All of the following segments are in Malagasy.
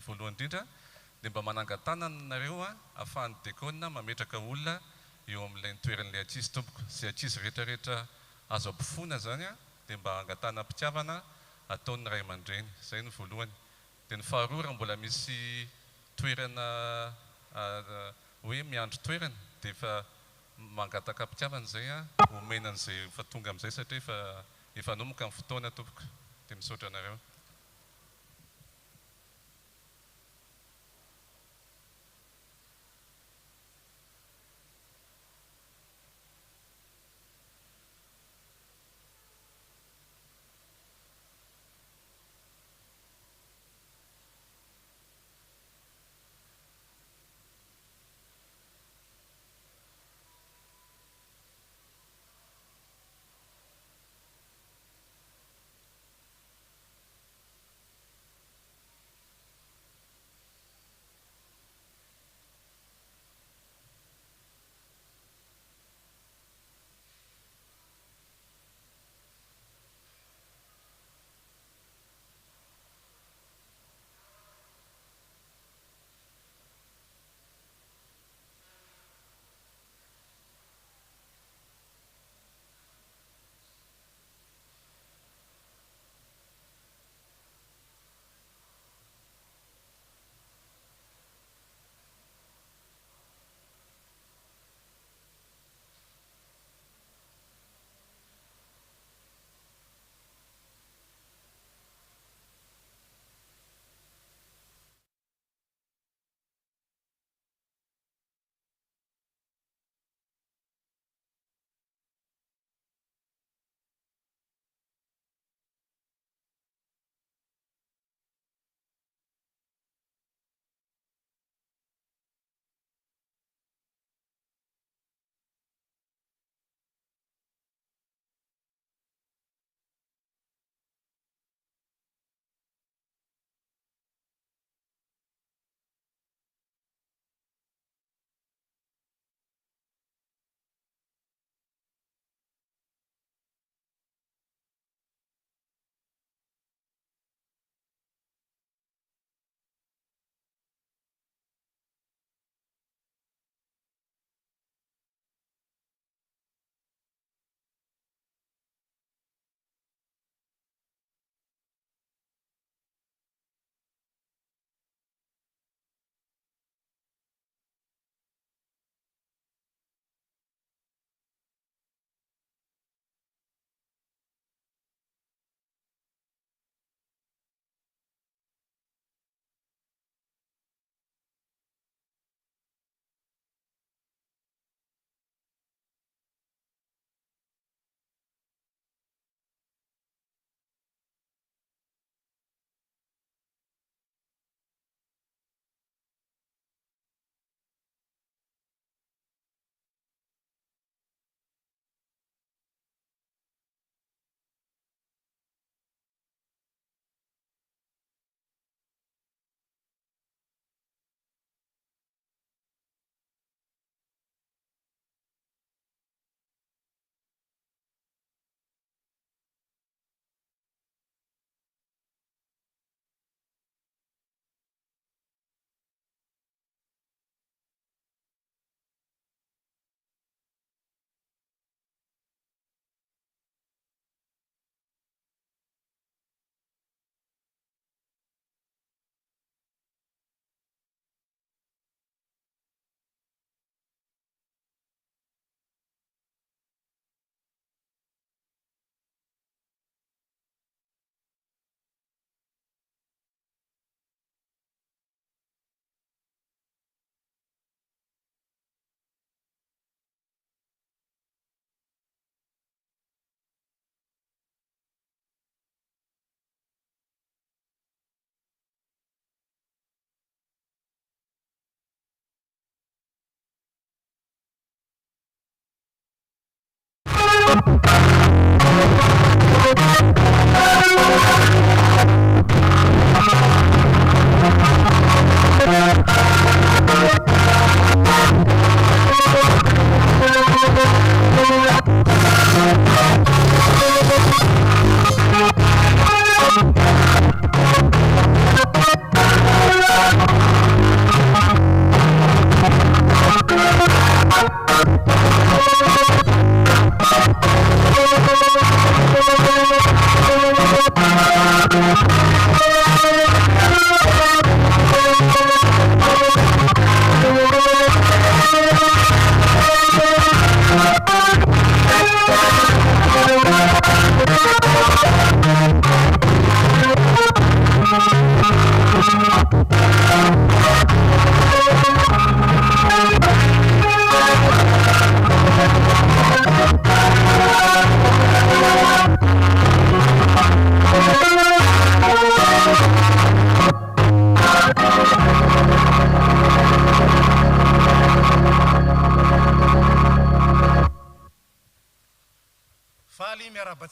voalohany indrindra dia mba manangan-tanana nareo ahafahan'ny diakona mametraka olona eo amin'ilay toeran'ilay ankizy tompoko sy ankizy rehetrarehetra azo ampifoana zany dia mba angatana-pitiavana ataon'ny ray aman-dreny. Zay ny voalohany. Dia ny faharoa raha mbola misy toerana hoe miandro toerana dia efa mangataka pitiavana zay omenan'izay efa tonga amin'izay satria efa nomboka amin'ny fotoana tompoko. Dia misaotra anareo.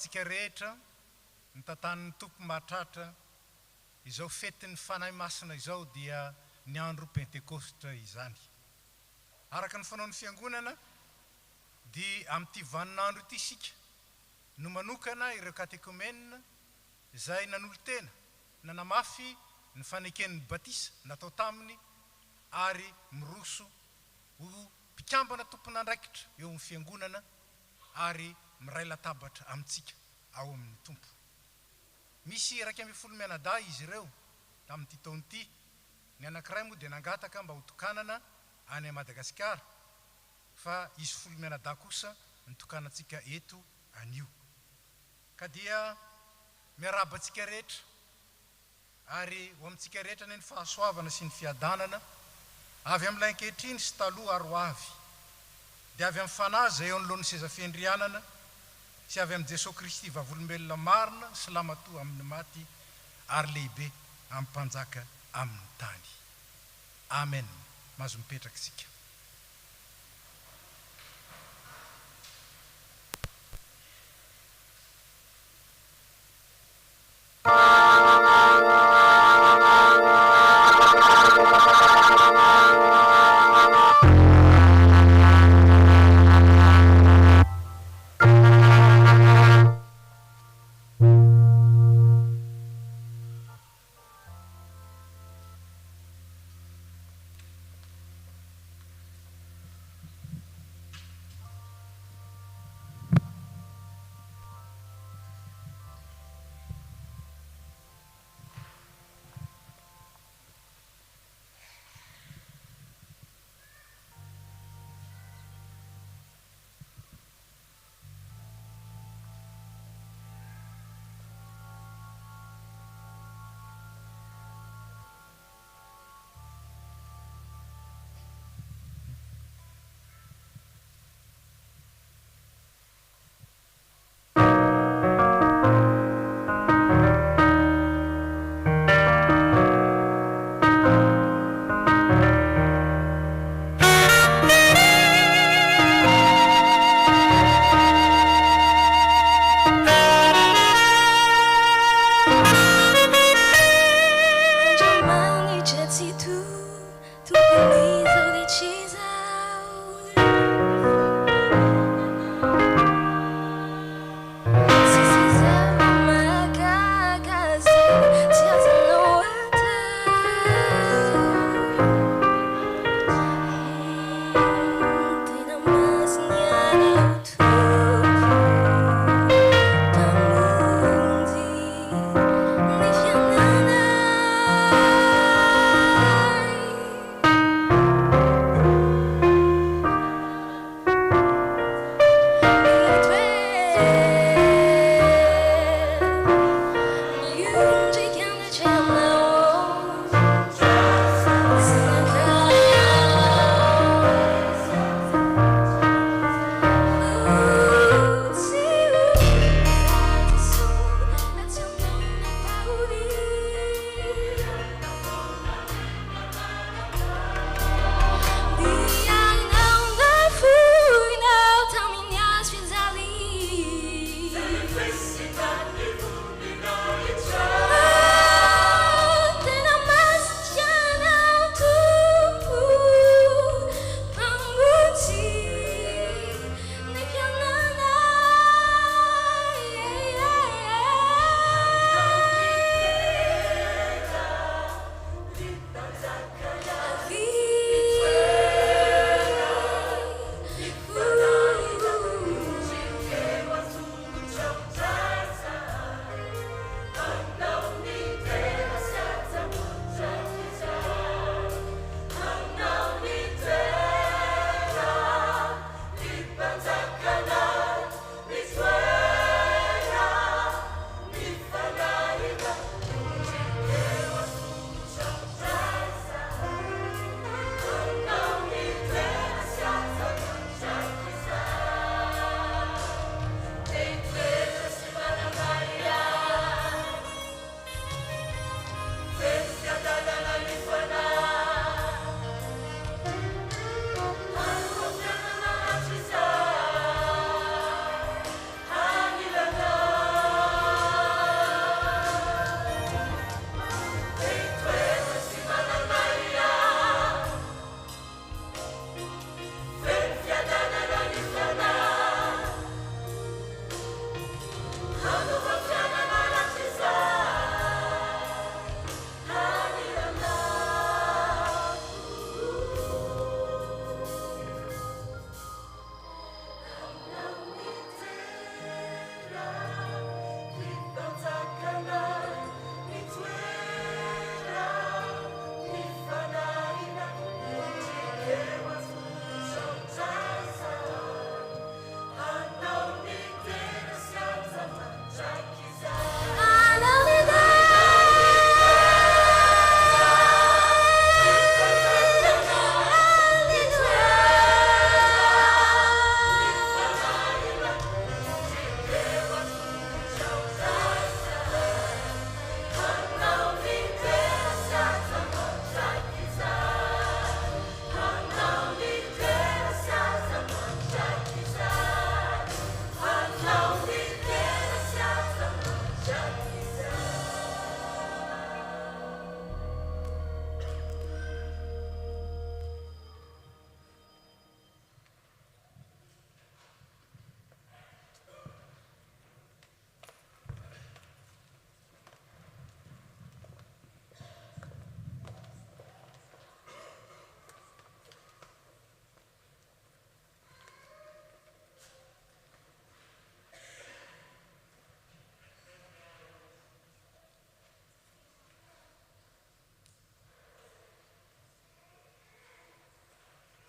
antsika rehetra ny tantanin'ny tompo mahatratra izao fetin'ny fanahy masina izao dia ny andro pentekostra izany. Araka ny fanaon'ny fiangonana dia amin'ity vaninandro ity isika no manokana ireo katekomenina izay nanolo-tena nanamafy ny faneken'ny batisa natao taminy ary miroso ho mpikambana tompon'andraikitra eo amin'ny fiangonana ary miray latabatra amintsika ao amin'ny tompo. Misy 12 mianadahy izy ireo tamin'ity taon'ity. Ny anankiray moa dia nangataka mba ho tokanana any Madagasikara fa izy 10 mianadahy kosa ny tokanantsika eto anio. Ka dia miaraba antsika rehetra ary ho amintsika rehetra ny fahasoavana sy ny fiadanana avy amin'ilay ankehitriny sy taloha ary ho avy dia avy amin'ny fanaza eo anoloan'ny seza fiandrianana sy avy amin'ny Jesosy Kristy vavolombelona marina sy lamatoa amin'ny maty ary lehibe amin'ny mpanjaka amin'ny tany. Amen. Mazo mipetraka isika.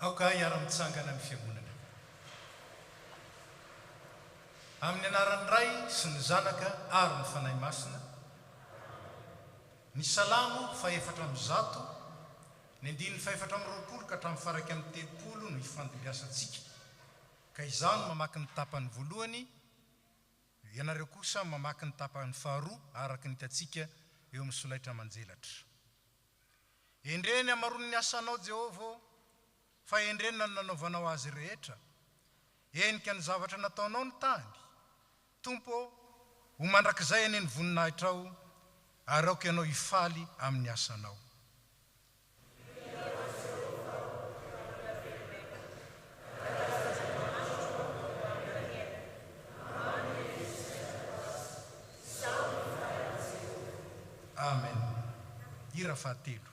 aoka iara-mitsangana ny fiangonana amin'ny anaran'ny ray sy ny zanaka ary ny fanahy masina ny salamo fa 400 ny andiny 420 ka hatramin'ny faraky amin'ny 30 no ifandimbiasantsika ka izany mamaky ny tapany voalohany ianareo kosa mamaky ny tapany faharoa araka ny hitantsika eo amin'ny solaitra manjelatra. Endreny amarony ny asanao Jehovah fa endreny no nanaovanao azy rehetra. Enika ny zavatra nataonao ny tany. Tompo ho mandrakizay eny ny voninahitrao ary aoka ianao hifaly amin'ny asanao. Amen. Hira fahatelo.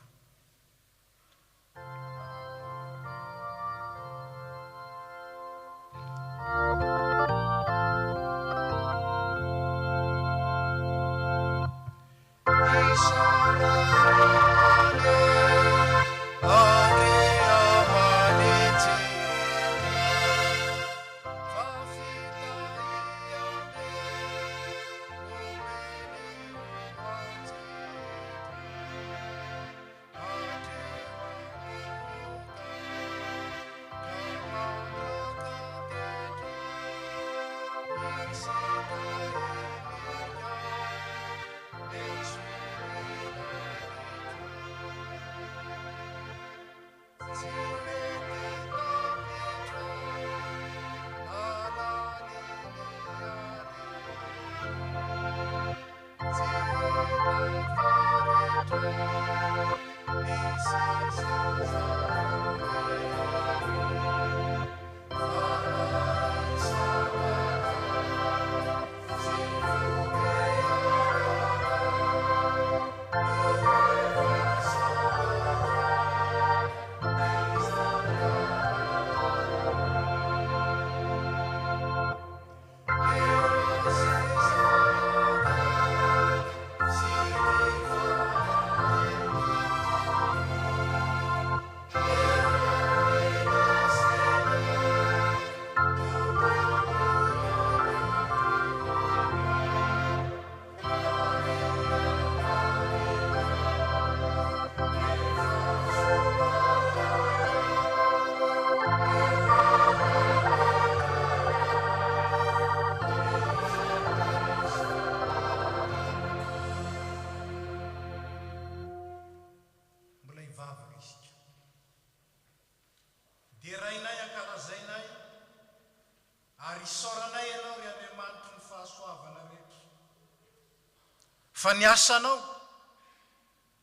Fa ny asanao,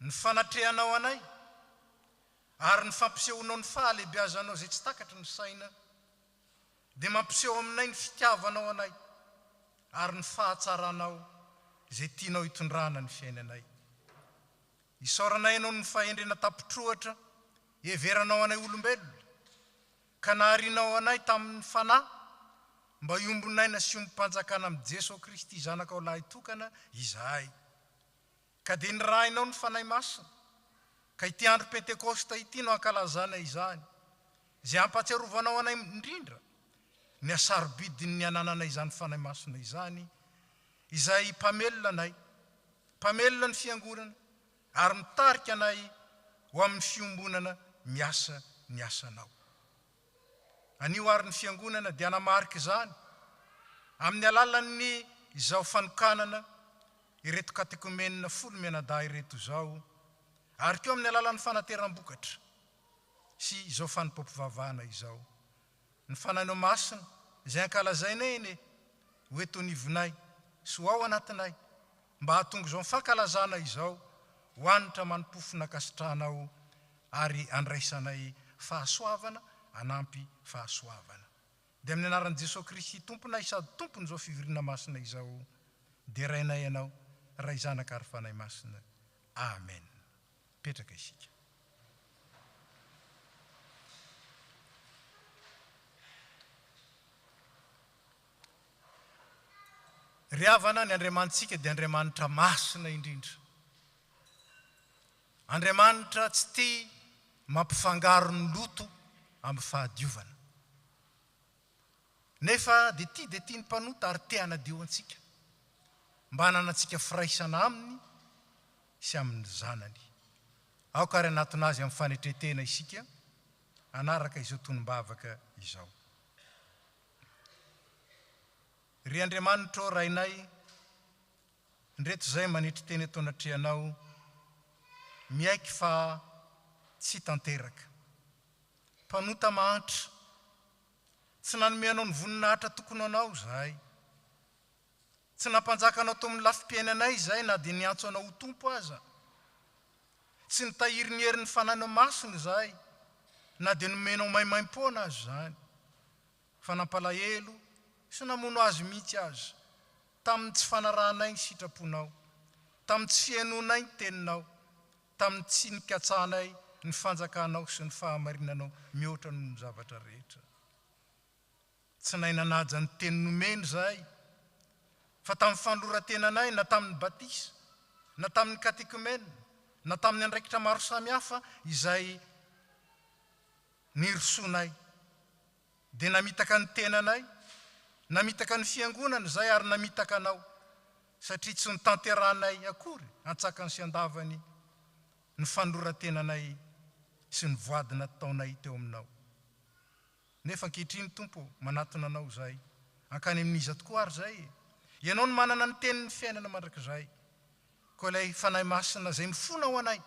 ny fanatrehanao anay, ary ny fampisehonao ny fahalebiazanao zay tsy takatry ny saina, dia mampiseho aminay ny fitiavanao anay, ary ny fahatsaranao zay tianao hitondrana ny fiainanay. Isaoranay ianao ny fahendrena tapitrohatra, heveranao anay olombelona, ka naharinao anay tamin'ny fanahy, mba hiombonaina sy hiombo-panjakana amin'ny Jesosy Kristy zanakao lahy tokana izahay. Ka dia nirahinao ny fanahy masina, ka ity andro Pentekosta ity no ankalazana izany, zay ampatsiarovanao anay indrindra ny asarobidiny ny anananay izany fanahy masina izany, izay mpamelona anay, mpamelona ny fiangonana, ary mitarika anay ho amin'ny fiombonana miasa ny asanao. Anio ary ny fiangonana dia anamarika izany amin'ny alalan'ny izao fanokanana ireto katekumenina folo mianadahy ireto zao, ary keo amin'ny alalan'ny fanateram-bokatra sy izao fanompoam-pivavahana izao. Ny fanahinao masina izay ankalazainay eny ho eto anivonay sy ho ao anatinay, mba hahatonga izao fankalazana izao ho anitra manompofona kasitrahanao ary andraisanay fahasoavana, anampy fahasoavana. Dia amin'ny anaran'i Jesosy Kristy tomponay sady tompony izao fivirina masina izao, dia rainay ianao, ray zanaka ary fanahy masina. Amen. Petraka isika. Ry havana ny Andriamanitsika dia Andriamanitra masina indrindra. Andriamanitra tsy tia mampifangaro ny loto amin'ny fahadiovana. Nefa dia tia ny mpanota ary te hanadio antsika mba hananantsika firaisana aminy sy amin'ny zanany. Aoka ary anatona azy amin'ny fanetretena isika anaraka izao tonombavaka izao. Ry Andriamanitra rainay, ndreto zay manetreteny eto anatrehanao, miaiky fa tsy tanteraka. Mpanota mahantra, tsy nanomeanao ny voninahitra tokony anao zahay. Tsy nampanjakanao tao amin'ny lafi-piainanay zay na dia niantso anao ho tompo aza. Tsy nitahiry ny herin'ny fanano masiny zahay na dia nomenao maimaim-poana azy zany. Fa nampalahelo sy namono azy mihitsy azy tamin'ny tsy fanarahanay ny sitraponao, tamin'ny tsy fiainonay ny teninao, tamin'ny tsy nikatsanay ny fanjakanao sy ny fahamarinanao mihoatra noho ny zavatra rehetra. Tsy nahinanaja ny teny nomeny zahay, fa tamin'ny fandroratenanay na tamin'ny batisa, na tamin'ny katekimena, na tamin'ny andraikitra maro samihafa izay nirosonay. Dia namitaka ny tenanay, namitaka ny fiangonana zay ary namitaka anao, satria tsy nitanteranay akory antsakany sy andavany ny fandroratenanay sy ny voadina taonay teo aminao. Nefa ankehitriny Tompo manatona anao zay, ankany amin'iza tokoa ary zay. Ianao no manana ny tenin'ny fiainana mandrakizay. Koa ilay fanahy masina zay mifona ho anay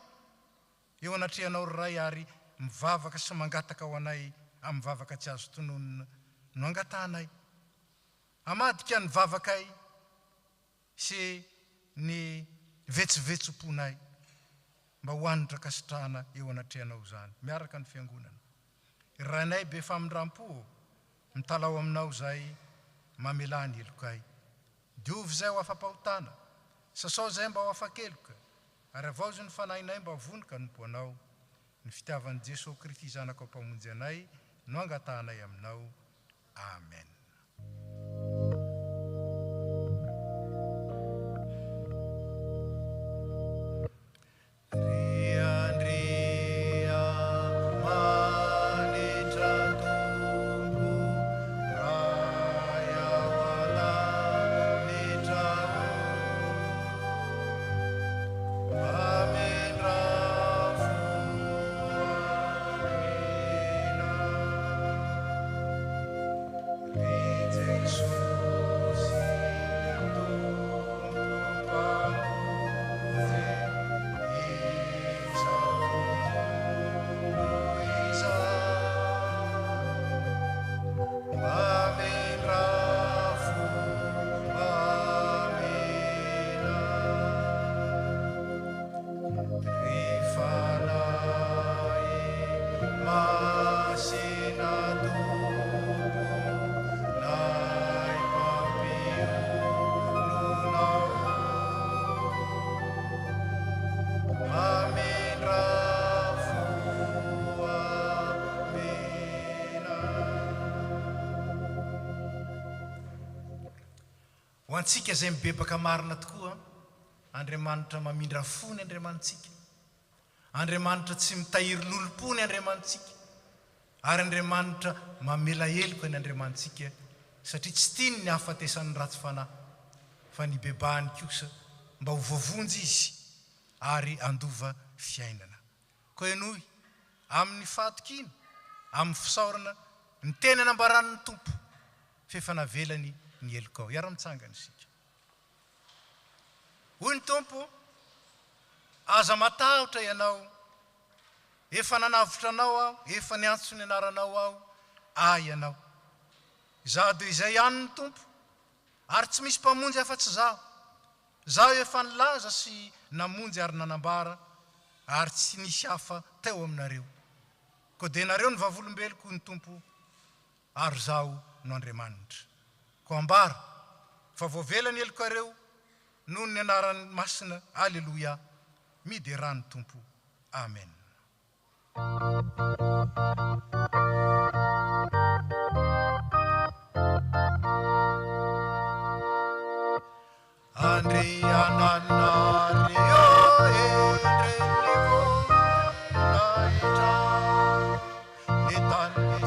eo anatrehanao ray ary mivavaka sy mangataka ho anay amin'ny vavaka tsy azo tononona no angatanay. Amadika ny vavakay sy ny vetsovetsom-ponay mba hoanitra kasitrahana eo anatrehanao zany miaraka ny fiangonana. Rainay be famindram-po mitalao aminao zay mamelany elokay. Diovy zay ho afa-pahotana, sasao zay mba ho afa-keloka, ary avao zay ny fanahinay mba vonika nompo anao. Ny fitiavan'i Jesosy Kristy zanaka mpamonjy anay no angatanay aminao. Amen. Antsika zay mibebaka marina tokoa, Andriamanitra mamindra fony Andriamanitsika. Andriamanitra tsy mitahiry lolopony Andriamanitsika. Ary Andriamanitra mamela heloka ny Andriamanitsika satria tsy tiany ny hafatesan'ny ratsy fanahy, fa ny bebahany kosa mba ho voavonjy izy ary andova fiainana. Koa enoy amin'ny fahatokiny, amin'ny fisaorana ny tena nambaran'ny Tompo fefa navelany ny elokao. Iara-mitsangana isika. Hoy ny Tompo, aza matahotra ianao, efa nanavotra anao aho, efa niantso ny anaranao aho, ianao. Zado izay ihany ny Tompo, ary tsy misy mpamonjy afa-tsy zaho. Zaho efa nilaza sy namonjy ary nanambara, ary tsy nisy hafa teo aminareo. Koa dia nareo ny vavolombeloko ny Tompo, ary zaho no Andriamanitra. Ko ambara fa voavelany elokareo noho ny anarany masina. Alleluia. Midy rano Tompo. Amen. Andriananario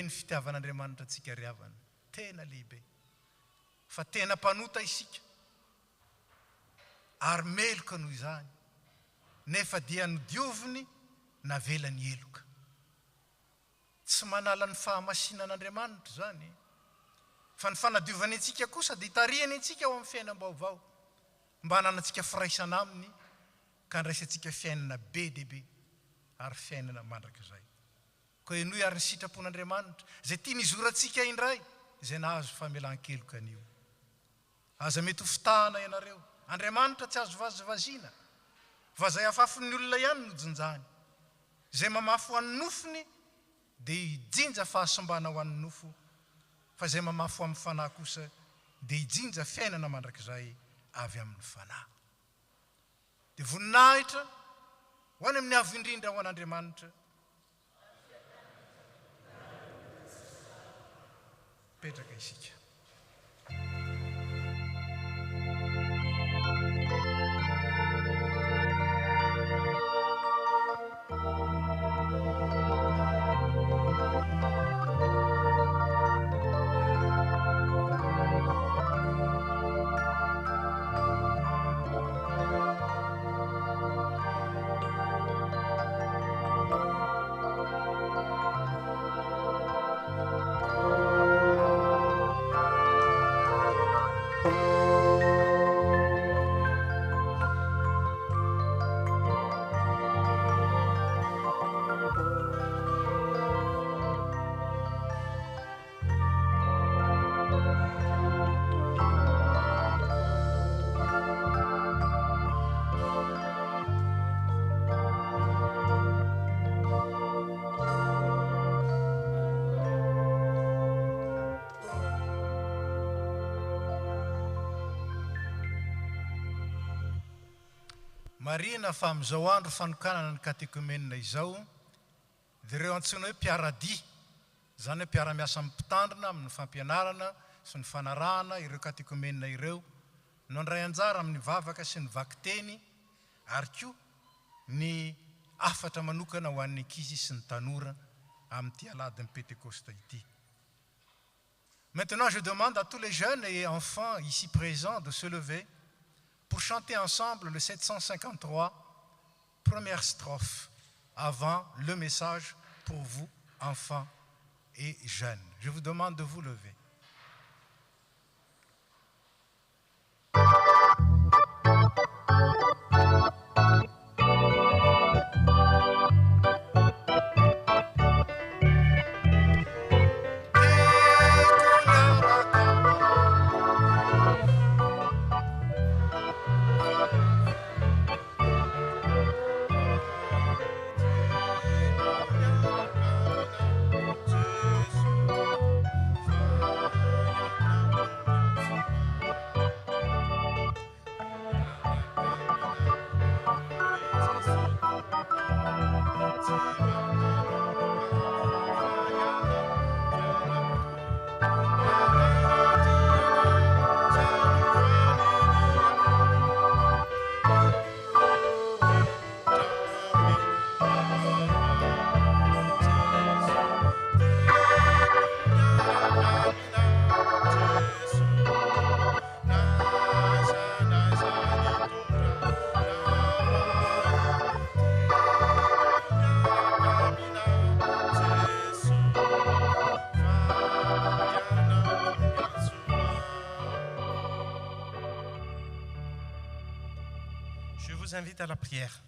Fitiavan'Andriamanitra antsika riavana tena lehibe fa tena mpanota isika ary meloka noho izany nefa dia nodioviny navela ny eloka tsy manala ny fahamasinan'Andriamanitra zany fa ny fanadiovany antsika kosa dia itarihany antsika ao amin'ny fiainam-baovao mba hananantsika firaisana aminy ka andraisantsika fiainana be dehibe ary fiainana mandrakizay. Ko enoy ary ny sitrapon'Andriamanitra zay tia nizorantsika indray zay nahazo famelan-keloka anio. Aza mety ho fitahana ianareo. Andriamanitra tsy azo vazavazina fa zay afafon'ny olona ihany no jinjany. Zay mamafy ho an'ny nofony dia ijinja fahasimbana ho an'ny nofo fa zay mamafy ho amin'ny fanahy kosa dia ijinja fiainana mandrakizay avy amin'ny fanahy. Dia voninahitra ho any amin'ny avo indrindra ho an'Andriamanitra petraka isika. Marina fa amin'izao andro fanokanana ny katekomenina izao dia ireo antsoina hoe mpiaradia, izany hoe mpiara-miasa amin'ny mpitandrina amin'ny fampianarana sy ny fanarahana ireo katekomenina ireo no andray anjara amin'ny vavaka sy ny vakiteny ary koa ny afatra manokana ho an'ny ankizy sy ny tanora amin'ity aladin'ny Pentecoste ity. Maintenant, je demande à tous les jeunes et enfants ici présents de se lever pour chanter ensemble le 753, première strophe, avant le message pour vous, enfants et jeunes. Je vous demande de vous lever. vous invite à la prière.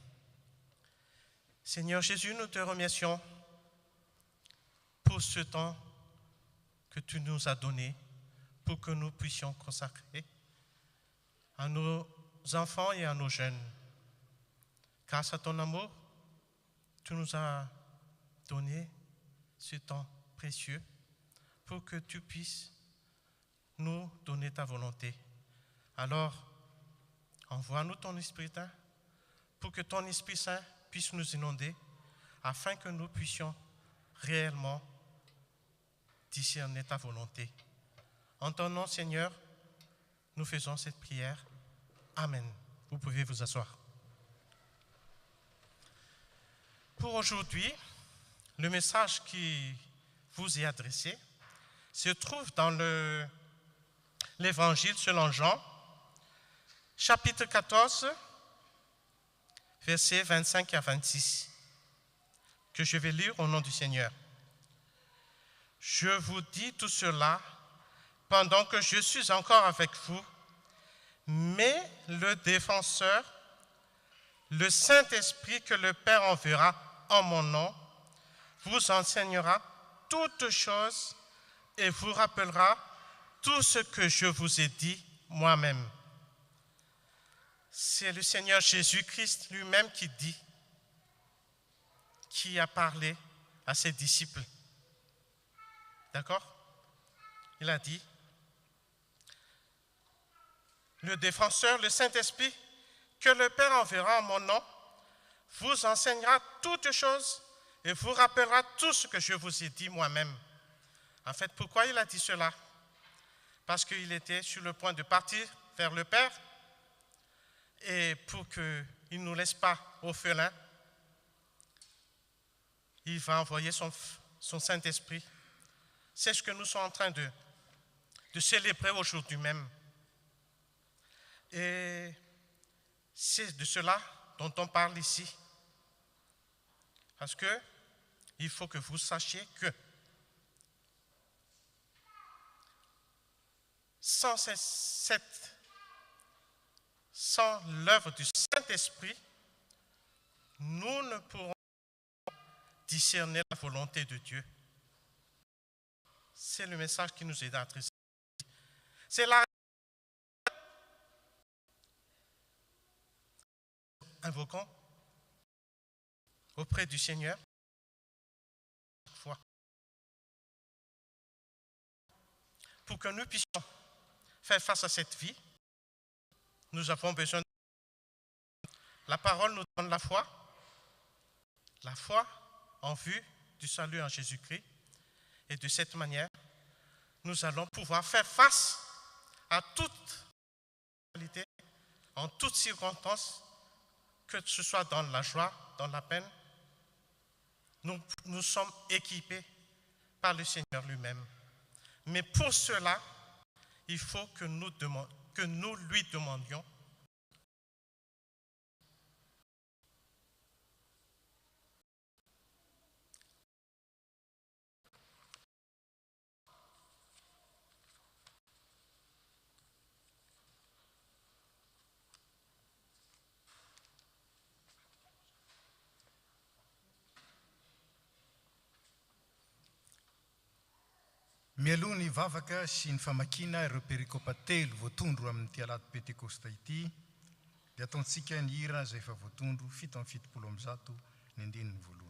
Seigneur Jésus, nous te remercions pour ce temps que tu nous as donné pour que nous puissions consacrer à nos enfants et à nos jeunes. Grâce à ton amour, tu nous as donné ce temps précieux pour que tu puisses nous donner ta volonté. Alors, envoie-nous ton Esprit Saint pour que ton Esprit Saint puisse nous inonder afin que nous puissions réellement discerner ta volonté. En ton nom, Seigneur, nous faisons cette prière. Amen. Vous pouvez vous asseoir. Pour aujourd'hui, le message qui vous est adressé se trouve dans l'Évangile selon Jean, chapitre 14, versets 25 à 26, que je vais lire au nom du Seigneur. Je vous dis tout cela pendant que je suis encore avec vous, mais le défenseur, le Saint-Esprit que le Père enverra en mon nom, vous enseignera toutes choses et vous rappellera tout ce que je vous ai dit moi-même. C'est le Seigneur Jésus-Christ lui-même qui a parlé à ses disciples. D'accord? Il a dit, le défenseur, le Saint-Esprit, que le Père enverra en mon nom, vous enseignera toutes choses et vous rappellera tout ce que je vous ai dit moi-même. En fait, pourquoi il a dit cela? Parce qu'il était sur le point de partir vers le Père et pour qu'il ne nous laisse pas orphelins, il va envoyer son Saint-Esprit. C'est ce que nous sommes en train de célébrer aujourd'hui même. Et c'est de cela dont on parle ici. Parce que il faut que vous sachiez que sans l'œuvre du Saint-Esprit, nous ne pourrons discerner la volonté de Dieu. C'est le message qui nous est adressé. C'est la invoquons auprès du Seigneur foi pour que nous puissions faire face à cette vie. Nous avons besoin de la parole nous donne la foi en vue du salut en Jésus-Christ, et de cette manière nous allons pouvoir faire face à toute réalité, en toutes circonstances, que ce soit dans la joie, dans la peine. Nous sommes équipés par le Seigneur lui-même. Mais pour cela, il faut que nous lui demandions Mialony vavaka sy ny famakina ireo perikopa telo voatondro amin'ity alahady pentekosta ity, dia ataontsika ny hira izay efa voatondro 7:7 ny andininy voalohany.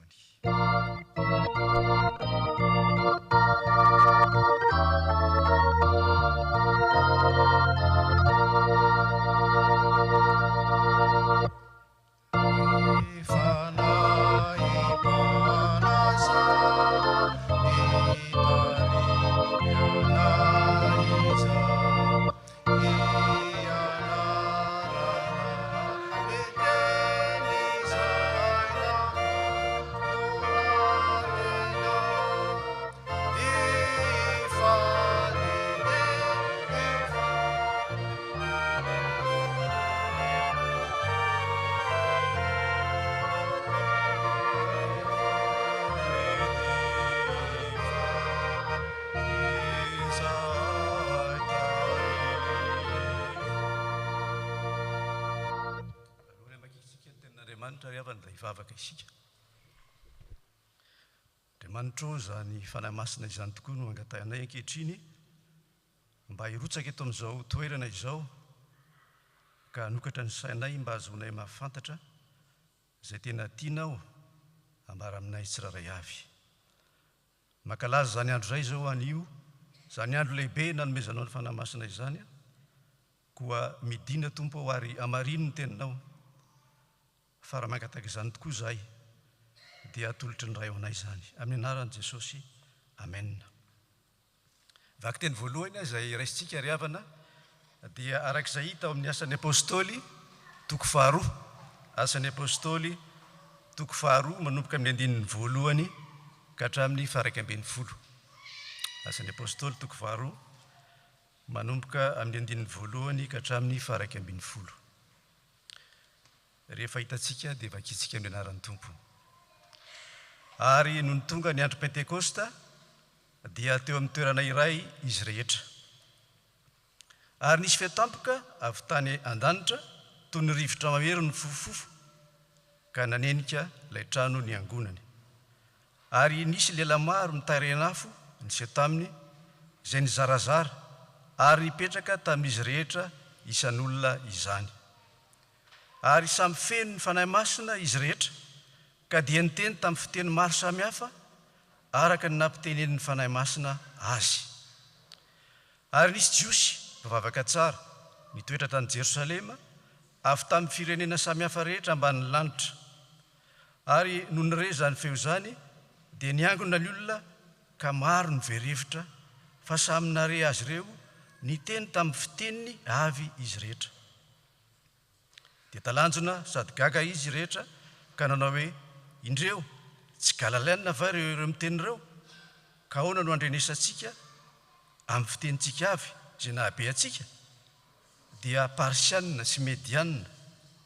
Andriamanitra rehefa ny ivavaka isika. Andriamanitra zany fanahy masina izany tokoa no angatanay ankehitriny mba hirotsaka eto amin'izao toerana izao ka hanokatra ny sainay mba hazonay mahafantatra izay tena tianao ambara aminay tsiraray avy. Mankalaza zany andro zay zao anio, zany andro lehibe nanomezanao ny fanahy masina izany, koa midina Tompo ao ary amarino ny teninao. Fa raha mangataka izany tokoa zahay dia atolotry ny ray ao anay izany. Amin'ny anaran'i Jesosy, amen. Vaky teny voalohany izay raisitsika ry havana dia arak'izay hita ao amin'ny asan'ny apôstôly toko 2, asan'ny apôstôly toko 2 manomboka amin'ny 9 ka hatramin'ny 11. Asan'ny apôstôly toko 2 manomboka amin'ny 9 ka hatramin'ny 11. Rehefa hitantsika dia vakitsika amin'ny anaran'ny Tompo. Ary noho ny tonga ny andro Pentekosta dia teo amin'ny toerana iray izy rehetra. Ary nisy fetampoka avy tany an-danitra toy ny rivotra mahery ny fofofofo ka nanenika ilay trano ny angonany. Ary nisy lehilahy maro mitarihana afo nisy taminy izay nizarazara ary nipetraka tamin'izy rehetra isan'olona izany. Ary samy feno ny fanahy masina izy rehetra ka dia niteny tamin'ny fiteny maro samihafa araka ny nampitenen'ny fanahy masina azy. Ary nisy jiosy mpivavaka tsara mitoetra tany Jerosalema avy tamin'ny firenena samihafa rehetra ambanin'ny lanitra. Ary noho nire zany feo zany dia niangona ny olona ka maro ny verevitra fa samy nare azy ireo niteny tamin'ny fiteniny avy izy rehetra. Dia talanjona sady gaga izy rehetra ka nanao hoe, indreo tsy Galaliana va ireo miteny ireo? Ka ahoana no andrenesantsika amin'ny fitenitsika avy izay nahabe antsika? Dia Parsianina sy Medianina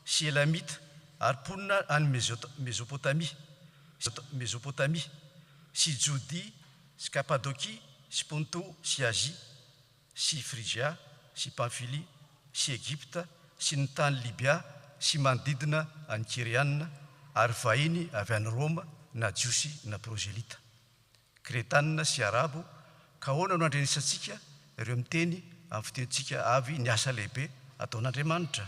sy Elamita ary mponina any Mesopotamia sy Jodia sy Kapadokia sy Ponto sy Azia sy Frisia sy Pamfilia sy Egypta sy ny tany Libia sy manodidina any Kiriana ary vahiny avy any Roma na jiosy na prozelita, Kretanina sy Arabo. Ka ahoana no andrenesantsika ireo miteny amin'ny fitenitsika avy ny asa lehibe ataon'Andriamanitra?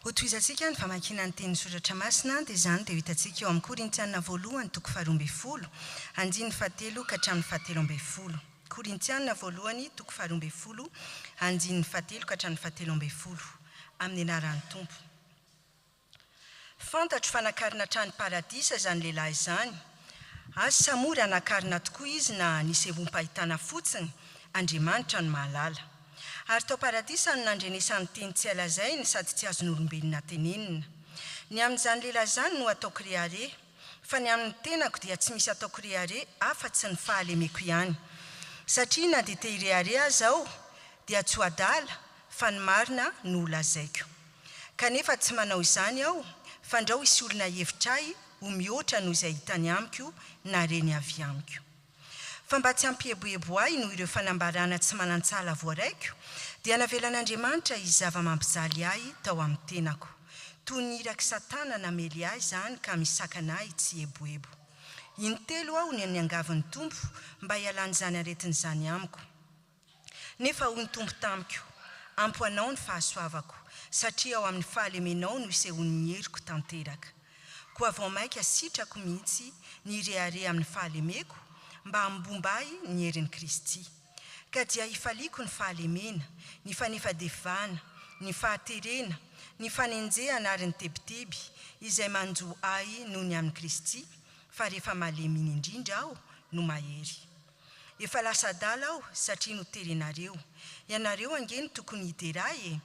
Hotoizantsika ny famakiana ny teny soratra masina dia izany dia hitantsika eo amin'ny Korintiana 1 toko 12 andiny 7 ka hatramin'ny 17. Korintiana 1 toko 12 andiny 7 ka hatramin'ny 17 amin'ny anaran'ny Tompo. Fantatro fanakarina trano paradisa zany lehilahy izany. Asa mora anakarina tokoa izy na nisy evom-pahitana fotsiny, Andriamanitra no mahalala. Ary tao paradisa no nandrenesany teny tsy alazainy sady tsy azon'olombelona tenenina. Ny amin'izany lehilahy izany no ataoko rehare, fa ny amin'ny tenako dia tsy misy ataoko rehare afa-tsy ny fahalemeko ihany. Satria na dia te hirehare aho dia tsy ho adala fa ny marina no lazaiko. Kanefa tsy manao izany aho, fa ndrao isy olona hevitra ahy ho mihoatra noho izay hitany amiko na reny avy amiko. Fa mba tsy hampieboebo ahy noho ireo fanambarana tsy manan-tsala voaraiko, dia navelan'Andriamanitra izy zava-mampijaly ahy tao amin'ny tenako. Toy ny iraky Satana namely ahy izany ka misakana ahy tsy eboebo. Intelo aho ny angavin'ny Tompo mba hialany izany aretin'izany amiko. Nefa hoy ny Tompo tamiko, ampoanao ny fahasoavako, satria ao amin'ny fahalemenao no isehon'ny heriko tanteraka. Koa vao maika sitrako mihitsy ny rehare amin'ny fahalemeko mba hambomba ahy ny herin'i Kristy. Ka dia hifaliako ny fahalemena, ny fanefadefana, ny fahaterena, ny fanenjehana ary ny tebiteby izay manjo ahy noho ny amin'ny Kristy, fa rehefa mahalemina indrindra aho no mahery. Efa lasa adala aho satria no terenareo. Ianareo angeny tokony hiderahy e.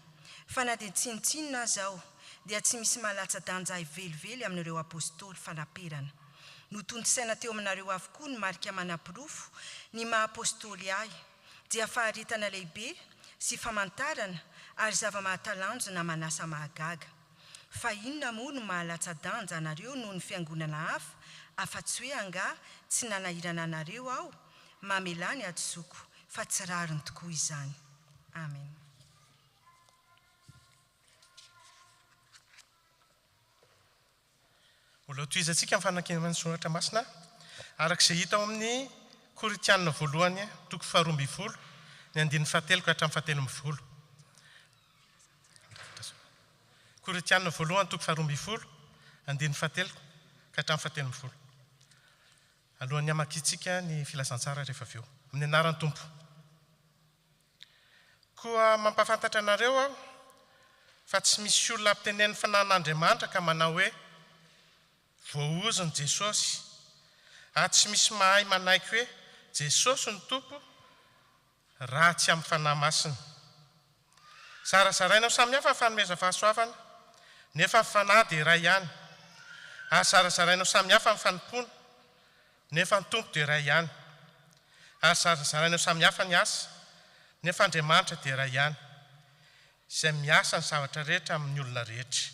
Fa na dia tsinotsinona aho dia tsy misy malatsa-danja velively amin'ireo apôstôly fanaperana. No tontosaina teo aminareo avokoa ny marika manam-pirofo ny maha-apôstôly ahy, dia faharetana lehibe sy famantarana ary zava-mahatalanjona manasa mahagaga. Fa inona moa no mahalatsa-danja anareo noho ny fiangonana hafa, afa-tsy hoe anga tsy nanahirana anareo aho, mamelany atsoko, fa tsy rariny tokoa izany. Amen. mbola toizantsika amin'ny fanakinana ny soratra masina arak'izay hita ao amin'ny Koritianina voalohany toko 12 ny 17 ka hatramin'ny 17. Koritianina voalohany toko 12 17 ka hatramin'ny 17. Alohan'ny hamakitsika ny filazantsara rehefa avy eo amin'ny anaran'ny Tompo. Koa mampafantatra anareo aho fa tsy misy olona ampitenen'ny fanan'Andriamanitra ka manao hoe voaozony Jesosy, tsy misy mahay manaiky hoe Jesosy ny Tompo raha tsy amin'ny fanahy masina. Zarazarainao samihafa ny fanomeza fahasoavana nefa ny fanahy dia iray ihany. Ary zarazarainao samihafa ny fanompona nefa ny Tompo dia iray ihany. Ary zarazarainao samihafa ny asa nefa Andriamanitra dia iray ihany, izay miasa ny zavatra rehetra amin'ny olona rehetra.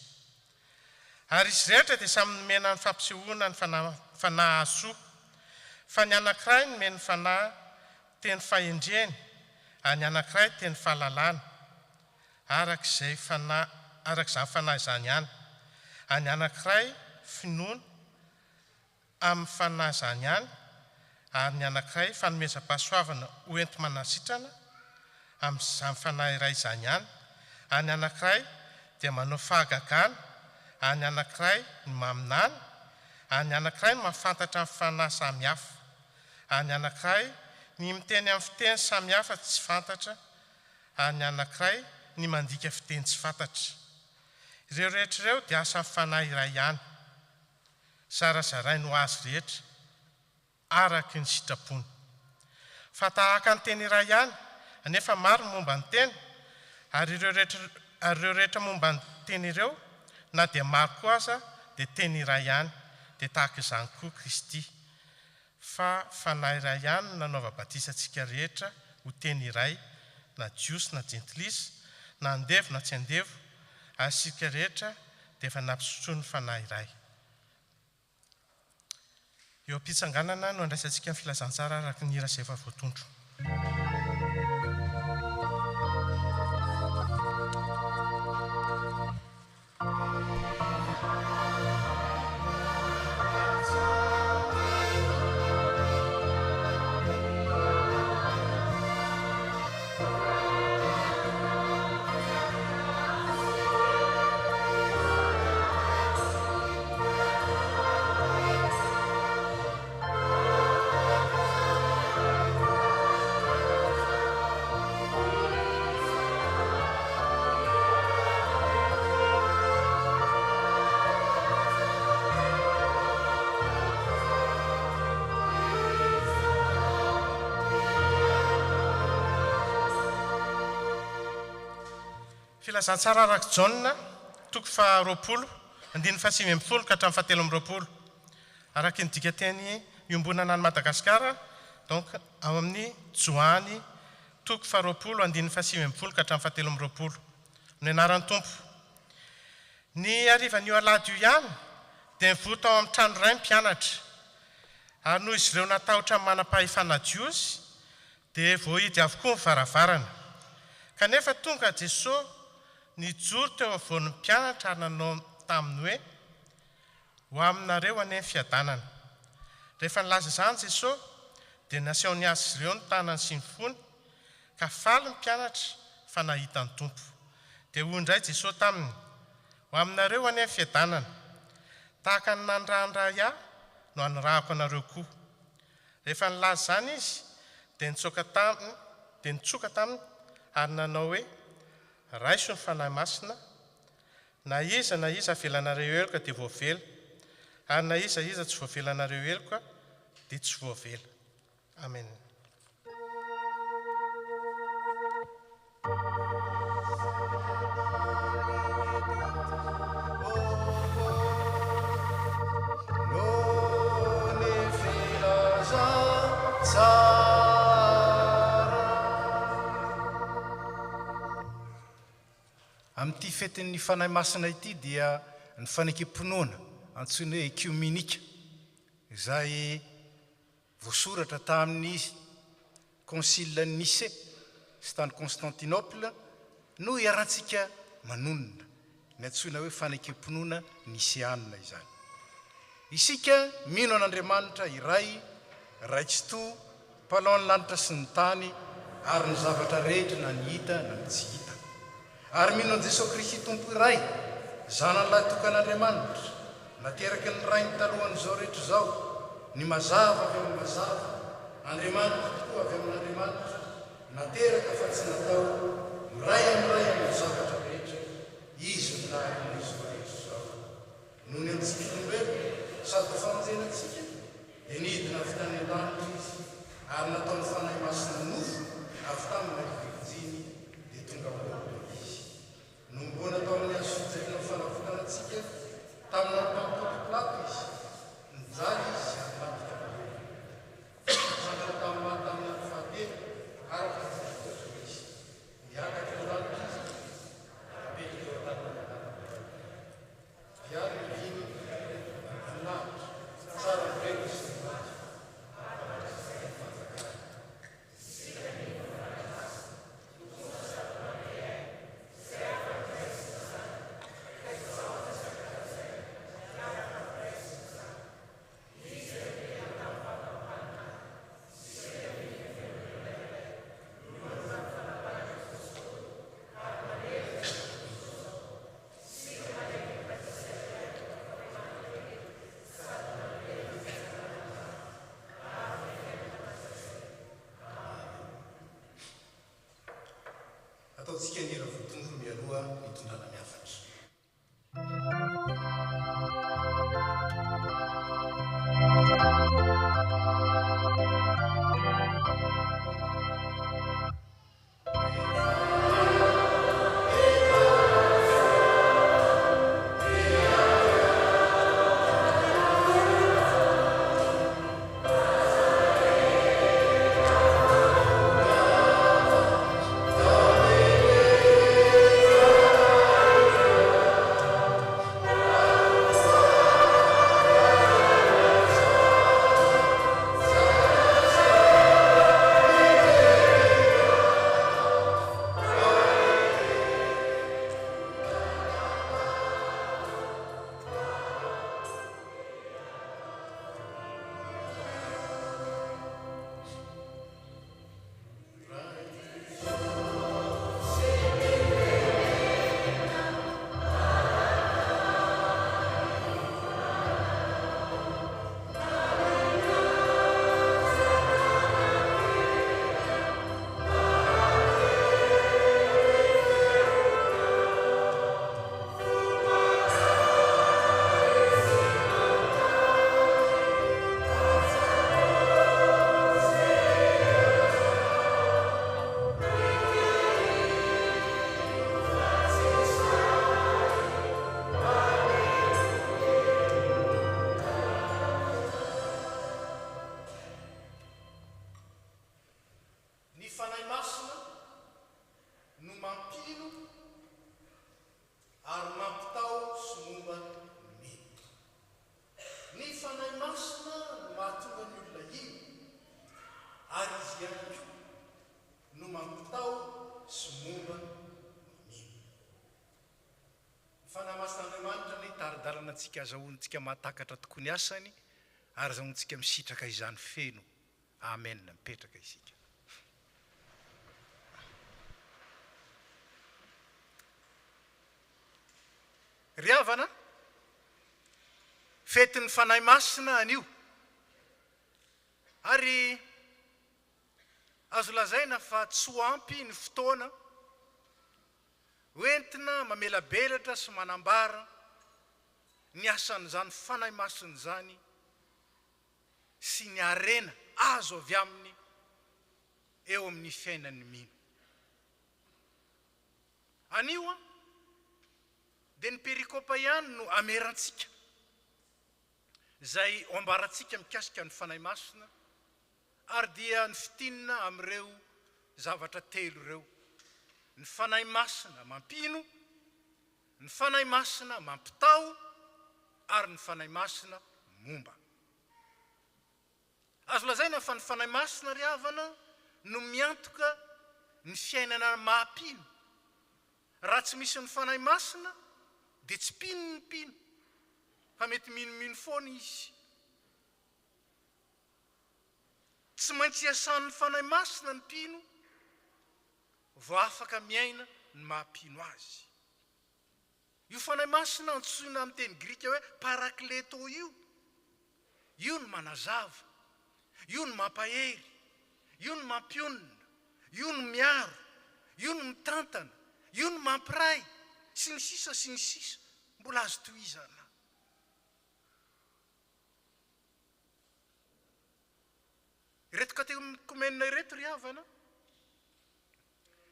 Ary izy rehetra dia samy nomena ny fampisehoana ny fanahy azo soa, fa ny anankiray nomeny fanahy teny fahendreny, ary ny anankiray teny fahalalana, arak'izany fanahy izany ihany. Ary ny anankiray finoana amin'ny fanahy izany ihany, ary ny anankiray fanomezam-pahasoavana hoento manasitrana amin'izany fanahy iray izany ihany. Ary ny anankiray dia manao fahagagana, ary ny anankiray ny maminany, ary ny anankiray ny mahafantatra amin'ny fanahy samihafa, ary ny anankiray ny miteny amin'ny fiteny samihafa tsy fantatra, ary ny anankiray ny mandika fiteny tsy fantatra. Ireo rehetra ireo dia asa amin'ny fanahy iray ihany, zarazarainy ho azy rehetra araky ny sitrapony. Fa tahaka ny teny iray ihany nefa maro momba ny teny, ary ireo rehetra momba ny teny ireo na dia maro koa aza dia teny iray ihany, dia tahaka izany koa Kristy. Fa fanahy iray ihany nanaova batisantsika rehetra ho teny iray, na jiosy na jentilisa, na andevo na tsy andevo, ary sika rehetra dia efa nampisotro ny fanahy iray. Eo am-pitsanganana no andraisantsika ny filazantsara araky ny hira izay efa voatondro. Filazantsara araky Jaona toko 20 15 ka hatramin'ny 17. Araky ny dika teny iombonana any Madagasikara, donc ao amin'ny Joany toko 20 15 ka hatramin'ny 17. Ny anaran'ny Tompo. Ny arivan'io alahady io ihany dia nivoto ao amin'ny trano iray ny mpianatra, ary noho izy ireo natahotra manam-pahefana jiosy dia voahidy avokoa ny varavarana. Kanefa tonga Jesosy nijoro teo avoan'ny mpianatra ary nanao taminy hoe ho aminareo anie ny fiadanana. Rehefa nilaza izany Jesosy dia nasehony azy ireo ny tanany sy ny fony, ka faly ny mpianatra fa nahita ny Tompo. Dia hoy indray Jesosy taminy, ho aminareo anie ny fiadanana, tahaka ny nandrahandray ahy no hanirahako anareo koa. Rehefa nilaza izany izy dia nitsoka taminy ary nanao hoe raiso ny fanahy masina, na iza avelanareo eloka dia voavela, ary na iza tsy voavelanareo eloka dia tsy voavela. Amen. Amin'ity fetin'ny fanahy masina ity dia ny fanekam-pinoana antsoina hoe ekumenika, izay voasoratra tamin'ny konsile Nice sy tany Constantinople no iarahantsika manonona ny antsoina hoe fanekam-pinoana nisianina izany. isika mino an'Andriamanitra iray raitsy to mpalaon'ny lanitra sy ny tany ary ny zavatra rehetra na ny hita na ny tsy hita ary mino an Jesosy Kristy tompo iray zanan'ilay tokan'Andriamanitra nateraky ny rainy talohan'izao rehetra zao ny mazava avy amin'ny mazava Andriamanitra tokoa avy amin'Andriamanitra nateraka fa tsy natao miray amin'ny zavatra rehetra izy milahiny izy rehetra zao noho ny antsika olombelona sady famonjenatsika dia nidina avy tany an-danitra izy ary nataony fanahy masina nofo avy tamin'ny firijiny dia tonga olona izy no mbola natao amin'ny azo fijerena fanavotanantsika tamin'ny ampampotoplato izy nijaly izy ary matika sandra tamin'ny mahatamin'ny fahatelo araka izy niakatra eo lanitra izy apetraka eo tanana diary miviny voninahitra tsara mirery izy ataontsika nira voatondro mialoha mitondrana miafatra tsika azahoantsika mahatakatra tokoa ny asany ary azahoantsika misitraka izany feno amen mipetraka isika ry havana fetin'ny fanahy masina anio ary azo lazaina fa tsy ho ampy ny fotoana hoentina mamelabelatra sy manambara ny asan'izany fanahy masina zany sy ny arena azo avy aminy eo amin'ny fiainan'ny mino anio dia ny perikopa ihany no amerantsika zay oambaratsika mikasika ny fanahy masina ary dia ny fitinina amin'ireo zavatra telo ireo ny fanahy masina mampino ny fanahy masina mampitao ary ny fanahy masina momba azo lazaina fa ny fanahy masina ry havana no miantoka ny fiainana mahampino raha tsy misy ny fanahy masina dia tsy pino ny pino fa mety minomino foana izy tsy maintsy iasan'ny fanahy masina ny mpino vao afaka miaina ny mahampino azy. Io fanahy masina antsoina amin'ny teny grika hoe parakleto io no manazava, io no mampahery, io no mampionina, io no miaro, io no mitantana, io no mampiray, sy ny sisa mbola azo tohizana. Ireto katekomenina ireto ry havana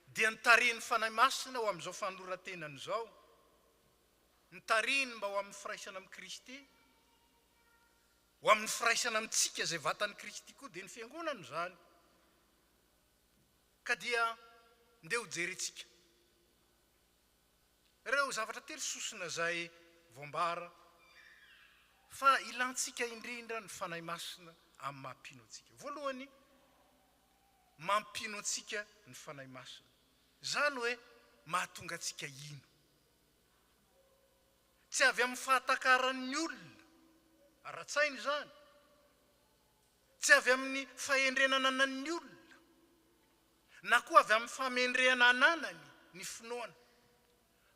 dia nitariny fanahy masina ho amin'izao fanoratenany izao, nitariny mba ho amin'ny firaisana amin'ny Kristy, ho amin'ny firaisana amintsika izay vatan'i Kristy koa dia ny fiangonana izany. Ka dia ndeha ho jerentsika ireo zavatra telo sosona izay voambara fa ilantsika indrindra ny fanahy masina amin'ny mampino antsika. Voalohany, mampino antsika ny fanahy masina, izany hoe mahatonga antsika ino. Tsy avy amin'ny fahatakaran'ny olona, ara-tsaina izany, tsy avy amin'ny fahendrenana anan'ny olona, na koa avy amin'ny famendrehana ananany ny finoana,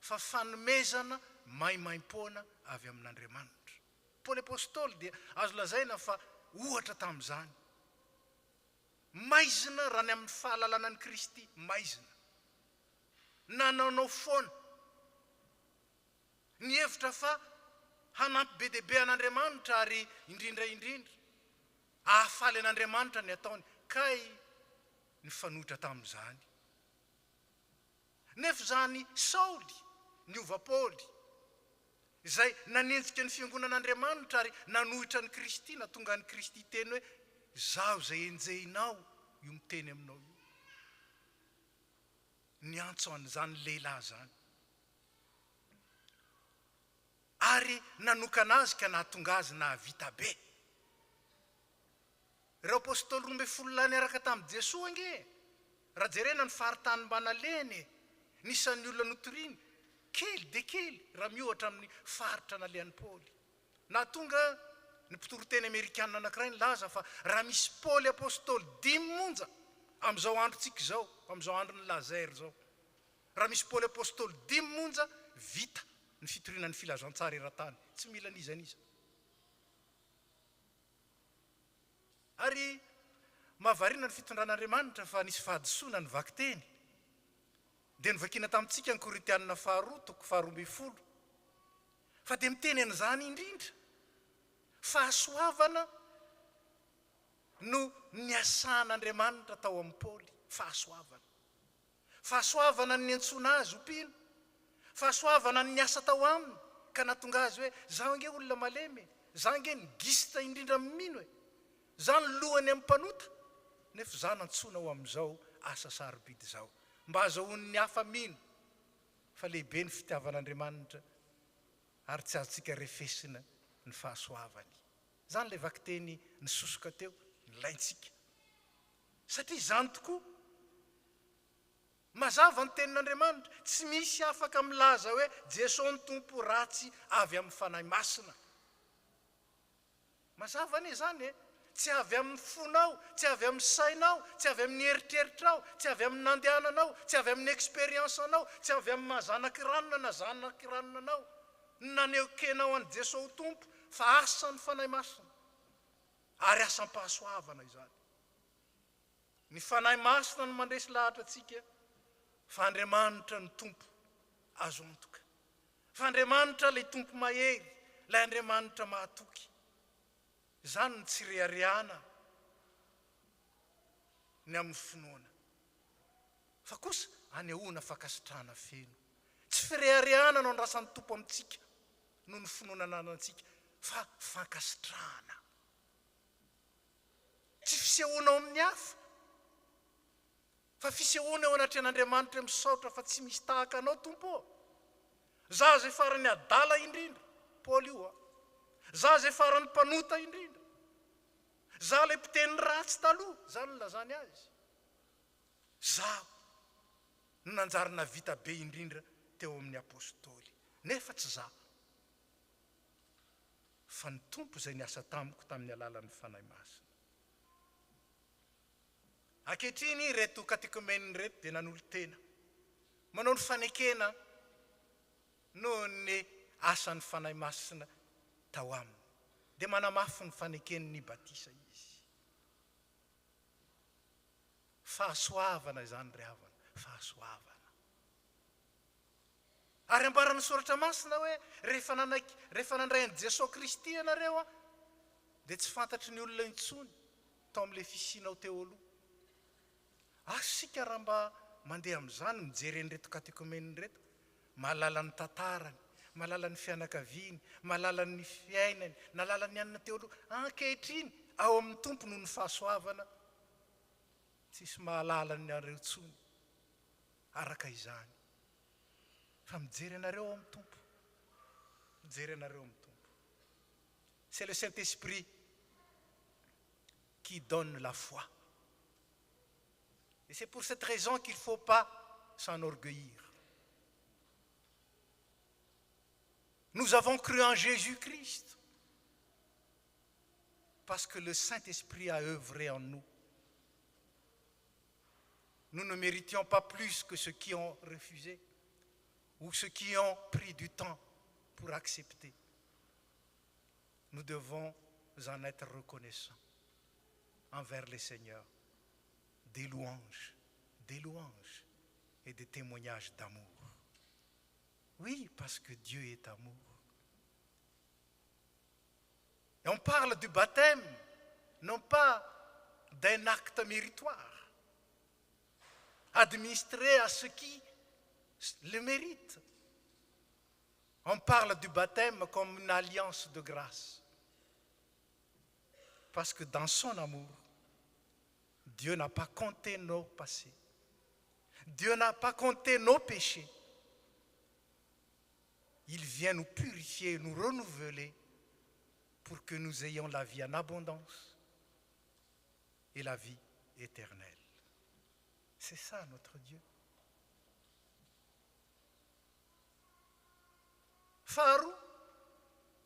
fa fanomezana maimaim-poana avy amin'Andriamanitra. Paoly apôstôly dia azo lazaina fa ohatra tamin'izany. Maizina raha ny amin'ny fahalalana ny Kristy, maizina. Nanaonao foana ny hevitra fa hanampy be dia be an'Andriamanitra ary indrindra ahafaly an'Andriamanitra ny ataony, kay ny fanohitra tamin'izany. Nefa izany Saoly niova Paoly izay nanenjika ny fiangonan'Andriamanitra ary nanohitra ny Kristy, natonga ny Kristy teny hoe zaho izay enjehinao io miteny aminao io. Niantso an'izany lehilahy zany ary nanokana azy ka nahatonga azy nahavita be. Ireo apôstôly 12 niaraka tamin'i Jesosy ange, raha jerena ny faharitany mba naleny nisan'ny olona notoriany kely de kely raha miohatra amin'ny faritra nalehan'ny Paoly. Nahatonga ny mpitoroteny Amerikanina anankiray nilaza fa raha misy Paoly apôstôly 5 monja amin'izao androntsika izao, amin'izao andron'ny Lazare izao, raha misy Paoly apôstôly 5 monja, vita ny fitorianan'ny filazantsara eran-tany, tsy mila nizaniza. Ary mahavarina ny fitondran'Andriamanitra fa nisy fahadisoana ny vaky teny dia nivakiana tamintsika ny Koritianina 2:12 fa dia miteny an'izany indrindra fahasoavana no niasan'Andriamanitra tao amin'ny Paoly. Fahasoavana ny antsoina azy ompino, fahasoavana ny niasa tao aminy ka natonga azy hoe zaho ange olona malemy, zaho ange nigista indrindra mino, zaho ny lohany amin'ny mpanota, nefa zaho nantsoina ho amin'izao asa sarobidy izao, mba azahoan'ny hafa mino fa lehibe ny fitiavan'Andriamanitra ary tsy azontsika refesina ny fahasoavany. Zany ilay vaky teny nisosoka teo, nilaintsika. Satria izany tokoa mazava ny tenin'Andriamanitra, tsy misy afaka milaza hoe Jesosy ny tompo ratsy avy amin'ny fanahy masina. Mazava ne zany tsy avy amin'ny fonao, tsy avy amin'ny sainao, tsy avy amin'ny eritreritrao, tsy avy amin'ny nandehananao, tsy avy amin'ny eksperiensanao, tsy avy amin'ny mahazanakiranona na zanakiranonanao nanehokenao an'i Jesosy ho tompo, fa asa ny fanahy masina ary asam-pahasoavana izany. Ny fanahy masina no mandresy lahatra atsika fa Andriamanitra ny tompo azo antoka, fa Andriamanitra ilay tompo mahery, ilay Andriamanitra mahatoky. Izany ny tsy rehareana ny amin'ny finoana, fa kosa anehoana fankasitrahana feno. Tsy firehareana no andrasan'ny tompo amintsika noho ny finoana ananantsika, fa fankasitrahana. Tsy fisehoana ao amin'ny hafa, fa fisehoana ao anatrehan'Andriamanitra misaotra fa tsy misy tahaka anao tompo. Za zay farany adala indrindra, Paoly io, za zay farany mpanota indrindra, za lay mpiteny ratsy taloha, za no lazany azy, za no nanjarina vita be indrindra teo amin'ny apôstôly, nefa tsy za. fa ny tompo izay niasa tamiko tamin'ny alalan'ny fanahy masina. Ankehitriny reto katekomeniny reto dia nanolo tena manao ny fanekena noho ny asan'ny fanahy masina tao aminy, dia manamafy ny fanekeny batisa izy. Fahasoavana izany ry havana, fahasoavana. Ary ambaran'ny soratra masina hoe rehefa nandray an'i Jesosy Kristy ianareo dia tsy fantatry ny olona intsony tao amin'ilay fisinao teo aloha. Asika raha mba mandeha amin'izany mijery an'ireto katekomeniny reto, mahalala ny tantarany, mahalala ny fianakaviany, mahalala ny fiainany, nalala ny anina teo aloha, ankehitriny ao amin'ny tompo noho ny fahasoavana, tsisy mahalala ny areo tsony araka izany. Fa mijery anareo ao amin'ny tompo, mijery anareo amin'ny tompo. C'est le Saint-Esprit qui donne la foi. Et c'est pour cette raison qu'il ne faut pas s'enorgueillir. Nous avons cru en Jésus-Christ parce que le Saint-Esprit a œuvré en nous. Nous ne méritions pas plus que ceux qui ont refusé ou ceux qui ont pris du temps pour accepter. Nous devons en être reconnaissants envers le Seigneur. Des louanges et des témoignages d'amour. Oui, parce que Dieu est amour. Et on parle du baptême, non pas d'un acte méritoire, administré à ceux qui le méritent. On parle du baptême comme une alliance de grâce. Parce que dans son amour, Dieu n'a pas compté nos passés. Dieu n'a pas compté nos péchés. Il vient nous purifier, nous renouveler pour que nous ayons la vie en abondance et la vie éternelle. C'est ça notre Dieu. Faharoa,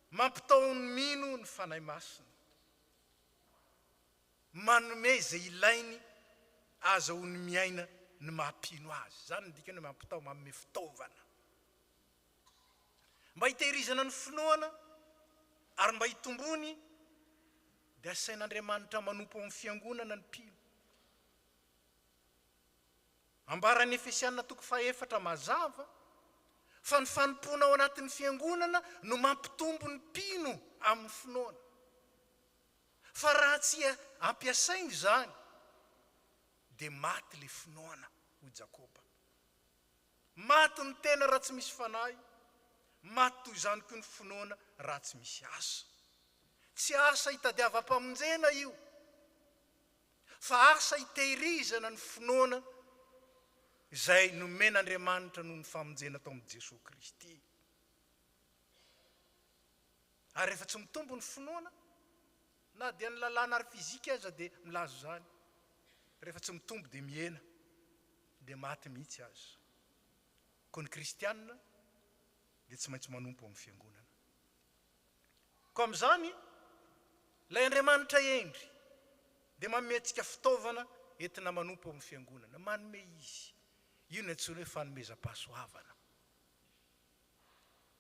mampitao ny mino ny fanahy masina. Manome izay ilainy azahoany miaina ny mahampino azy. Zany ny dikany mampitao manome fitaovana. Mba hitehirizana ny finoana ary mba hitombony dia asain'Andriamanitra manompo amin'ny fiangonana ny mpino. Ambaran'ny Efesiana 4:4 mazava fa ny fanompona ao anatin'ny fiangonana no mampitombo ny mpino amin'ny finoana. Fa raha tsy ampiasainy izany dia maty le finoana ho Jakoba. Maty ny tena raha tsy misy fanahy, maty toy izany koa ny finoana raha tsy misy asa. Tsy asa hitadiavam-pamonjena io, fa asa hitehirizana ny finoana izay nomen'Andriamanitra noho ny famonjena tao amin'i Jesosy Kristy. Ary rehefa tsy mitombo ny finoana, na dia ny lalàna ary fizika aza dia milazo zany. Rehefa tsy mitombo dia miena, dia maty mihitsy azy. Koa ny kristianina dia tsy maintsy manompo amin'ny fiangonana. Koa amin'izany, ilay Andriamanitra endry dia manome antsika fitaovana entina manompo amin'ny fiangonana. Manome izy. Io no antsoina hoe fanomezam-pahasoavana.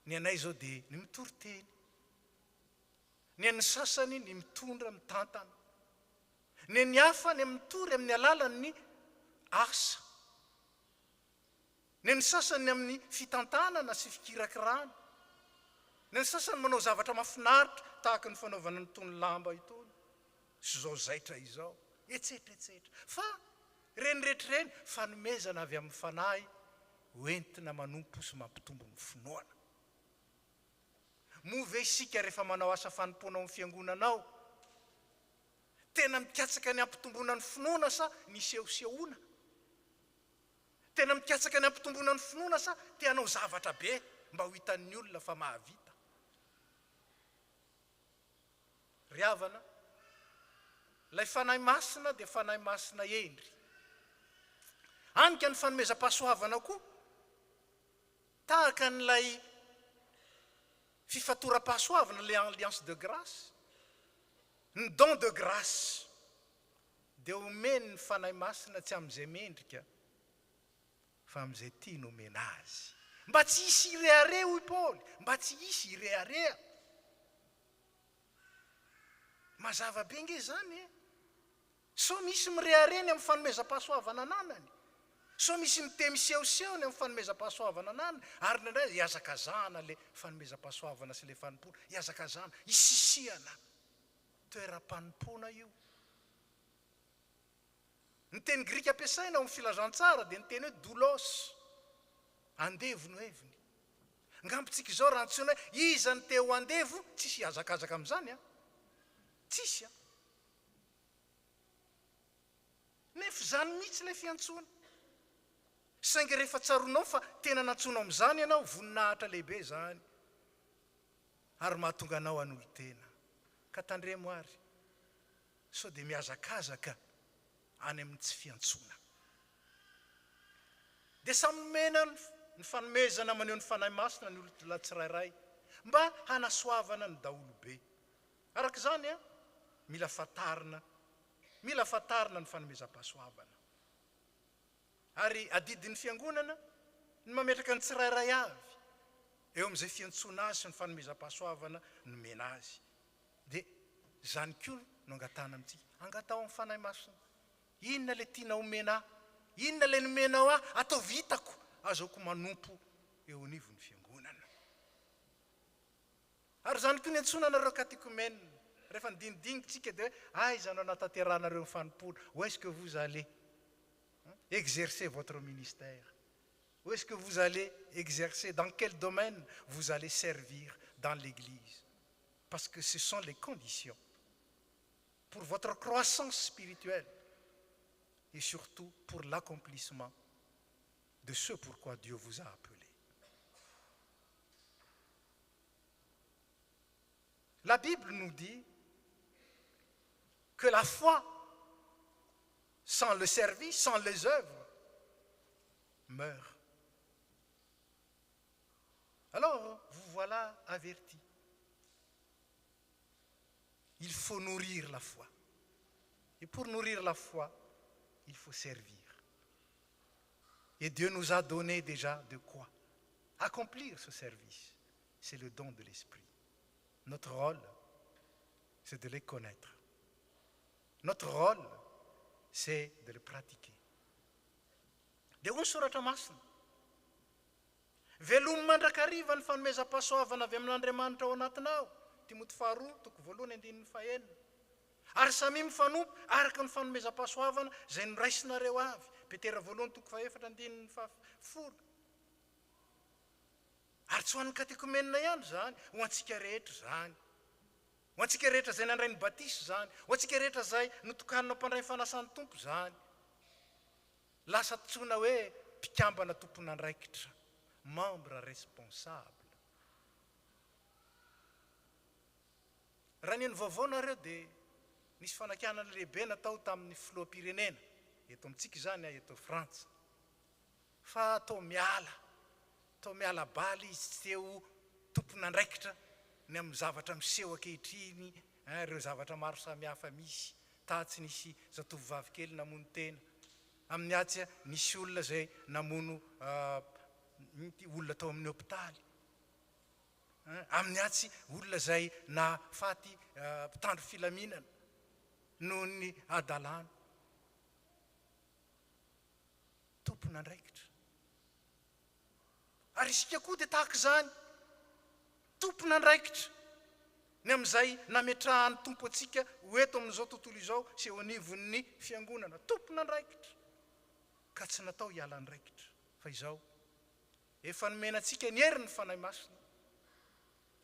Ny anay izao dia ny mitory-teny. Ny an'ny sasany ny mitondra mitantana. Ny an'ny hafa ny mitory amin'ny alalan'ny asa. Ny an'ny sasany amin'ny fitantanana sy fikirakirana. Ny an'ny sasany manao zavatra mahafinaritra tahaka ny fanaovana itony lamba itony sy izao zaitra izao, etsetra. Fa reny rehetrareny fanomezana avy amin'ny fanahy hoentina manompo sy mampitombo ny finoana. Move isika rehefa manao asa fanompoana amin'ny fiangonanao, tena mikatsaka ny ampitombona ny finoana sa ny sehosehoana? Tena mikatsaka ny ampitombona ny finoana sa te hanao zavatra be mba ho hitan'ny olona fa mahavita? Ry havana, ilay fanahy masina dia fanahy masina endry. Anika ny fanomezam-pahasoavana koa tahaka n'ilay fifatoram-pahasoavana le alliance de grâce, ny don de grâce dia omeny ny fanahy masina tsy amin'izay mendrika fa amin'izay tia no omena azy. Mba tsy hisy ireare hoy Paoly, mba tsy hisy irearea. Mazava be nge zany e. So misy mireareny amin'ny fanomezam-pahasoavana ananany. So misy mitemisehoseony amin'ny fanomezam-pahasoavana ananany. Ary nindray hiazakazahana le fanomezam-pahasoavana sy le fanimpona. Hiazakazahana, hisisiana. Toeram-panimpona io. Ny teny grika ampiasaina amin'ny filazantsara dia ny teny hoe doulos. Andevo no heviny. Ngambontsika izao raha antsoina hoe iza ny teo andevo, tsisy hiazakazaka amin'izany a. Tsisy a. Nefa zany mihitsy le fiantsoana. Saingy rehefa tsaronao fa tena nantsoina amin'izany ianao, voninahitra lehibe zany. Ary mahatonga anao an'olo tena. Ka tandremo ary. So dia miazakazaka any amin'ny tsy fiantsoana. Dia samy mena ny fanomezana maneho ny fanahy masina ny olona tsirairay mba hanasoavana ny daolobe. Araka izany a, mila fatarina ny fanomezam-pahasoavana. Ary adidin'ny fiangonana ny mametraka ny tsirairay avy eo amin'izay fiantsoana azy sy ny fanomezam-pahasoavana no mena azy. Dia zany koa no angatana amintsika. Angatao amin'ny fanahy masina. Inona le tiana omena? Inona le nomenao aho? Atao vitako azoko manompo eo anivon'ny fiangonana. Ary zany koa ny antsonanareo catéchumène. Rehefa nidinidinitsika dia hoe aiza no natateranareo ny fanimpona? Où est-ce que vous allez exercer votre ministère? Où est-ce que vous allez exercer? Dans quel domaine vous allez servir dans l'Église? Parce que ce sont les conditions pour votre croissance spirituelle et surtout pour l'accomplissement de ce pourquoi Dieu vous a appelé. La Bible nous dit que la foi, sans le service, sans les œuvres, meurt. Alors, vous voilà avertis. Il faut nourrir la foi. Et pour nourrir la foi, il faut servir. Et Dieu nous a donné déjà de quoi accomplir ce service. C'est le don de l'Esprit. Notre rôle, c'est de les connaître. Notre rôle, c'est de le pratiquer. Dia hoy ny soratra masina. Velominy mandrakariva ny fanomezam-pahasoavana avy amin'Andriamanitra ao anatinao. Timoty 2:1-5. Ary samy mifanompo araka ny fanomezam-pahasoavana izay noraisinareo avy. Petera 2:4-10. Ary tsy ho an'ny catéchumène ihany zany, ho antsika rehetra zany. Ho antsika rehetra izay nandray ny batisy zany. Ho antsika rehetra izay notokanina mpandray ny fanasan'ny tompo zany. Lasa tsona hoe mpikambana tompon'andraikitra, membre responsable. Raha ny vaovao nareo dia nisy fanakianana lehibe natao tamin'ny filoham-pirenena eto amintsika izany eto Frantsa. Fa atao miala baly izy tsy teo tompon'andraikitra ny amin'ny zavatra miseho ankehitriny, ireo zavatra maro samihafa misy. Tatsy nisy zatovovavy kely namono tena. Amin'ny atsy nisy olona izay namono olona tao amin'ny hôpitaly. Amin'ny atsy olona izay nafaty mpitandro filaminana noho ny adalàna. Tompon'andraikitra. Ary isika koa dia tahaka izany. Tompon'andraikitra. Ny amin'izay nametrahany tompo antsika hoeto amin'izao tontolo izao sy eo anivon'ny fiangonana. Tompon'andraikitra. Ka tsy natao hiala andraikitra. Fa izao, efa nomena antsika ny herin'ny fanahy masina.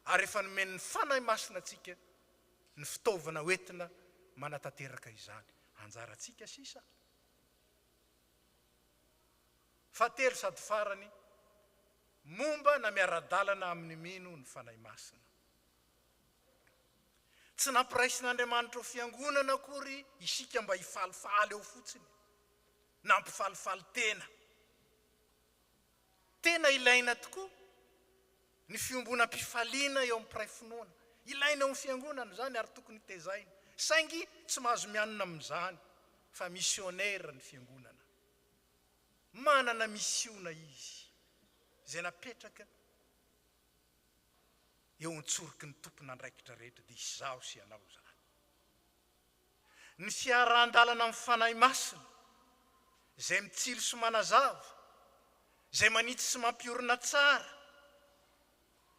Ary efa nomena ny fanahy masina antsika ny fitaovana hoentina manatanteraka izany. Anjarantsika sisa. Fahatelo sady farany, momba na miara-dalana amin'ny mino ny fanahy masina. Tsy nampiraisin'Andriamanitra fiangonana akory isika mba hifalifaly eo fotsiny. Nampifalifaly tena. Tena ilaina tokoa ny fiombonam-pifaliana eo amin'ny piray finoana. Ilaina eo amin'ny fiangonana zany ary tokony tezaina. Saingy tsy mahazo mianina amin'izany fa missionnaire ny fiangonana. Manana missiona izy zay napetraka eo an-tsoroky ny tompona andraikitra rehetra dia izaho sy ianao zany. Ny fiaran-dalana amin'ny fanahy masina zay mitsilo sy manazava, zay manitsy sy mampiorina tsara,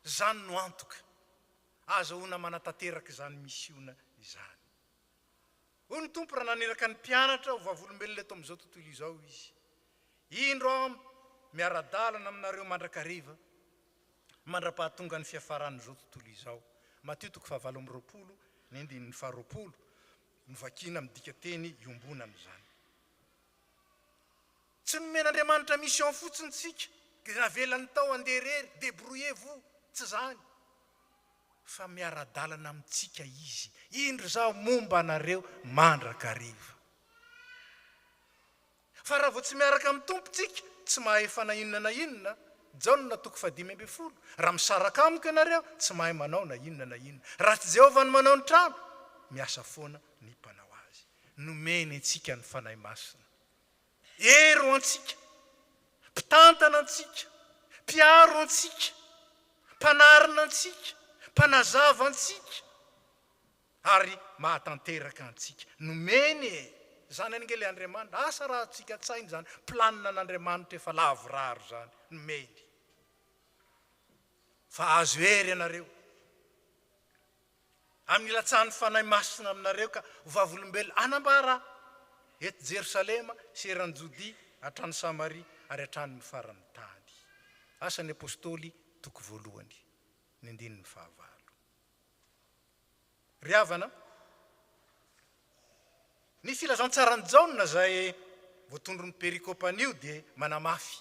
zany no antoka azahoana manatanteraka izany missiona izany. Hoy ny tompo raha naneraka ny mpianatra ho vavolombelona eto amin'izao tontolo izao izy. Indro aho miara-dalana aminareo mandrakariva, mandra-pahatonga ny fiafaran'izao tontolo izao. Mateo 7:20, ny 9:20, novakina midika teny iombonana izany. Tsy nomen'Andriamanitra mission fotsiny tsika, navelany tao anderery, débrouillez-vous, tsy zany. Fa miara-dalana amintsika izy. Indro zaho momba anareo mandrakariva. Fa raha vao tsy miaraka amin'ny tompontsika, tsy mahay fanahinona na inona. Jaona 5:20. Raha misaraka amiko ianareo, tsy mahay manao na inona na inona. Raha tsy Jehovah ny manao ny trano, miasa foana ny mpanao azy. Nomeny antsika ny fanahy masina. Ero antsika, mpitantana antsika, mpiaro antsika, mpanarina antsika, mpanazava antsika, ary mahatanteraka antsika. Nomeny zany aningely Andriamanitra. Asa raha antsika tsainy zany, planina n'Andriamanitra efa lavoraro zany. Nomeny. Fa azo hery ianareo. Amin'ny latsan'ny fanahy masina aminareo ka vavolombelona anambara eto Jerusalema, seran'ny Jodia, hatrany Samaria, ary hatrany farany tany. Asan'ny apôstôly 2:1, ny 9:9. Ry havana, ny filazantsarany Jaona zay voatondron'ny perikôpanio dia manamafy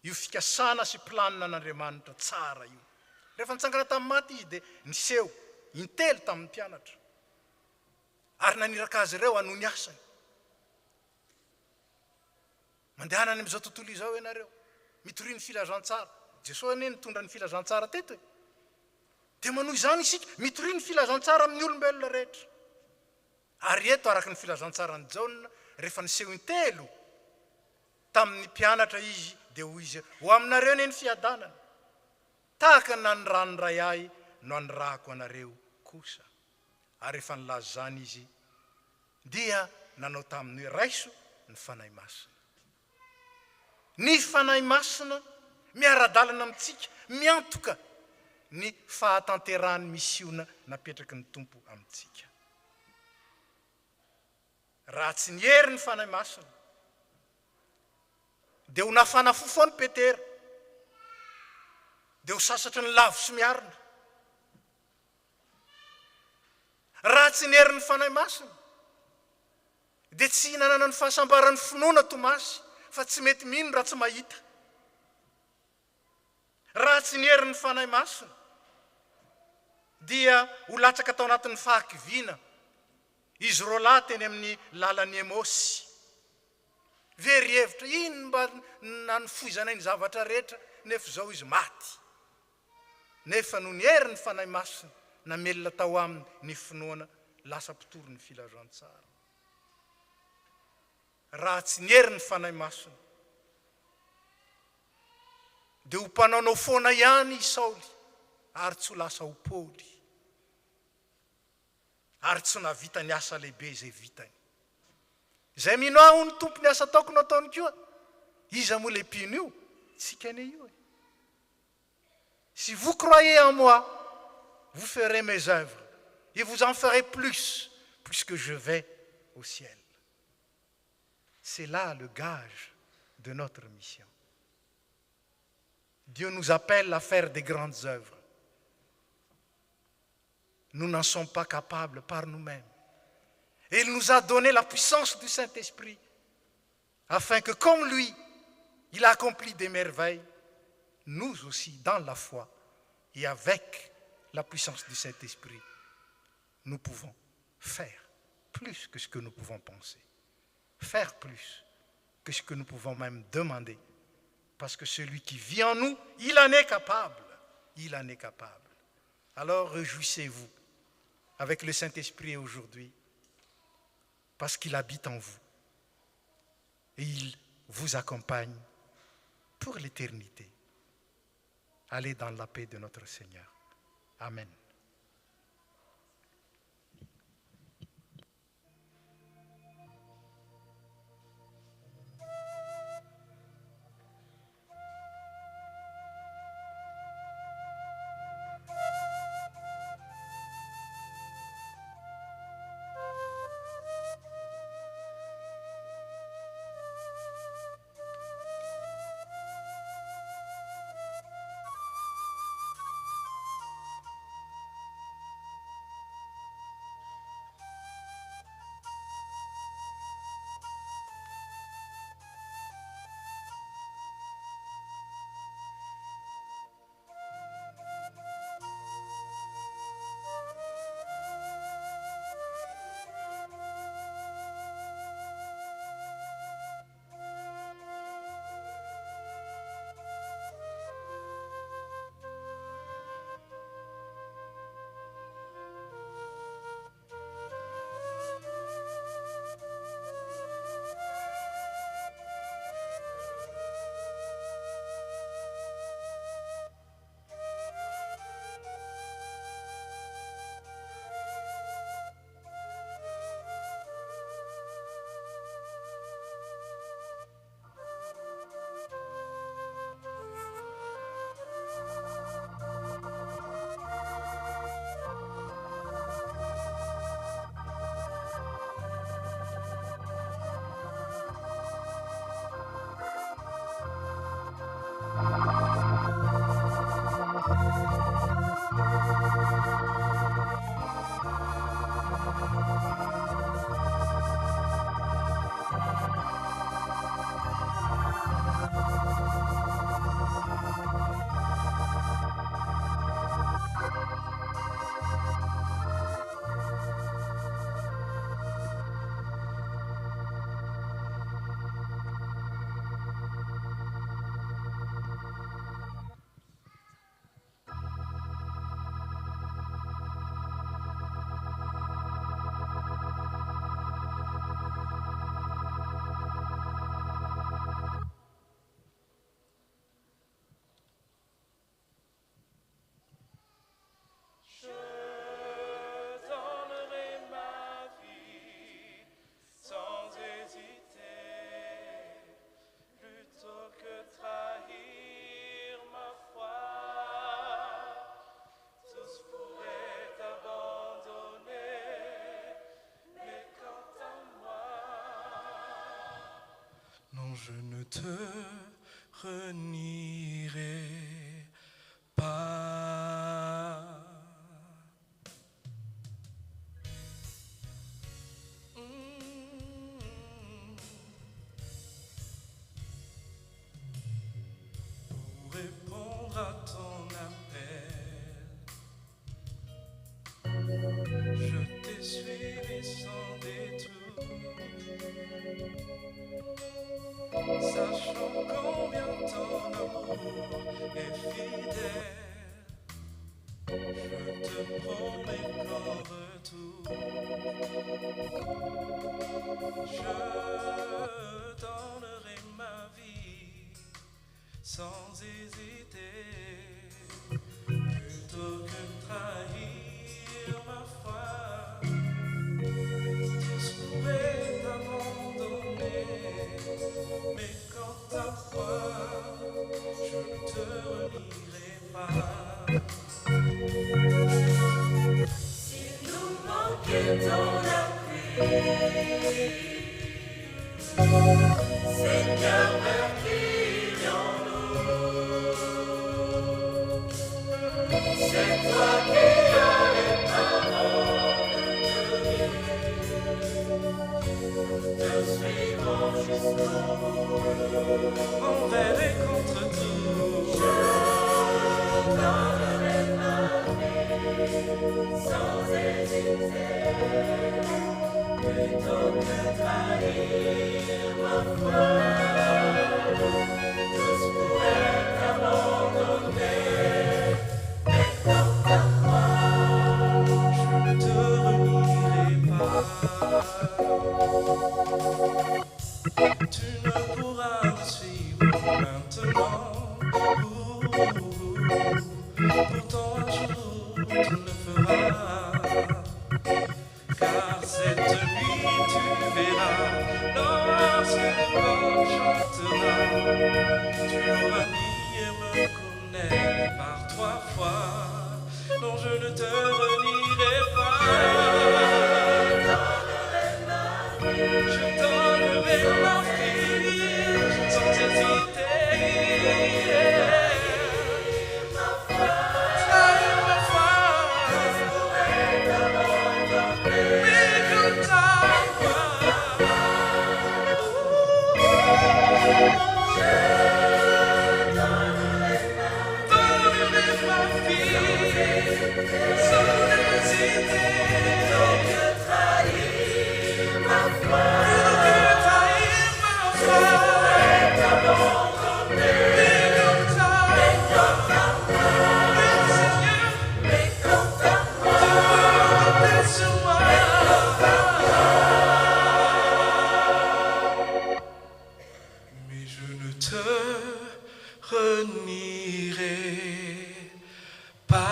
io fikasana sy planina n'Andriamanitra tsara io. Rehefa nitsangana tamin'ny maty izy dia niseho intelo tamin'ny mpianatra, ary naniraka azy ireo hanohy ny asany. Mandehanany amin'izao tontolo izao ianareo, mitory ny filazantsara. Jesosy anie nitondra ny filazantsara teto e. Dia manohy izany isika, mitory ny filazantsara amin'ny olombelona rehetra. Ary eto araka ny filazantsarany Jaona, rehefa niseho intelo tamin'ny mpianatra izy, dia hoy izy, ho aminareo ne ny fiadanana, tahaka na ny ranoray ahy no anirahako anareo kosa. Ary rehefa nilaza zany izy, dia nanao tamin'ny hoe raiso ny fanahy masina. Ny fanahy masina miara-dalana amintsika, miantoka ny fahatanterahany missiona napetraky ny tompo amintsika. Raha tsy nihery ny fanahy masina, dia ho nafana fofoany Petera, dia ho sasatra ny lavo sy miarina. Raha tsy nihery ny fanahy masina, dia tsy nanana ny fahasambarany finoana Tomasy, fa tsy mety mino raha tsy mahita. Raha tsy nihery ny fanahy masina, dia ho latsaka tao anatin'ny fahakiviana izy roa lahy teny amin'ny lalan'ny Emosy. Very hevitra, ino mba nanofoizana ny zavatra rehetra, nefa zao izy maty. Nefa no nihery ny fanahy masina, namelona tao aminy ny finoana, lasa mpitory ny filazantsara. Raha tsy nihery ny fanahy masina, dia ho mpanaonao foana ihany i Saoly, ary tsy ho lasa ho Paoly, ary tsy navita ny asa lehibe zay vitany. Zay mino aho ny tompo ny asa ataoko no ataony koa, iza moa le mpino io, tsika ane io e. Si vous croyez en moi, vous ferez mes œuvres, et vous en ferez plus, puisque je vais au ciel. C'est là le gage de notre mission. Dieu nous appelle à faire des grandes œuvres. Nous n'en sommes pas capables par nous-mêmes. Et il nous a donné la puissance du Saint-Esprit, afin que comme lui, il a accompli des merveilles, nous aussi, dans la foi et avec la puissance du Saint-Esprit, nous pouvons faire plus que ce que nous pouvons penser. Faire plus que ce que nous pouvons même demander. Parce que celui qui vit en nous, il en est capable. il en est capable. Alors réjouissez-vous avec le Saint-Esprit aujourd'hui, parce qu'il habite en vous et il vous accompagne pour l'éternité. Allez dans la paix de notre Seigneur. Amen. Je ne te renierai pas. Pour répondre à ton appel, je t'ai suivi sans détour. Sachant combien ton amour est fidèle, je te promets qu'en retour, je donnerai ma vie sans hésiter, plutôt que trahir ma foi. Tous pourraient t'abandonner, mais quant à toi, je ne te renierai pas. Si nous manquions ton appui, Seigneur, meurtrier en nous, c'est toi qui as les paroles de vie. Te suivons jusqu'au bout, Envers et contre tout, je donnerai ma vie sans hésiter, plutôt que trahir ma foi. Tous pourraient t'abandonner, Cette nuit tu verras, lorsque le corps chantera, tu auras nié me connaître par 3 fois, non je ne te renierai pas. Je donnerai ma vie sans hésiter. Trahir ma foi, mais comme ta voix. Donnerai ma vie sans hésiter. Mais je ne te renierai pas.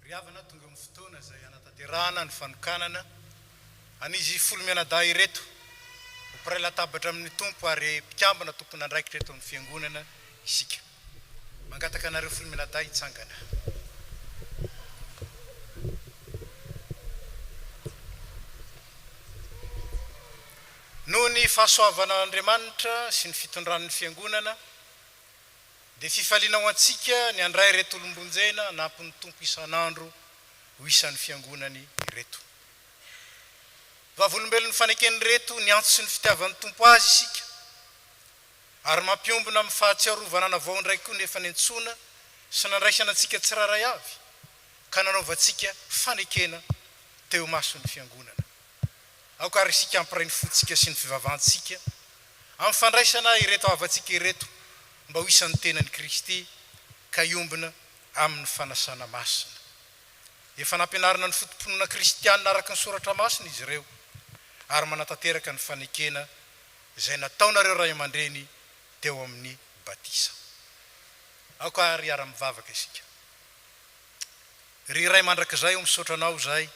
riavana tonga amin'ny fotoana izay anatanterahana ny fanokanana anizy folo mianada ireto hopiray latabatra amin'ny tompo ary mpikambana tompony andraikitra eto amin'ny fiangonana isika mangataka anareo folo mianada hitsangana. Noho ny fahasoavan'Andriamanitra sy ny fitondran'ny fiangonana dia fifaliana ho antsika ny andray ireto olombonjena nampin'ny tompo isan'andro ho isan'ny fiangonany ireto. Vavolombelon'ny fanekeny reto ny antso sy ny fitiavan'ny tompo azy isika ary mampiombona amin'ny fahatsiarovana navao indray koa nefa nentsona sy nandraisana antsika tsiraray avy ka nanaovantsika fanekena teo mason'ny fiangonana. Aoka ary isika ampiray ny fotsika sy ny fivavahantsika amin'ny fandraisana ireto avantsika ireto mba ho isan'ny tenan'i Kristy ka iombona amin'ny fanasana masina. Efa nampianarina ny fotomponona kristianina araka ny soratra masina izy ireo ary manatanteraka ny fanekena izay nataonareo ray aman-dreny teo amin'ny batisa. Aoka ary ara-mivavaka isika. Ry ray mandrakizay misaotra anao zay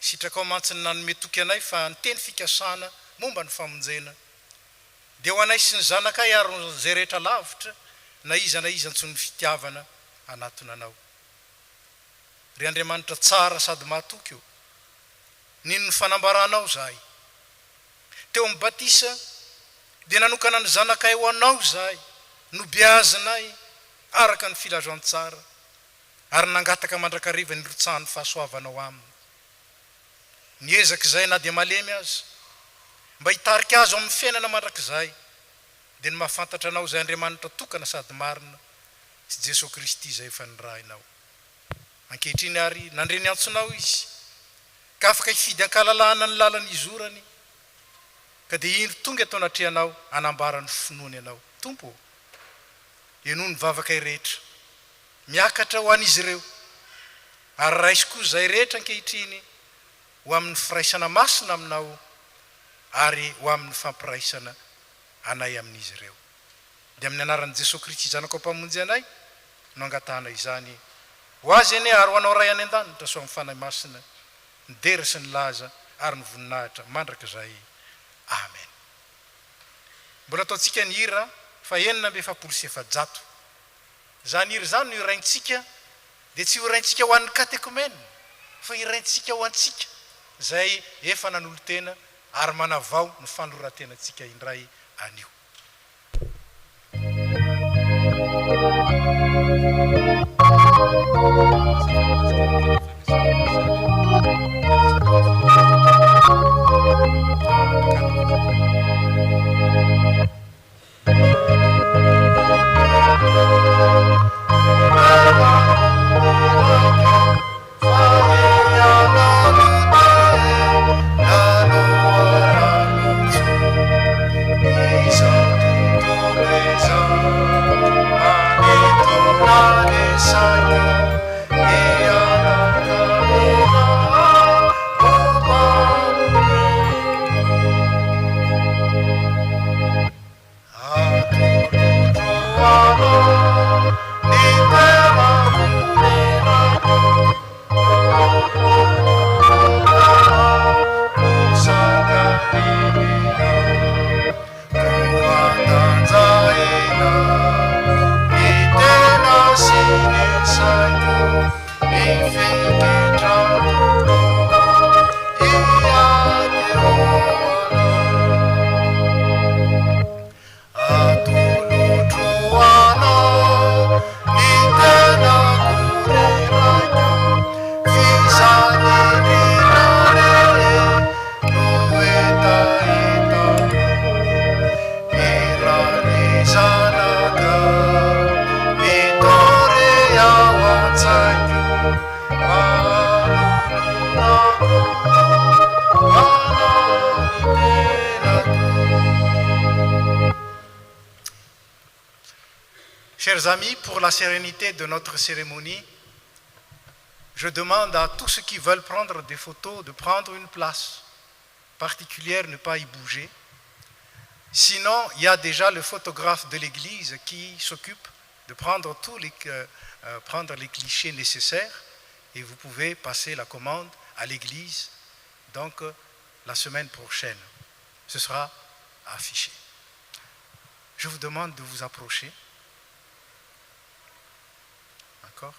sitraka ao mantsiny nanome toky anay fa ny teny fikasana momba ny famonjena dia ho anay sy ny zanakay ary izay rehetra lavitra na iza antsony fitiavana anatony anao. Ry Andriamanitra tsara sady mahatoky io nino ny fanambaranao zahay teo amin'ny batisa dia nanokana ny zanakay ho anao zahay nobiazinay araka ny filazoany tsara ary nangataka mandrakariva ny rotsahan'ny fahasoavanao aminy. Niezaka izay na dia malemy azy mba hitarika azo amin'ny fiainana mandrakizay dia ny mahafantatra anao izay Andriamanitra tokana sady marina sy Jesosy Kristy izay efa nirahinao. Ankehitriny ary nandreny antsonao izy ka afaka hifidy ankalalahana ny lalany izorany ka dia ino tonga atao anatrehanao anambara ny finoany ianao. Tompo, eno ny vavaka irehetra miakatra ho an'izy ireo ary raisy koa izay rehetra ankehitriny ho amin'ny firaisana masina aminao ary ho amin'ny fampiraisana anay amin'izy ireo. Dia amin'ny anaran'i Jesosy Kristy zanako mpamonjy anay no angatana izany ho azy eny ary ho anao ray any an-danitra so amin'ny fanahy masina ny dera sy ny laza ary ny voninahitra mandrakizay. Amen. Mbola ataontsika ny hira fa 970. Zany hira zany no iraintsika dia tsy iraintsika ho an'ny katekomena fa iraintsika ho antsika zay efa nanolo tena ary manavao ny fanoratenantsika indray anio. Chers amis, pour la sérénité de notre cérémonie, je demande à tous ceux qui veulent prendre des photos de prendre une place particulière, ne pas y bouger. Sinon, il y a déjà le photographe de l'église qui s'occupe de prendre prendre les clichés nécessaires et vous pouvez passer la commande à l'église. Donc, la semaine prochaine, ce sera affiché. Je vous demande de vous approcher. D'accord?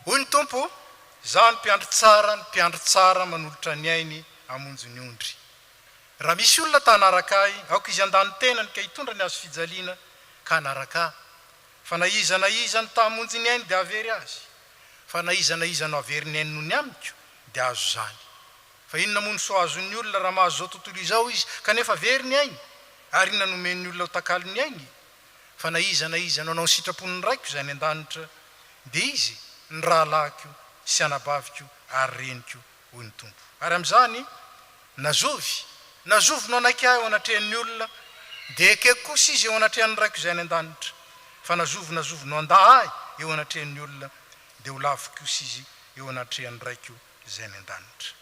Hoy ny tompo, zaho ny mpiandry tsara manolotra ny ainy amonjo ny ondry. Raha misy olona tanaraka ahy, aoko izy andany tenany ka hitondra ny azo fijaliana ka anaraka. Fa na iza ny tamonjy ny ainy dia avery azy. Fa na iza no avery ny ainy noho ny amiko dia azo zany. Fa inona moa no soa azon'ny olona raha mahazo zao tontolo izao izy kanefa avery ny ainy, ary inona nomeny olona ho takalo ny ainy. Fa na iza nanao ny sitrapon'ny raiko izay ny an-danitra dia izy ny rahalahiko sy anabaviko ary reniko hoy ny tompo. Ary amin'izany nazovy no anaiky ahy eo anatrehan'ny olona dia ekeko kosa izy eo anatrehan'ny raiko izay ny an-danitra. Fa nazovy no anda ahy eo anatrehan'ny olona dia ho laviko kosa izy eo anatrehan'ny raiko izay ny an-danitra.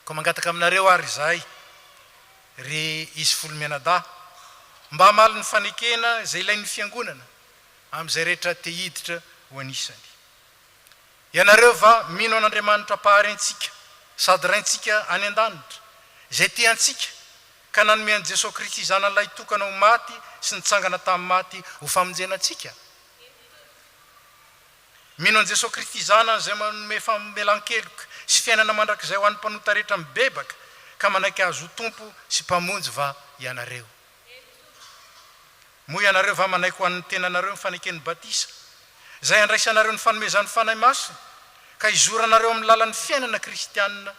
Ko mangataka aminareo ary izahay ry izy folo-mianadahy mba hamaly ny fanekena izay ilain'ny fiangonana amin'izay rehetra te hiditra ho anisany. Ianareo va mino an'Andriamanitra paharentsika sady raintsika any an-danitra izay tiantsika ka nanome an'i Jesosy Kristy zanan'ilay tokana ho maty sy nitsangana tamin'ny maty ho famonjenantsika. Mino an'i Jesosy Kristy zanany izay manome famelan-keloka sy fiainana mandrakizay ho an'ny mpanota rehetra mibebaka ka manaiky azo ho tompo sy mpamonjy va ianareo. Moa ianareo va manaiky ho an'ny tenanareo ny faneken'ny batisa izay andraisanareo ny fanomezan'ny fanahy masina ka izoranareo amin'ny lalan'ny fiainana kristianina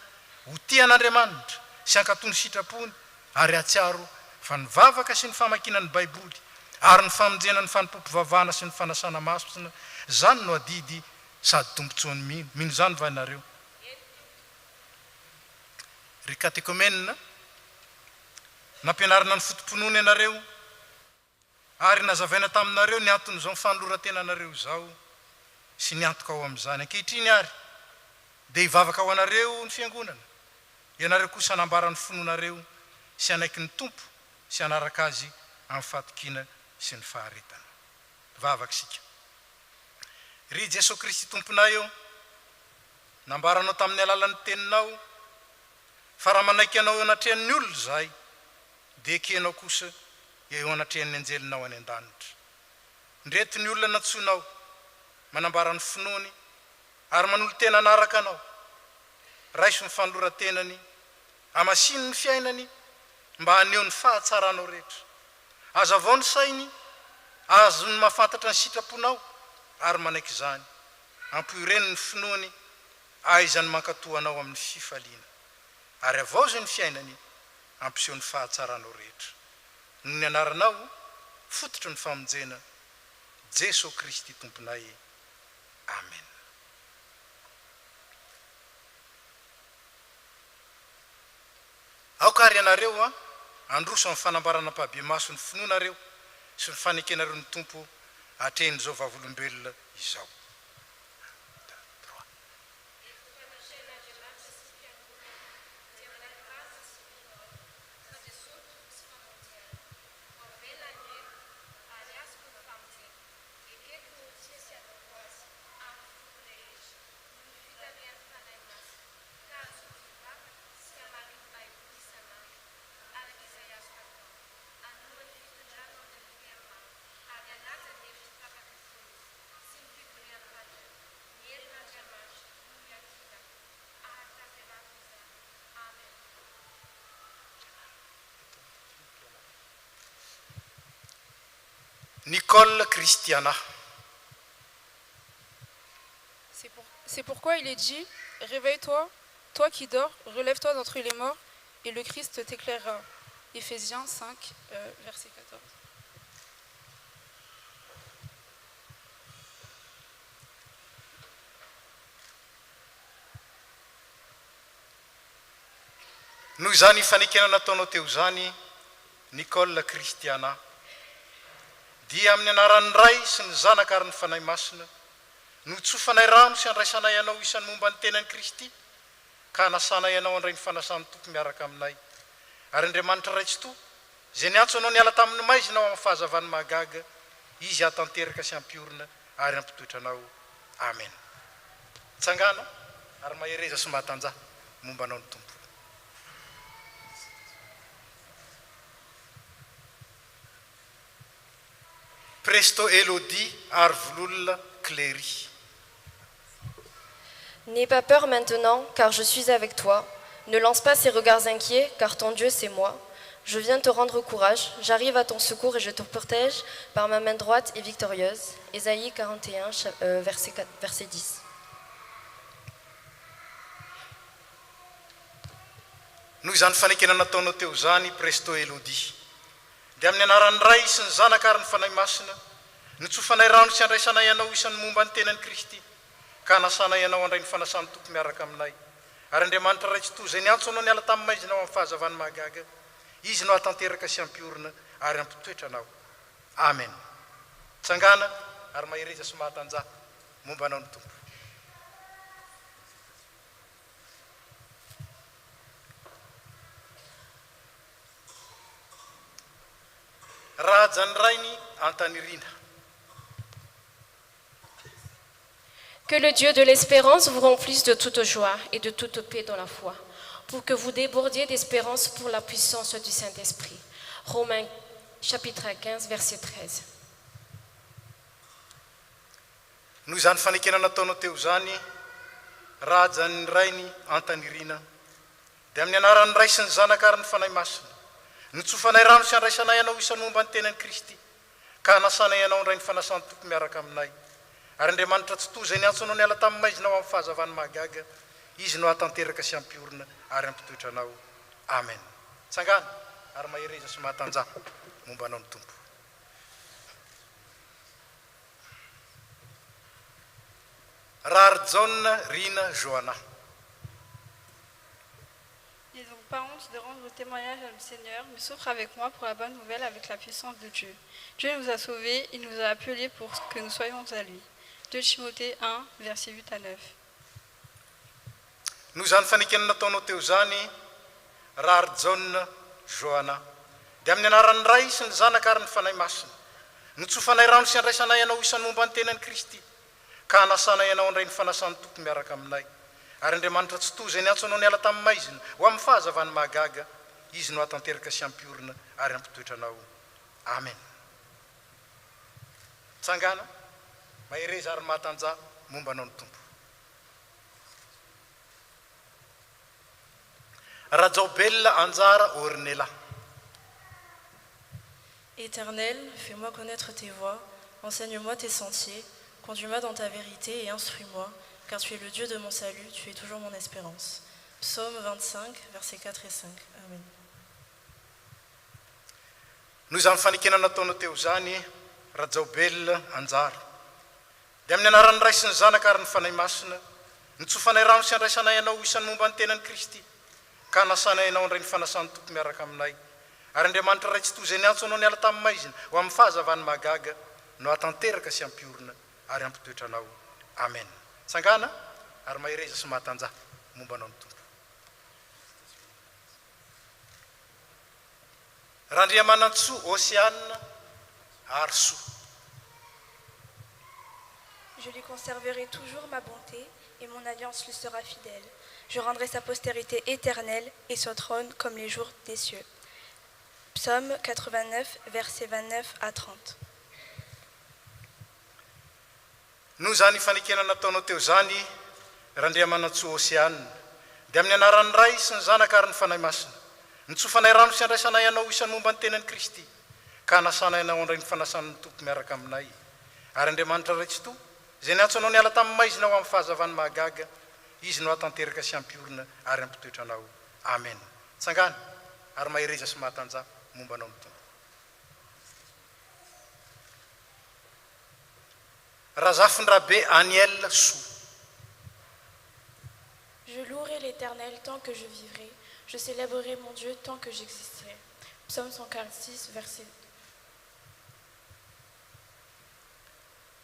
ho tian'Andriamanitra sy hankatony sitrapony ary atsiaro fa ny vavaka sy ny famakinan'ny baiboly ary ny famonjenan'ny fanipompovavana sy ny fanasana masina zany no adidy sady tombontsoany mino zany va ianareo. Ry katekomenina nampianarina ny fotomponony ianareo ary nazavaina taminareo ny antony izao fanoloran-tenanareo zao sy ny antoka ao amin'izany ankehitriny ary dia hivavaka ao anareo ny fiangonana. Ianareo kosa hanambarany fononareo sy anaiky ny tompo sy hanaraka azy amin'ny fahatokiana sy ny faharetana. Vavaka sika. Ry Jesosy Kristy tomponay eo nambaranao tamin'ny alalan'ny teninao fa raha manaiky anao eo anatrehan'ny olona zay dia ekenao kosa eo anatrehan'ny anjelinao any an-danitra. Ndreto ny olona natsoinao manambara ny finoany ary manolo tena anaraka anao, raiso ny fanoloran-tenany, amasino ny fiainany mba haneho ny fahatsaranao rehetra. Azo avao ny sainy, azo ny mahafantatra ny sitraponao ary manaiky izany ampioreniny ny finoany aizany mankatoanao amin'ny fifaliana. Ary avao zay ny fiainany ampiseho ny fahatsaranao rehetra. Noho ny anaranao fototry ny famonjena Jesosy Kristy tomponay. Amen. Aoka ary ianareo androso amin'ny fanambarana mpahabe maso ny finoanareo sy ny fanekenareo ny tompo hatrehan'izao vavolombelona izao. Nicole Christiana. C'est pourquoi il est dit, réveille-toi, toi qui dors, relève-toi d'entre les morts, et le Christ t'éclairera. Éphésiens 5, verset 14. noho izany fanekena nataonao teo zany Nicole Christiana dia amin'ny anaran'ny Ray sy ny Zanaka ary ny Fanahy Masina no tsofanay rano sy andraisanay ianao isan'ny momba ny tenan'i Kristy ka anasanay ianao andray ny fanasan'ny tompo miaraka aminay ary Andriamanitra raitsi-to zay niantso anao niala tamin'ny maizina ao amin'ny fahazavany mahagaga izy hatanteraka sy ampiorina ary ampitoetra anao amen. Tsangana ary mahereza sy mahatanjaha momba anao ny tompo. Presto Elodie ary Vololona Cléry. N'aie pas peur maintenant, car je suis avec toi. Ne lance pas ces regards inquiets, car ton Dieu, c'est moi. Je viens te rendre courage, j'arrive à ton secours et je te protège par ma main droite et victorieuse. Ésaïe 41, verset 10. Noho izany fanekena nataonao teo zany Presto Elodie. Dia amin'ny anaran'ny Ray sy ny Zanaka ary ny Fanahy Masina nitsofanay rano sy andraisanay ianao isan'ny momba ny tenan'i Kristy ka anasanay ianao andray ny fanasan'ny tompo miaraka aminay ary Andriamanitra raitsi-to zay niantso anao niala tamin'ny maizina ao amin'ny fahazavany mahagaga izy no hatanteraka sy ampiorina ary ampitoetra anao amen. Tsangana ary mahereza sy mahatanjaha momba anao ny tompo. Rajany Rainy Antanirina. Que le Dieu de l'espérance vous remplisse de toute joie et de toute paix dans la foi, pour que vous débordiez d'espérance pour la puissance du Saint-Esprit. Romains chapitre 15, verset 13. Noho izany fanekena nataonao teo zany Rajany Rainy Antanirina dia amin'ny anaran'ny Ray sy ny Zanaka ary ny Fanahy Masina nitsofanay rano sy andraisanay ianao isan'ny momba ny tenan'i Kristy ka anasanay ianao andray ny fanasan'ny tompo miaraka aminay ary Andriamanitra tsy to zay niantso anao niala tamin'ny maizina ao amin'ny fahazavany mahagaga izy no hatanteraka sy ampiorina ary ampitoetra anao amen. Tsangana ary mahereza sy mahatanjaha momba anao ny tompo. Rarjon Rina Joana. N'ai donc pas honte de rendre témoignage à le Seigneur, mais souffre avec moi pour la bonne nouvelle avec la puissance de Dieu. Dieu nous a sauvés, il nous a appelés pour que nous soyons à lui. 2 Timothée 1, versets 8 à 9. Noho izany fanekena nataonao teo zany Rarjon Joana dia amin'ny anaran'ny Ray sy ny Zanaka ary ny Fanahy Masina nitsofanay rano sy andraisanay ianao isan'ny momba ny tenan'i Kristy ka anasanay ianao andray ny fanasan'ny tompo miaraka aminay ary Andriamanitra tsy to zay niantso anao niala tamin'ny maizina ho amin'ny fahazavany mahagaga izy no hatanteraka sy ampiorina ary ampitoetra anao amen. Tsangana mahereza ary mahatanjaha momba anao ny tompo. Rajaobella Anjara Ornella. Éternel, fais-moi connaître tes voies, enseigne-moi tes sentiers, conduis-moi dans ta vérité et instruis-moi, car tu es le Dieu de mon salut, tu es toujours mon espérance. Psaume 25, versets 4 et 5. Amen. Noho izany fanekena nataonao teo zany Rajaobella Anjara dia amin'ny anaran'ny Ray sy ny Zanaka ary ny Fanahy Masina nitsofanay rano sy andraisanay ianao isan'ny momba ny tenan'i Kristy ka anasanay ianao andray ny fanasan'ny tompo miaraka aminay ary Andriamanitra raitsi-to zay niantso anao niala tamin'ny maizina ho amin'ny fahazavany mahagaga no hatanteraka sy ampiorina ary ampitoetra anao amen. Tsangana ary mahereza sy mahatanjaha momba anao ny tompo. Randriamanantsoa Océane Arso. Je lui conserverai toujours ma bonté et mon alliance lui sera fidèle. Je rendrai sa postérité éternelle et son trône comme les jours des cieux. Psaume 89, versets 29 à 30. Noho zany fanekena nataonao teo zany Randriamanantsoa Océane dia amin'ny anaran'ny Ray sy ny Zanaka ary ny Fanahy Masina nitsofanay rano sy andraisanay ianao isan'ny momba ny tenan'i Kristy ka anasanay ianao andray ny fanasan'ny tompo miaraka aminay ary Andriamanitra raitsi-to zay niantso anao niala tamin'ny maizina ao amin'ny fahazavany mahagaga izy no hatanteraka sy ampiorina ary ampitoetra anao amen. Tsangana ary mahereza sy mahatanjaha momba anao ny tompo. Razafindrabe Aniel Sou. Je louerai l'Éternel tant que je vivrai. Je célébrerai mon Dieu tant que j'existerai. Psaume 146, verset.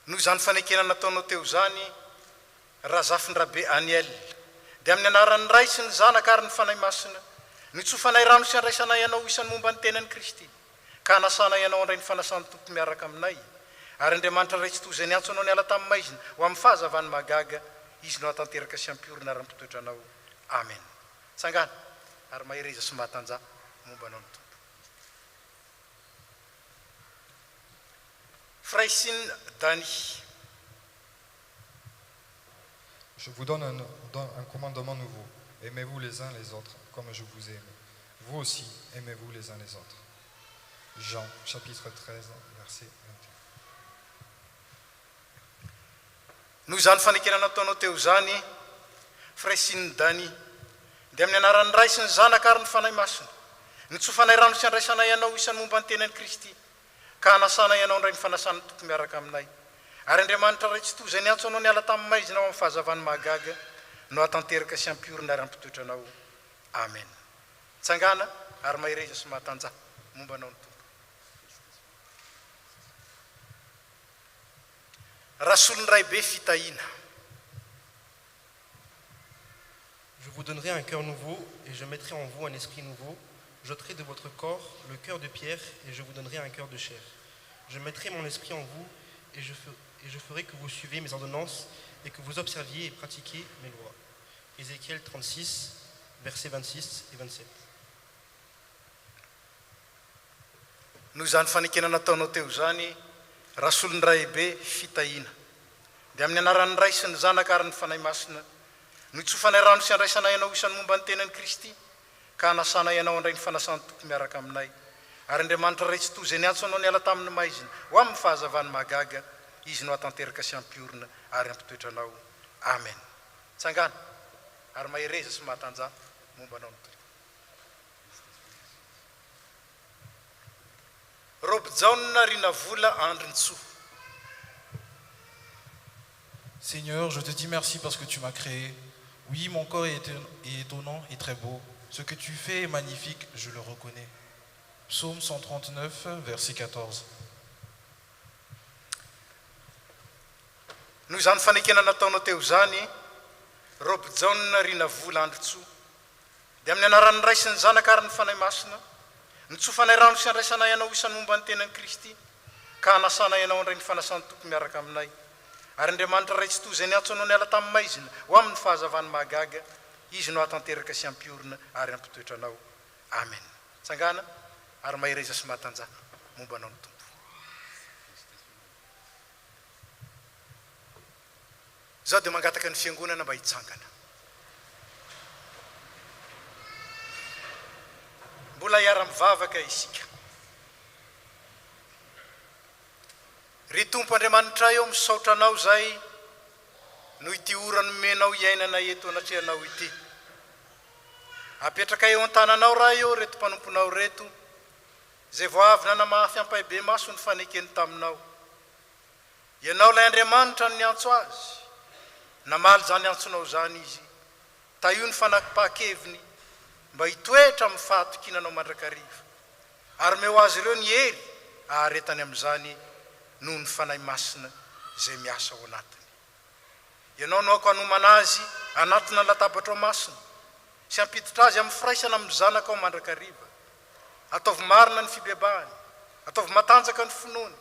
Noho izany fanekena nataonao teo zany razafindrabe Aniel dia amin'ny anaran'ny ray sy ny zanaka ary ny fanahy masina nitsofanay rano sy andraisanay ianao isan'ny momba ny tenan'i Kristy ka hanasana ianao andray ny fanasan'ny tompo miaraka aminay ary Andriamanitra ray tsy toy izay niantso anao niala tamin'ny maizina ho amin'ny fahazavany magaga izy no hatanteraka sy ampiorina ary ampitoetra anao. Amen. Tsangana ary mahireza sy mahatanja momba anao ny tompo. Fraïsine Dani. Je vous donne un commandement nouveau. Aimez-vous les uns les autres comme je vous aime. Vous aussi, aimez-vous les uns les autres. Jean, chapitre 13, verset 21. Noho izany fanekena nataonao teo zany, Fraïsine Dani, dia amin'ny anaran'ny ray sy ny zanaka ary ny fanahy masina, nitsofanay rano sy andraisanay ianao isan'ny momba ny tenan'i Kristy, ka hanasana ianao indray ny fanasan'ny tompo miaraka aminay. Ary Andriamanitra ray tsy toy izay niantso anao niala tamin'ny maizina ao amin'ny fahazavany mahagaga no hatanteraka sy ampiorina ary ampitoetra anao. Amen. Tsangana ary mahireza sy mahatanja momba anao ny tompo. Rasolon'iray be fitahina. Je vous donnerai un cœur nouveau et je mettrai en vous un esprit nouveau. J'ôterai de votre corps le cœur de pierre et je vous donnerai un cœur de chair. Je mettrai mon esprit en vous et je ferai que vous suiviez mes ordonnances et que vous observiez et pratiquiez mes lois. Ézéchiel 36, versets 26 et 27. Noho izany fanekena nataonao teo zany, rasolon'iray be fitahina. Dia amin'ny anaran'ny ray sy ny zanaka ary ny fanahy masina, nitsofanay rano sy andraisanay ianao isan'ny momba ny tenan'i Kristy, ka hanasana ianao andray ny fanasan'ny tompo miaraka aminay. Ary Andriamanitra ray tsy toy izay niantso anao niala tamin'ny maizina ho amin'ny fahazavany mahagaga izy no hatanteraka sy ampiorina ary ampitoetra anao. Amen. Tsangana ary mahireza sy mahatanja momba anao ny tompo. Robe jaune rina vola andrin-tsoa. Seigneur, je te dis merci parce que tu m'as créé. Oui, mon corps est étonnant et très beau. Ce que tu fais est magnifique, je le reconnais. Psaume 139, verset 14. Noho izany fanekena nataonao teo zany, robe jaune rina vola andrin-tsoa. Dia amin'ny anaran'ny ray sy ny zanaka ary ny fanahy masina, nitsofanay rano sy andraisanay ianao isan'ny momba ny tenan'i Kristy, ka hanasana ianao andray ny fanasan'ny tompo miaraka aminay. Ary Andriamanitra ray tsy toy izay niantso anao niala tamin'ny maizina ho amin'ny fahazavany mahagaga izy no hatanteraka sy ampiorina ary ampitoetra anao. Amen. Tsangana ary mahireza sy mahatanja momba anao ny tompo. Zaho dia mangataka ny fiangonana mba hitsangana. Mbola hiara-mivavaka isika. Ry tompo Andriamanitra eo misaotra anao zay no ity ora nomenao iainana eto anatrehanao ity. Apetraka eo an-tananao raha eo reto mpanomponao reto, zay vao avy nanamafy ampahibe maso ny fanekeny taminao. Ianao ilay Andriamanitra no niantso azy, namaly zany antsonao zany izy, taio ny fanapahan-keviny mba hitoetra amin'ny fahatokinanao mandrakariva, ary meo azy ireo ny hery aharetany amin'izany noho ny fanahy masina zay miasa ao anatiny. Ianao no ako hanomana azy anatina latabatra ao masina, sy ampiditra azy amin'ny firaisana amin'ny zanaka ao mandrakariva. Ataovy marina ny fibebahany, ataovy matanjaka ny finoany,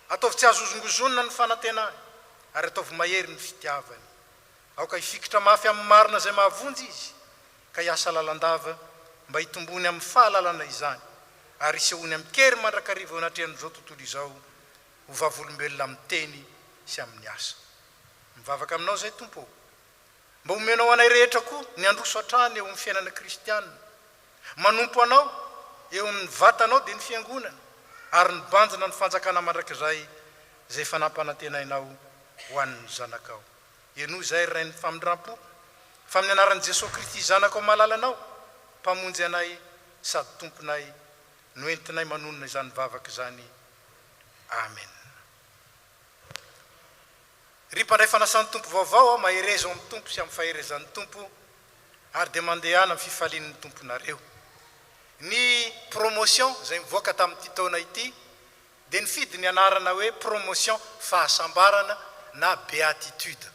ataovy tsy azozongozonina ny fanantenany, ary ataovy mahery ny fitiavany. Aoka hifikitra mafy amin'ny marina zay mahavonjy izy, ka hiasa lalandava mba hitombony amin'ny fahalalana izany, ary isehony amin'ny kery mandrakariva anatrehan'izao tontolo izao, ho vavolombelona amin'ny teny sy amin'ny asa. Mivavaka aminao zay tompo, mba omenao anay rehetra koa ny androso hatrany eo amin'ny fiainana kristianina, manompo anao eo amin'ny vatanao dia ny fiangonana, ary ny banjina ny fanjakana mandrakizay zay fanampanantenainao ho an'ny zanakao. Eno zay ray ny famindram-po fa amin'ny anaran'i Jesosy Kristy zanakao malalanao, mpamonjy anay sady tomponay, no entinay manonona izany vavaka izany. Amen. Ry mpandray fanasan'ny tompo vaovao, mahereza amin'ny tompo sy amin'ny faherezan'ny tompo, ary dia mandeha any amin'ny fifalian'ny tomponareo. Ny promotion izay mivoaka tamin'ity taona ity dia nifidy ny anarana hoe promotion fahasambarana na béatitude,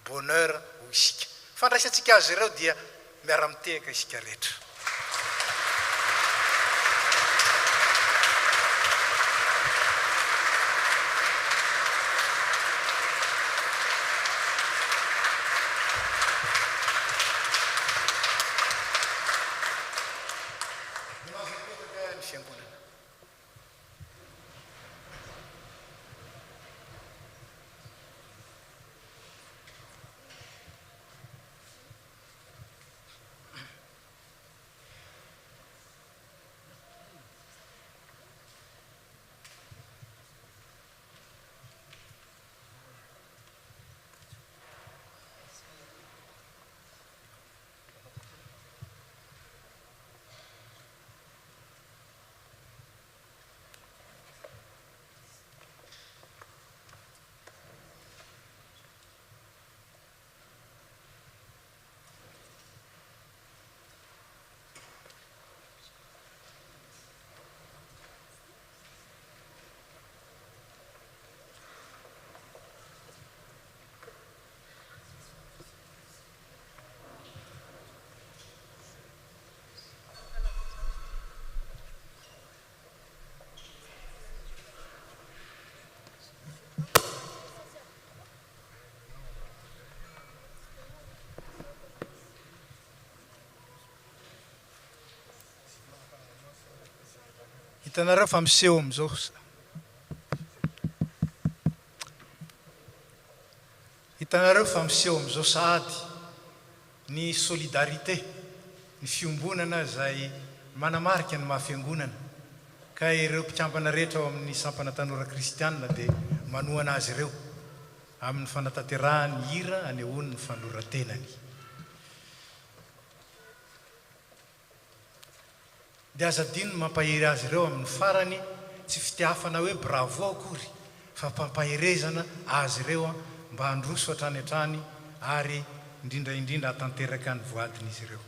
bonheur ho isika. Fandraisantsika azy ireo dia miara-mitehaka isika rehetra. Hitanareo fa miseho amizao. Hitanareo fa miseho amizao sahady ny solidarité, ny fiombonana izay manamarika ny mahafiangonana. Ka ireo mpikambana rehetra ao amin'ny sampana tanora kristianina dia manohana azy ireo amin'ny fanatanterahany hira anehoany ny fanorantenany. Dia aza dino mampahery azy ireo amin'ny farany tsy fitiafana hoe bravo akory fa pampaherezana azy ireo mba handroso hatrany hatrany ary indrindra hatanteraka ny voadiny izy ireo.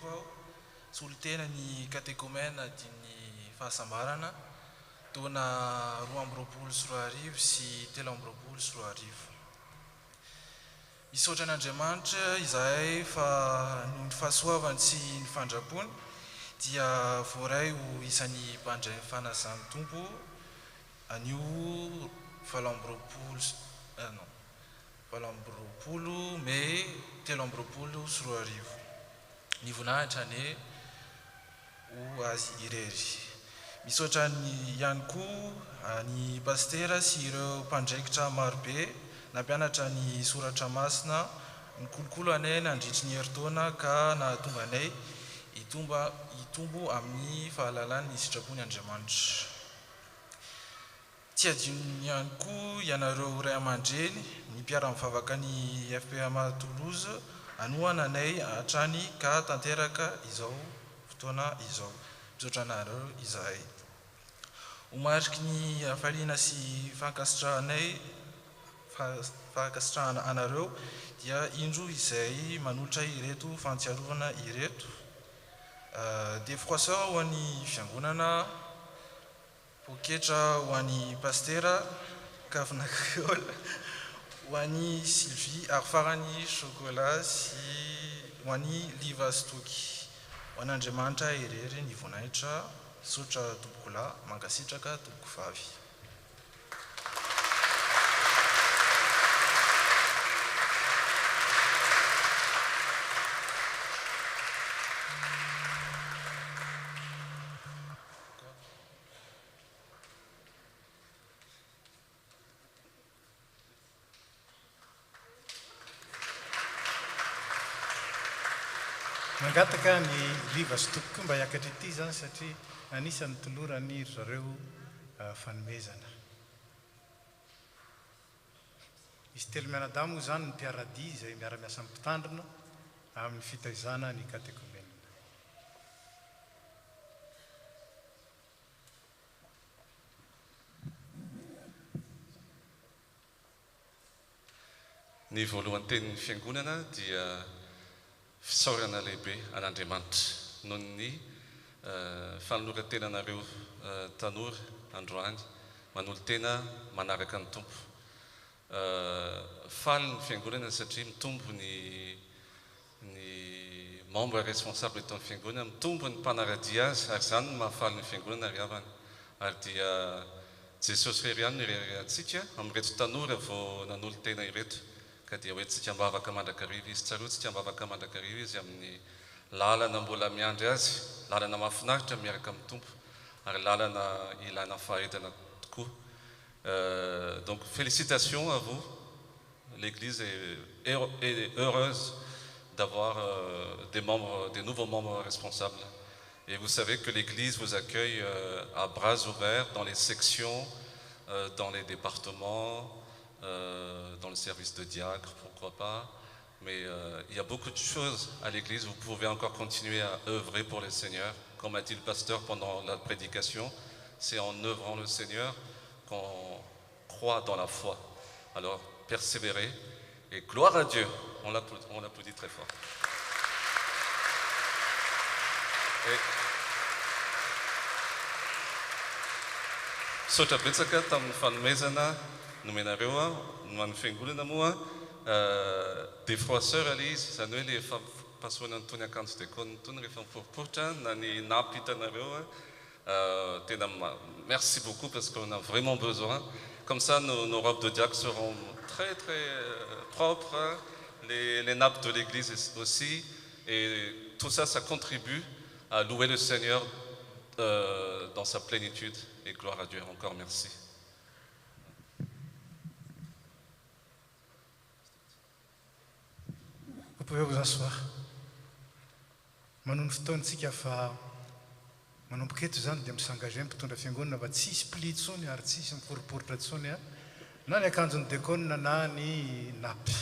eto aho solitena ny katekomena diny fahasambarana taona 2024 sy 2024. Misaotra an'Andriamanitra izahay fa noho ny fahasoavany sy ny fandrapony dia voaray ho isan'ny mpandray ny fanazan'ny tompo anio 2024 May 2024. Ny voninahitra ane ho azy irery. Misaotra ihany koa ny pastera sy ireo mpandraikitra marobe nampianatra ny soratra masina nikolokolo anay nandritry ny herintaona ka nahatonga anay hitombo amin'ny fahalalan'ny sitrapony Andriamanitra. Tsy adino ihany koa ianareo ray aman-dreny ny mpiara-mivavaka ny FPMA Toulouse anohana anay hatrany ka tanteraka izao fotoana izao. Misaotra anareo izahay. Ho mariky ny hafaliana sy fankasitrahana anareo dia indro izay manolotra ireto fantsiarovana ireto. Des froisseurs ho an'ny fiangonana, poketra ho an'ny pastera, kafina créole ho an'ny Sylvie ary farany chocolat sy ho an'ny Liva Stoky. Ho an'Andriamanitra irery ny voninahitra. Misaotra tompoko lahy, mankasitraka tompoko vavy. Mangataka ny Liva Stoky mba hiakatra ity zany satria anisan'ny tolorany zareo fanomezana. Izy telo mianadahy moa zany ny mpiaradia izay miara-miasa mpitandrina amin'ny fitaizana ny katekomenina. Ny voalohany tenin'ny fiangonana dia fisaorana lehibe an'Andriamanitra noho ny fanoloran-tenanareo tanora androany manolo-tena manaraka ny tompo. Faly ny fiangonana satria mitombo ny membre responsable eto amin'ny fiangonana, mitombo ny mpanaradia azy ary zany no mahafaly ny fiangonana ry havana. Ary dia Jesosy rery ihany irery antsika amin'ireto tanora vao nanolo-tena ireto. Ka dia hoe tsika mbavaka mandrakariva izy tsaroa, tsika mbavaka mandrakariva izy amin'ny lalana mbola miandry azy, lalana mahafinaritra miaraka amin'ny tompo ary lalana ilana faharetana tokoa. Donc félicitations à vous. L'Église est heureuse d'avoir des nouveaux membres responsables. Et vous savez que l'Église vous accueille à bras ouverts dans les sections, dans les départements, dans le service de diacre, pourquoi pas. Mais il y a beaucoup de choses à l'Église. Vous pouvez encore continuer à œuvrer pour le Seigneur. Comme a dit le pasteur pendant la prédication, c'est en œuvrant le Seigneur qu'on croit dans la foi. Alors, persévérez et gloire à Dieu. On l'applaudit très fort. Sotra betsaka tamin'ny fanomezana nomenareo noman'ny fiangonana moa des froisseurs ale izy zany hoe le fampasoana nytony akanjo dekona tony rehefa miporiporitra na ny napy hitanareo tena merci beaucoup parce qu'on a vraiment besoin. Comme ça nos robes de diacre seront très très propres, les nappes de l'église aussi, et tout ça, ça contribue à louer le Seigneur dans sa plénitude. Et gloire à Dieu, encore merci. Vous pouvez vous asseoir. Manon fotoantsika fa manomboka eto zany dia misengage mpitondra fiangonana fa tsisy pli tsony ary tsisy miporiporitra tsony na ny akanjony dekona na ny napy.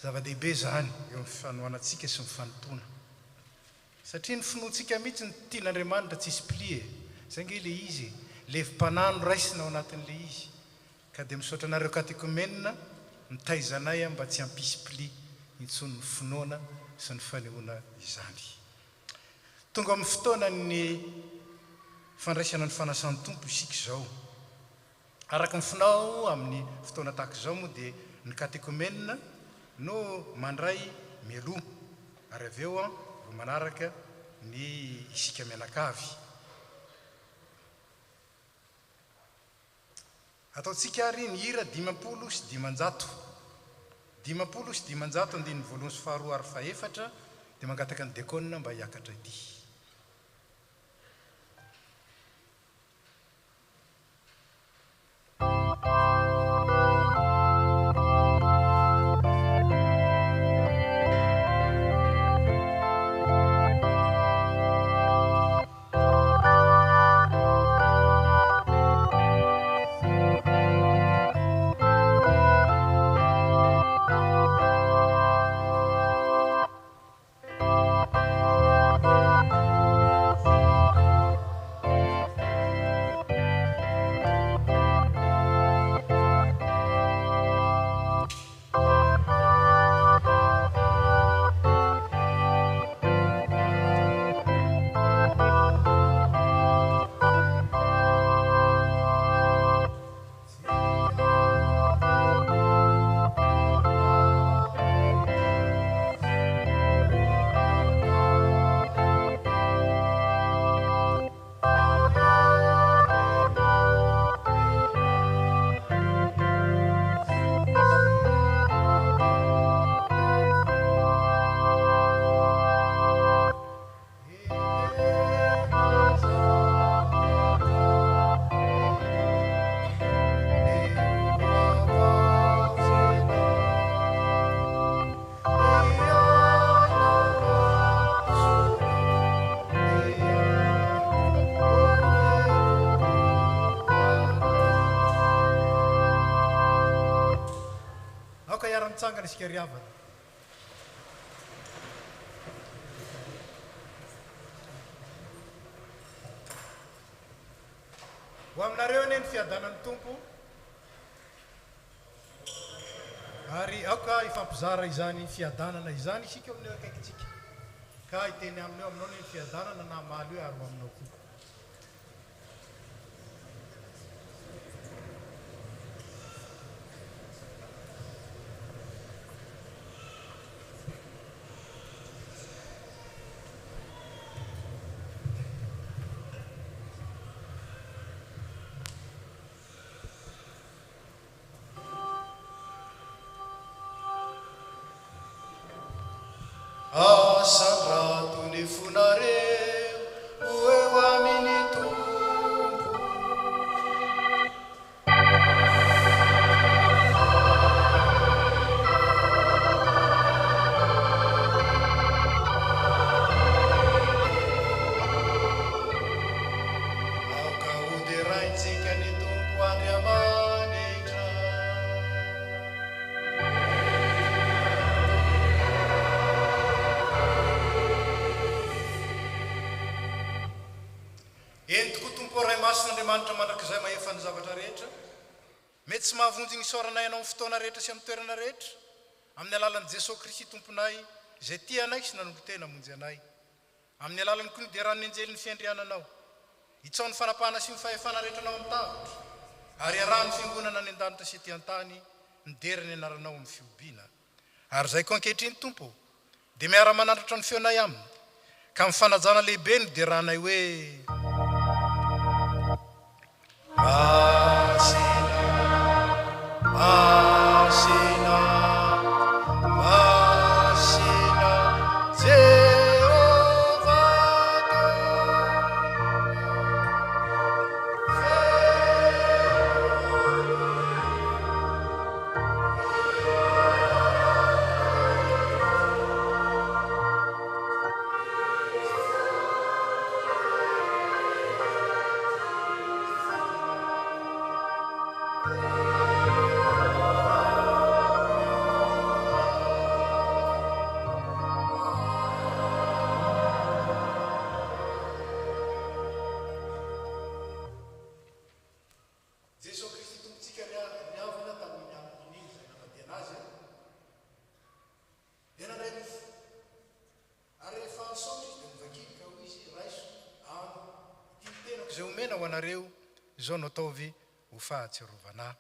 Zava-dehibe zany eo amin'ny fanohanantsika sy ny fanontona. Satria ny finoantsika mihitsy ny tian'Andriamanitra tsisy pli e. Zay nge le izy levi-panano raisina ao anatin'le izy. Ka dia misaotra anareo katekomenina mitaizanay mba tsy hampisy pli intsony ny finoana sy ny fanehoana izany tonga amin'ny fotoana ny fandraisana ny fanasan'ny tompo isika izao araka ny finao amin'ny fotoana tahaka izao moa dia ny katekomenina no mandray mialoha ary avy eo vo manaraka ny isika mianakavy ataontsika ary ny hira 50 sy 500 50 sy 500 andininy voalohany sy faharoa ary faefatra dia mangataka ny dekona mba hiakatra ity mitsangana isika riavana ho aminareo anie ny fiadanan'ny tompo ary aoka ifampizara izany fiadanana izany isika amineo akaikitsika ka iteny amineo aminao ny fiadanana na maly eo ary ho aminao koa Asandrato ny fonareo eo amin'ny tompo aoka hoderaintsika ny tompo Andriamanitra entiko tompo ray masin'Andriamanitra mandrakizay mahefa ny zavatra rehetra mety tsy mahavonjy ny soranay anao amin'ny fotoana rehetra sy amin'ny toerana rehetra amin'ny alalan'i Jesosy Kristy tomponay izay tianay sy nanomboka tena hamonjy anay amin'ny alalany koa ny deran'ny anjely ny fiandriananao itsao ny fanapahana sy ny fahefana rehetra anao amin'ny tavitra ary araha ny fiangonana ny an-danitra sy ety an-tany ny derany anaranao amin'ny fiobiana ary zay koa ankehitriny tompo dia miara-manandratra ny feonay aminy ka amin'ny fanajana lehibe ny deranay hoe Masina, Jehovah. omena ho anareo zao no ataovy ho fahatsiarovana.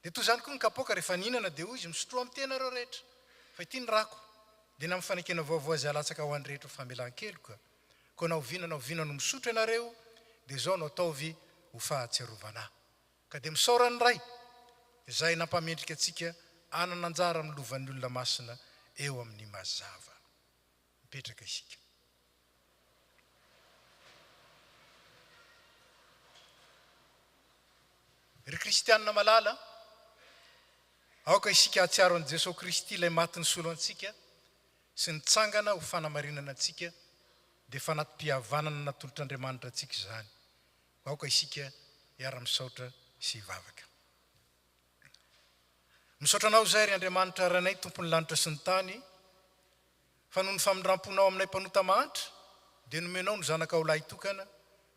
Dia toy izany koa ny kapoaka rehefa nihinana dia hoy izy misotro amin'ny tena reo rehetra fa ity ny rako dia na mifanekena vaovao azy alatsaka ho any rehetra famelan-keloka koa na oviana no misotro ianareo dia zao no ataovy ho fahatsiarovana. Ka dia misaorany ray izay nampamendrika antsika anana anjara amin'ny lovan'ny olona masina eo amin'ny mazava. Mipetraka isika. Ry kristianina malala, aoka isika atsiaro an' Jesosy Kristy ilay matiny solo antsika sy nitsangana ho fanamarinana antsika dia fanatim-pihavanana natolotr'Andriamanitra antsika izany. Aoka isika hiara-misaotra sy hivavaka. Misaotra anao izay ry Andriamanitra ranay tompon'ny lanitra sy ny tany, fa noho ny famindramponao aminay mpanota mahantra dia nomenao ny zanakao lahy tokana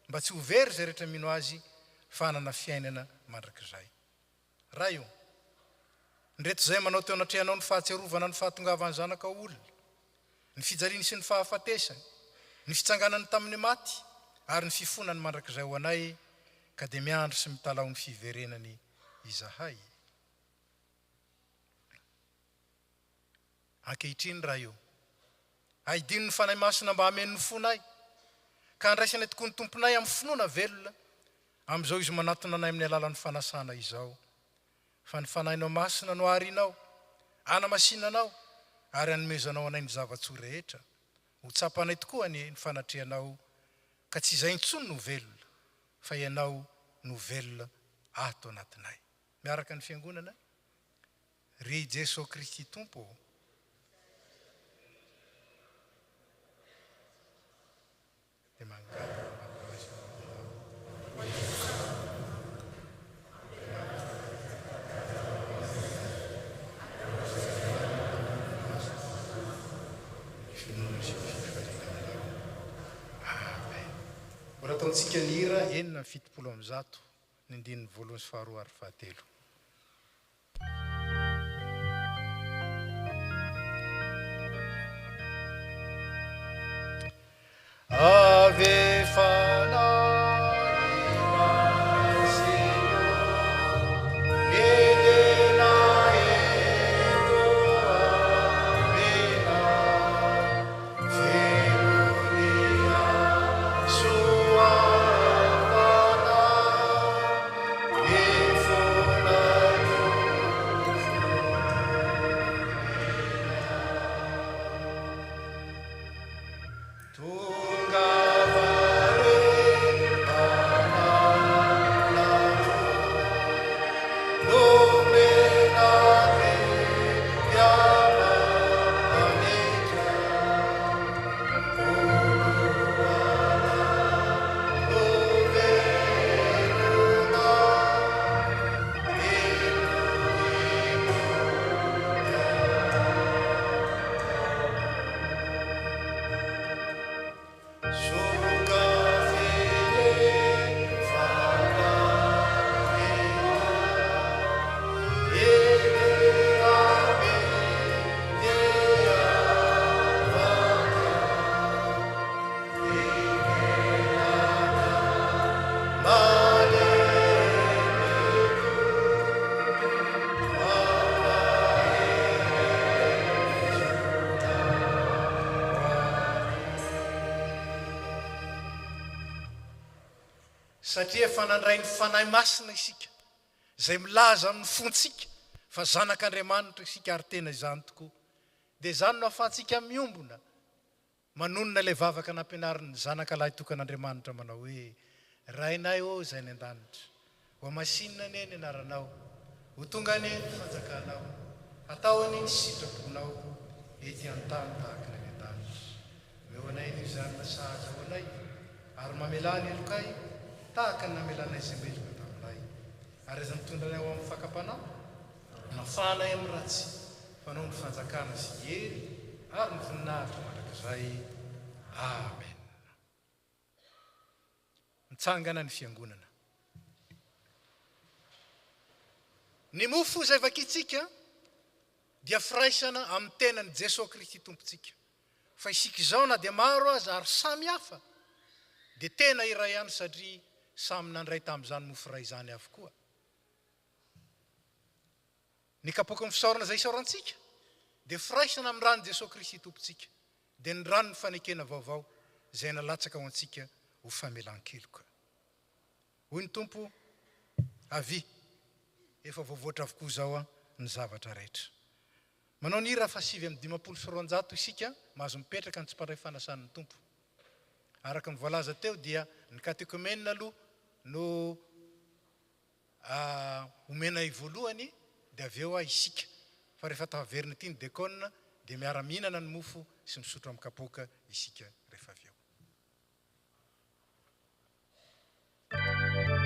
mba tsy ho very izay rehetra mino azy fa hanana fiainana mandrakizay. Ray io, ndreto izay manao teo anatrehanao ny fahatsiarovana ny fahatongavany zanakao olona, ny fijaliany sy ny fahafatesany, ny fitsanganany tamin'ny maty ary ny fifonany mandrakizay ho anay, ka dia miandry sy mitalao ny fiverenany izahay. Ankehitriny raha io, haidino ny fanahy masina mba hameno ny fonay, ka andraisanay tokoa ny tomponay amin'ny finoana velona amin'izao izy manatona anay amin'ny alalan'ny fanasana izao. Fa ny fanahinao masina no arinao, anamasinanao ary anomezanao anay ny zava-tsoa rehetra. Ho tsapanay tokoa ny fanatrehanao, ka tsy izay intsony no velona, fa ianao no velona ato anatinay. Miaraka ny fiangonana, ry Jesosy Kristy Tompo, dia mangala. Mbola ataontsika ny hira enina ny 70 ny andininy voalohany sy faharoa ary fahatelo. Ave fanahy satria fanandray ny fanahy masina isika izay milaza amin'ny fontsika fa zanak'Andriamanitra isika ary tena izany tokoa. Dia izany no ahafahantsika miombona manonona ilay vavaka nampianarin'ny zanaka lahy tokan'Andriamanitra manao hoe rainay ô izay ny an-danitra, ho masinina ane ny anaranao, ho tonga ane ny fanjakanao, atao ane ny sitraponao ety an-tany tahaka ny an-danitra. Meo anay ny izany masahaja ho anay ary mamelany elokay tahaka ny namelanay izay melona taminay, ary aza mitondranay ho amin'ny fakapanahy nafanay amin'ny ratsy, fanao ny fanjakana sy hery ary ny voninahitra mandrakizay. Amen. Mitsangana ny fiangonana. Ny mofo izay vakitsika dia firaisana amin'ny tenan'i Jesosy Kristy tompontsika. Fa isika izao na dia maro aza ary samy hafa dia tena iray ihany satria samy nandray tamin'izany mofo ray izany avokoa. Ny kapoaka amin'ny fisaorana izay isaorantsika dia firaisana amin'ny rano Jesosy Kristy tompontsika, dia ny rano ny fanekena vaovao izay nalatsaka ho antsika ho famelan-keloka. Hoy ny tompo, avy efa voavoatra avokoa zao ny zavatra rehetra. Manao ny hira fa 7:520 isika mahazo mipetraka ny tsipandray fanasan'ny tompo. Araka ny voalaza teo dia ny katekomenina aloha no omena voalohany dia avy eo isika. Fa rehefa taverina ity ny dekona dia miara-mihinana ny mofo sy misotro amin'ny kapoaka isika rehefa avy eo. Amen.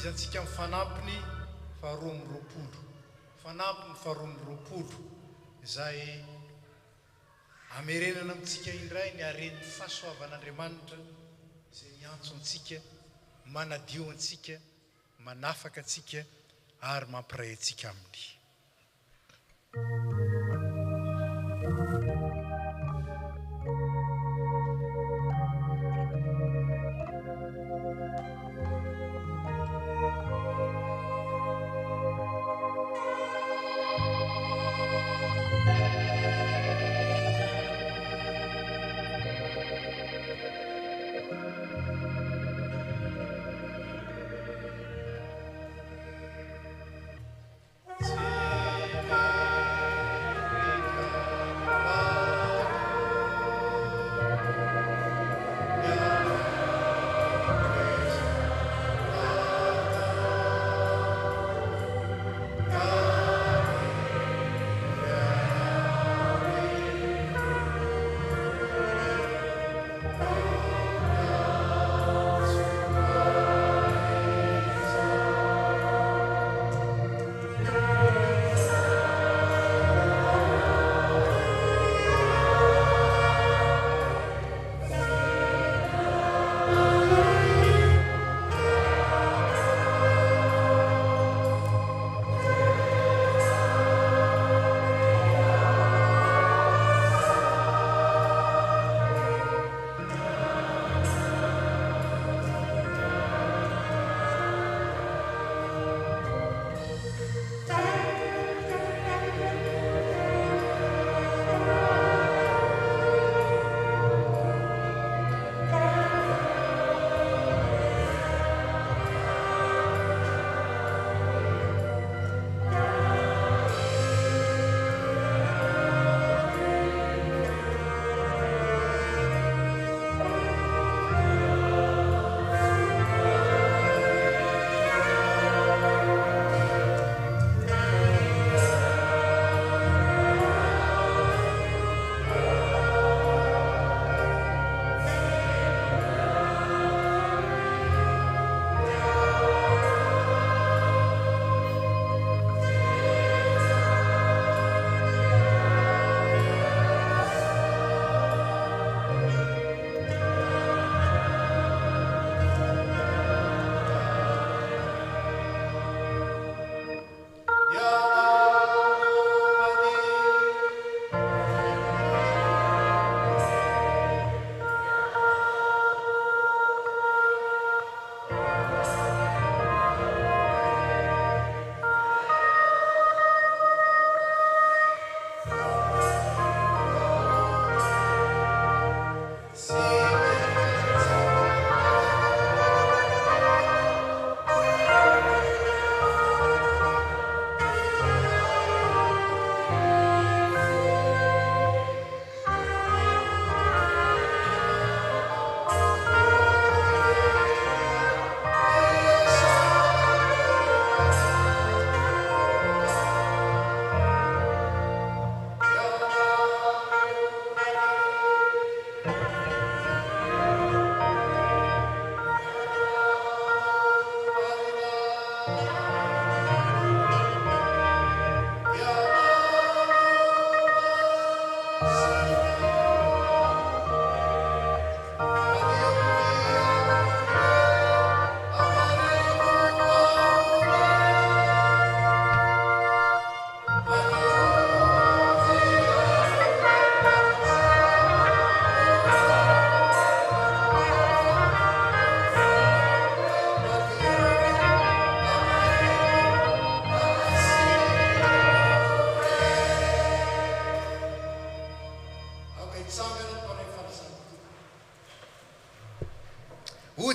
itovizantsika amin'ny fanampiny faharoa amby roapolo fanampiny faharoa amby roapolo izay amerenana amintsika indray ny arety fahasoavan'Andriamanitra izay miantso antsika manadio antsika manafaka antsika ary mampiray antsika aminy.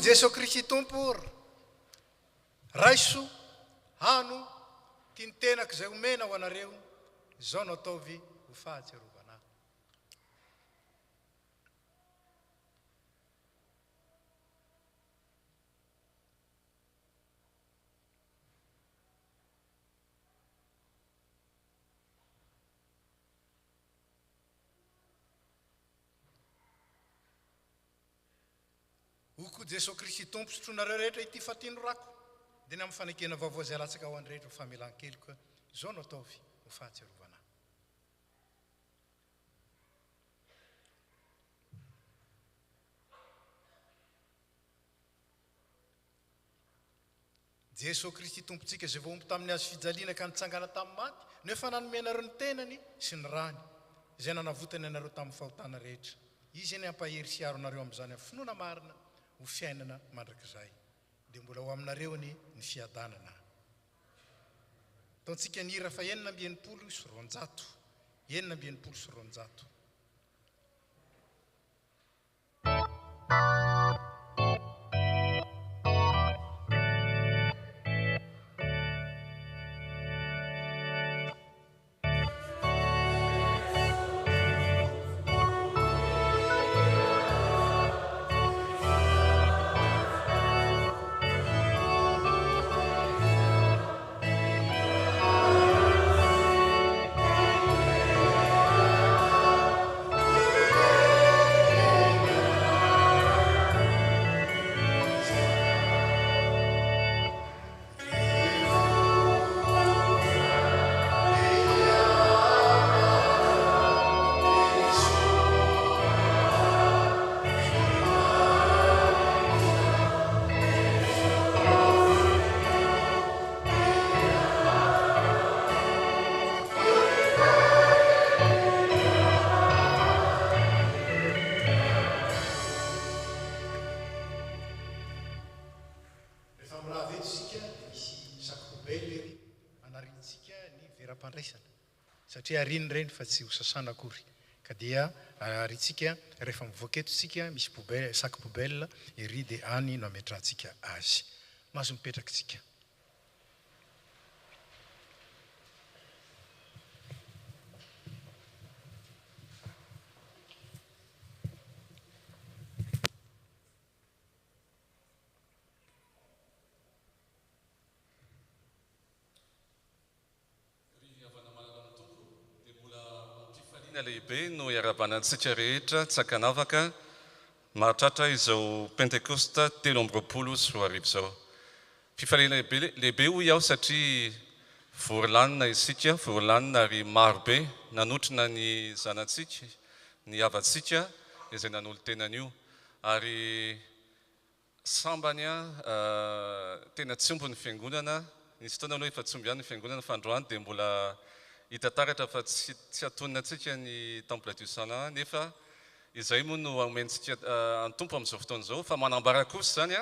Jesosy Kristy tompo raiso hano ty ny tenako izay omena ho anareo izao no ataovy ho fahatserovana. Oko Jesosy Kristy tompo sotronareo rehetra ity fatinoro rako dia ny amin'ny fanekena vaovao zay alatsaka ho an'rehetra ho famelan-keloka izao no ataovy ho fahatsiarovana. Jesosy Kristy tompontsika izay voaomby tamin'ny azo fijaliana ka nitsangana tamin'ny maty no efa nanome anareo ny tenany sy ny rany izay nanavotany anareo tamin'ny fahotana rehetra. Izy ny ampahery sy aro anareo amin'izany amin'ny finoana marina ho fiainana mandrakizay dia mbola ho aminareo ny fiadanana. Ataontsika ny hira fa 920 sy 900. 920 sy 900. Satria ariny reny fa tsy ho sasana akory ka dia aritsika rehefa mivoaka eto tsika misy poubelle sac poubelle ery dia any no ametrahantsika azy. Mahazo mipetraka tsika. Lehibe no iarabanantsika rehetra tsakanavaka mahatratra izao Pentekosta 13 sy 14 izao. Fifaliana lehibe ho iaho satria voalanina isika, voalanina ary marobe nanotrina ny zanatsika, ny havatsika izay nanolo tenan'io ary sambany tena tsombo ny fiangonana, nisy fotoana aloha efa tsombo ihany ny fiangonana fa androany dia mbola hita taratra fa tsy atonina antsika ny temple du Saint nefa izay moa no amentsika antompo amin'izao fotoana izao fa manambara kosa zany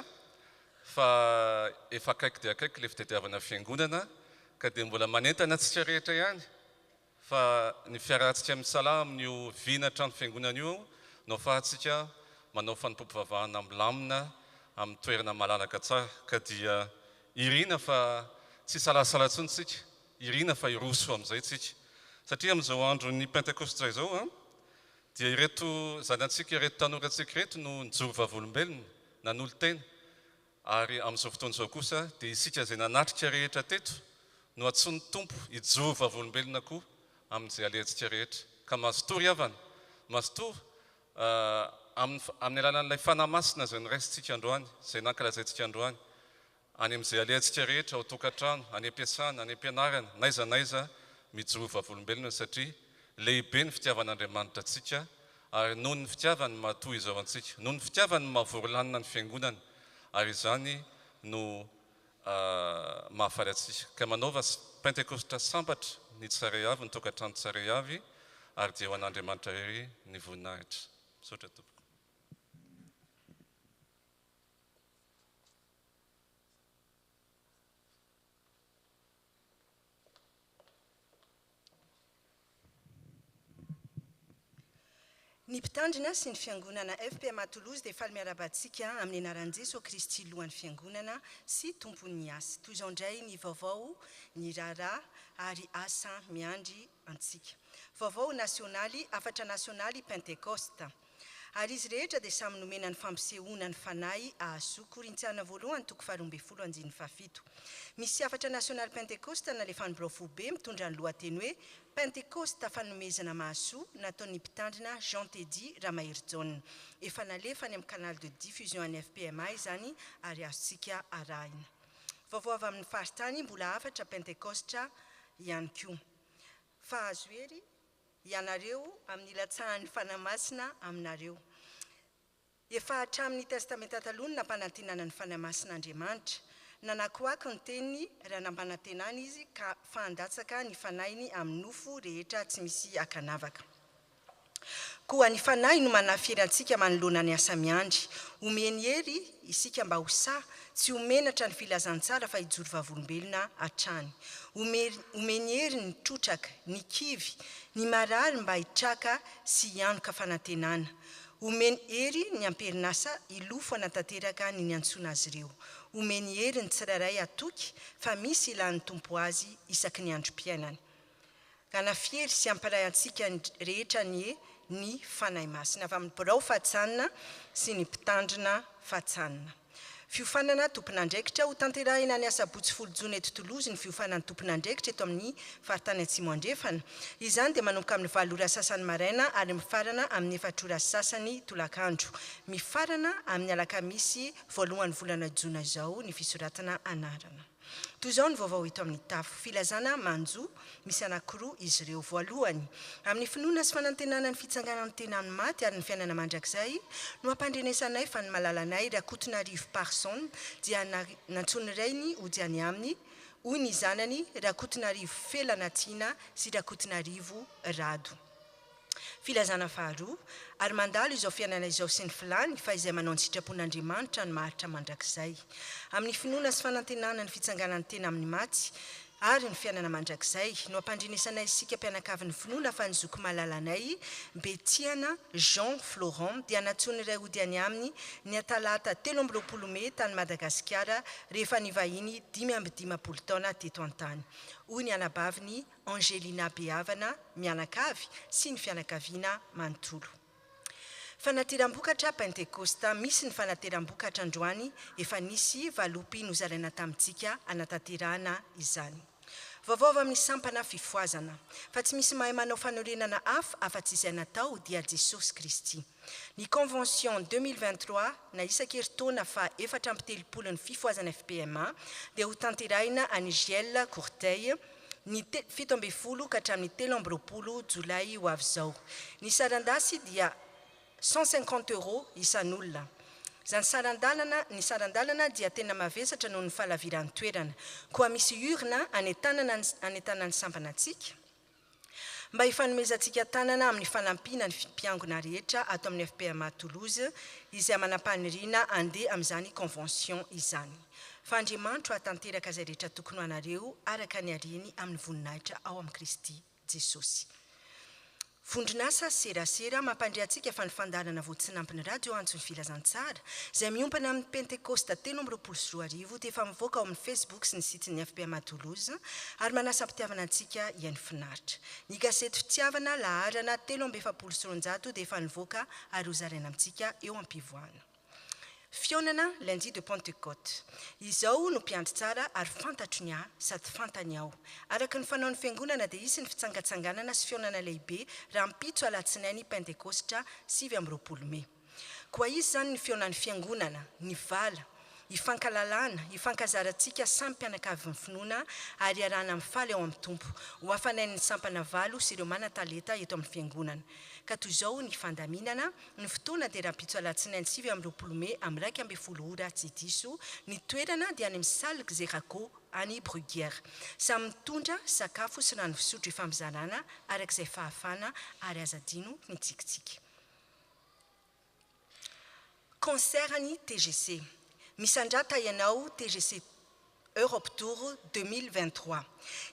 fa efa akaiky dia akaiky le fitadiavana fiangonana ka dia mbola manentana antsika rehetra ihany fa ny fiarahantsika misalaha amin'io vina trano fiangonana io no ahafahantsika manao fanompoam-pivavahana milamina amin'ny toerana malalaka tsara ka dia irina fa tsy salasala intsony tsika, irina fa iroso amin'izay tsika satria amin'izao andro ny Pentekosta izao dia ireto zanantsika ireto tanorantsika reto no nijoro vavolombelona nanolo tena ary amin'izao fotoana izao kosa dia isika izay nanatrika rehetra teto no atsony tompo hijoro vavolombelona koa amin'izay alehantsika rehetra ka mazotory havana mazotory amin'ny alalan'ilay fanahy masina izay noraisintsika androany izay nankalazaintsika androany any amin'izay alehantsika rehetra ao tokantrano, any am-piasana, any am-pianarana, naiza naiza mijoro vavolombelona satria lehibe ny fitiavan'Andriamanitra antsika ary noho ny fitiavany matoa izao antsika, noho ny fitiavany mahavoalanina ny fiangonana ary izany no mahafaly antsika ka manaova Pentekosta sambatra ny tsirairay avy, ny tokantrano tsirairay avy ary dia ho an'Andriamanitra irery ny voninahitra. Misaotra tompoko. Ny mpitandrina sy ny fiangonana FPMA Toulouse dia faly miarabantsika amin'ny anaran'i Jesosy Kristy lohan'ny fiangonana sy tompon'ny asa. Toy izao indray ny vaovao, ny raharaha ary asa miandry antsika. Vaovao nasionaly, afatra nasionaly Pentekosta. Ary izy rehetra dia samy nomena ny fampisehoana ny fanahy ahasoa Korintiana voalohany 2:17. Misy afatra nasionaly Pentekosta na le fanimbiroafobe mitondra ny lohateny hoe Pentekosta fanomezana mahasoa nataon'ny mpitandrina Jean Teddy Ramahery-John. Efa nalefa ny amin'ny canal de diffusion any FPMA izany ary azontsika arahina. vaovao avy amin'ny faritany mbola afatra pentekostra ihany koa. Fa azo ery ianareo amin'ny latsahan'ny fanamasina aminareo. Efa hatramin'ny testamenta taloha nampanantenana ny fanamasin'Andriamanitra. Nanakoako ny teniny raha nampanantenana izy ka fandatsaka ny fanainy amin'ny nofo rehetra tsy misy akanavaka. Koa ny fanahy no manafiry antsika manoloana ny asa miandry. Omeny hery isika mba hosa tsy homenatra ny filazantsara fa hijoro vavolombelona hatrany. Omeny hery ny trotraka, ny kivy, ny marary mba hitraka sy hianoka fanantenana. Omeny hery ny amperinasa ilofo anatanteraka ny antsona azy ireo. Omeny hery ny tsirairay atoky fa misy ilan'ny tompo azy isaky ny androm-piainany. Ganafiery sy amparay antsika rehetra ny fanahy masina avy amin'ny birao fahatsanina sy ny mpitandrina fahatsanina. Fiofanana tompon'andraikitra ho tanterahina ny asabotsy folojona eto Toulouse ny fiofanan'ny tompon'andraikitra eto amin'ny faritany Atsimo andrefana. Izany dia manomboka amin'ny 7 ora sasany maraina ary mifarana amin'ny 4 ora sasany tolakandro. Mifarana amin'ny alakamisy voalohan'ny volana Jona izao ny fisoratana anarana. Toy izao ny vaovao eto amin'ny tafo. Filazana manjo misy anankiroa izy ireo. Voalohany, amin'ny finoana sy fanantenana ny fitsanganan'ny tena amin'ny maty ary ny fiainana mandrakizay no ampandrenesanay fa ny malalanay Rakotonarivo Parson dia nantsony rainy ho diany aminy hoy ny zanany Rakotonarivo Felanatiana sy Rakotonarivo Rado. Filazana faharoa, ary mandalo izao fiainana izao sy ny filany fa izay manao ny sitrapon'Andriamanitra ny maharitra mandrakizay. Amin'ny finoana sy fanantenana ny fitsanganan'ny tena amin'ny maty ary ny fiainana mandrakizay no ampandrenesanay isika mpianakavin'ny finoana fa ny zoko malalanay Betiana Jean Florent dia natsony iray odiany aminy ny atalata 13 May tany Madagasikara rehefa nivahiny 5 taona teto an-tany. Hoy ny anabaviny Angelina Beavana mianakavy sy ny fianakaviana manontolo. Fanateram-bokatra Pentekosta misy ny fanateram-bokatra androany efa nisy valopy nozaraina tamintsika anatanterahana izany. Vaovao amin'ny sampana fifoazana fa tsy misy mahay manao fanorenana hafa afa-tsy izay natao dia Jesosy Kristy. Ny convention 2023 na isan-keritaona fa 470 ny fifoazana FPMA dia ho tanterahina a Nigel Courteil ny 17 ka hatramin'ny 30 Jolay ho avy izao. Ny sarandasy dia 150 € isan'olona. Ny sarandalana dia tena mavesatra noho ny falaviran'ny toerana. Koa misy urna anentanana ny sampanantsika. Mba hifanomezantsika tanana amin'ny fanampiana ny mpiangona rehetra ato amin'ny FPMA Toulouse izay manam-paniriana andeha amin'izany convention izany. Fa Andriamanitra hatanteraka izay rehetra tokony ho anareo araka ny ariany amin'ny voninahitra ao amin'ny Kristy Jesosy. Vondronasa serasera mampandriantsika fa ny fandarana voatsinampiny radio antsony filazantsara izay miompana amin'ny Pentekosta 13 dia efa mivoaka ao amin'ny Facebook sy ny sitiny FPMA Toulouse ary manasa mpitiavana antsika iany finaritra. Ny gazety fitiavana laharana 370 dia efa nivoaka ary hozaraina amintsika eo am-pivoahana. Fionana lundi de Pentecôte. Izao no mpiandry tsara ary fantatro ny sady fantany ao. Araka ny fanaon'ny fiangonana dia isy ny fitsangatsanganana sy fionana lehibe raha mpitso alatsinainy Pentekostra 7 May. Koa izy zany ny fionan'ny fiangonana, ny vala, ifankalalana, ifankazarantsika samy mpianakavin'ny finoana ary arahana amin'ny faly ao amin'ny tompo, ho hafanain'ny sampana valo sy ireo manan-talenta eto amin'ny fiangonana. Ka toy izao ny fandaminana, ny fotoana dia raha mpitso alatsinainy 7 May amin'ny 12 ora tsy diso, ny toerana dia any amin'ny salle Xeraco any Bruguière. Samy mitondra sakafo sy rano fisotro ifamizarana arak'izay fahafana ary azadino ny tsikitsiky. Concert ny TGC. Misandrata ianao TGC Europe Tour 2023.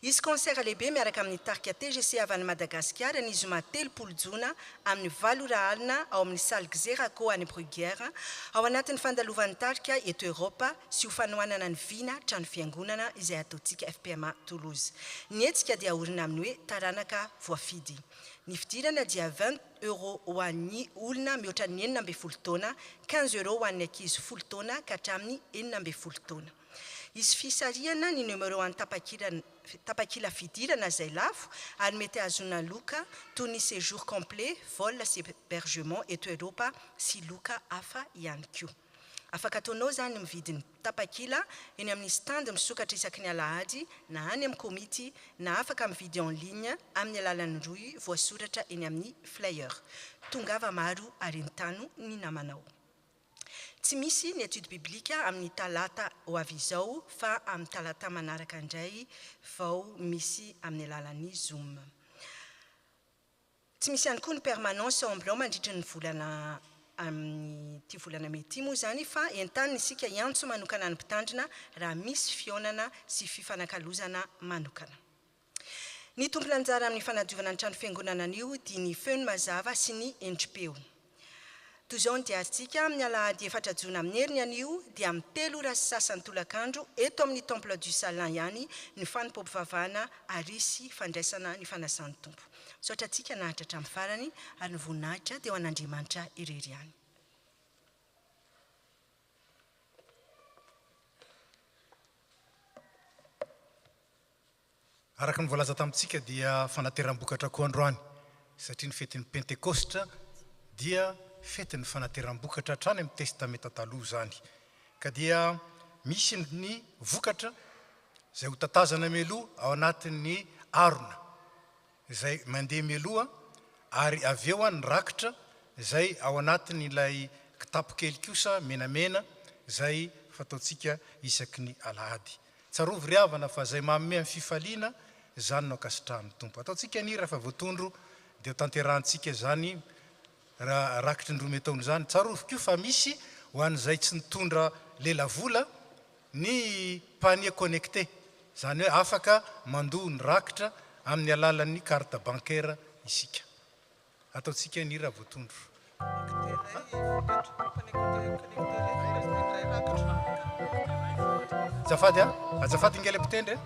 Izy concert lehibe miaraka amin'ny tarika TGC avy any Madagasikara ny zoma 3 Jona amin'ny 8 ora alina ao amin'ny salle Xeraco any Bruguière ao anatin'ny fandalovan'ny tarika eto Europa sy ho fanohanana ny vina trano fiangonana izay ataontsika FPMA Toulouse. Ny hetsika dia ahorina amin'ny hoe taranaka voafidy. Ny fidirana dia 20 € ho an'ny olona mihoatra ny 12 taona, 15 € ho an'ny ankizy 10 taona ka hatramin'ny 12 taona. Izy fisariana ny numero an'ny tapakila fidirana izay lafo ary mety azona loka toy ny séjour complet, vol sy hébergement eto Europa sy loka hafa ihany koa. afaka ataonao zany mividiny tapakila eny amin'ny stand misokatra isaky ny alahady na any amin'ny komity na afaka mividy en ligne amin'ny alalan'ny roy voasoratra eny amin'ny flyer. Tongava maro ary entano ny namanao. Tsy misy ny étude biblique amin'ny talata ho avy izao fa amin'ny talata manaraka indray vao misy amin'ny alalan'ny Zoom. Tsy misy ihany koa ny permanence en blanc mandritra ny volana amin'ny ty volana mety moa zany fa entanina isika iantso manokana ny mpitandrina raha misy fionana sy fifanakalozana manokana. Ny tompona anjara amin'ny fanadiovana ny trano fiangonana anio dia ny feony mazava sy ny endripeo. Toy izao ny diatsika amin'ny alahady 4 jona amin'ny heriny anio dia amin'ny 3 ora sy sasany tolakandro eto amin'ny temple du Salin ihany ny fanimpompovavahana ary sy fandraisana ny fanasan'ny tompo. Sotra atsika nahitra hatramin'ny farany ary ny voninahitra dia ho an'Andriamanitra irery ihany. Araka ny voalaza tamintsika dia fanateram-bokatra koa androany satria ny fetin'ny Pentekostra dia fetin'ny fanateram-bokatra hatrany amin'ny testamenta taloha zany. Ka dia misy ny vokatra izay ho tatazana mialoha ao anatin'ny arona izay mandeha mialoha ary avy eo ny rakitra izay ao anatin'ny ilay kitapo kely kosa menamena izay fataontsika isaky ny alahady. Tsarovy ry havana fa izay manome amin'ny fifaliana zany no akasitrahan'ny tompo. Ataontsika ny rehefa voatondro dia tanterahantsika zany raha rakitry ny roa metaony zany. Tsarovy koa fa misy ho an'izay tsy nitondra lela vola ny panier connecté zany hoe afaka mandoha ny rakitra amin'ny alalan'ny carte bancaire isika. Ataontsika ny raha voatondro. Azafady ingely mpitendry.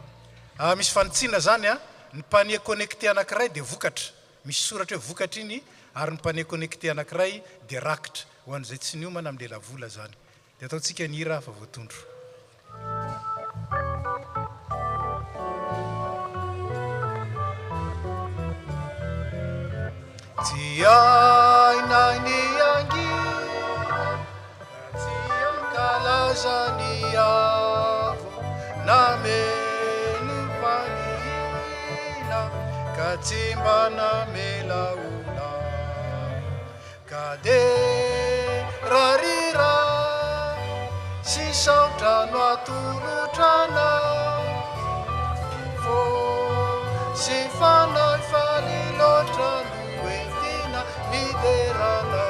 Misy fanitsina zany ny panier connecté anankiray dia vokatra. Misy soratra hoe vokatra iny ary ny panier connecté anankiray dia rakitra ho an'izay tsy niomana amin'ny lela vola zany. Dia ataontsika ny raha fa voatondro. Tsy aina ny angina, tsy ankalaza ny avo, nameny mpanihina, ka tsy mba namelaona, ka de rarira, sy saotrano atolotrana, fo sy fanay falilotrano, liderana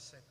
17.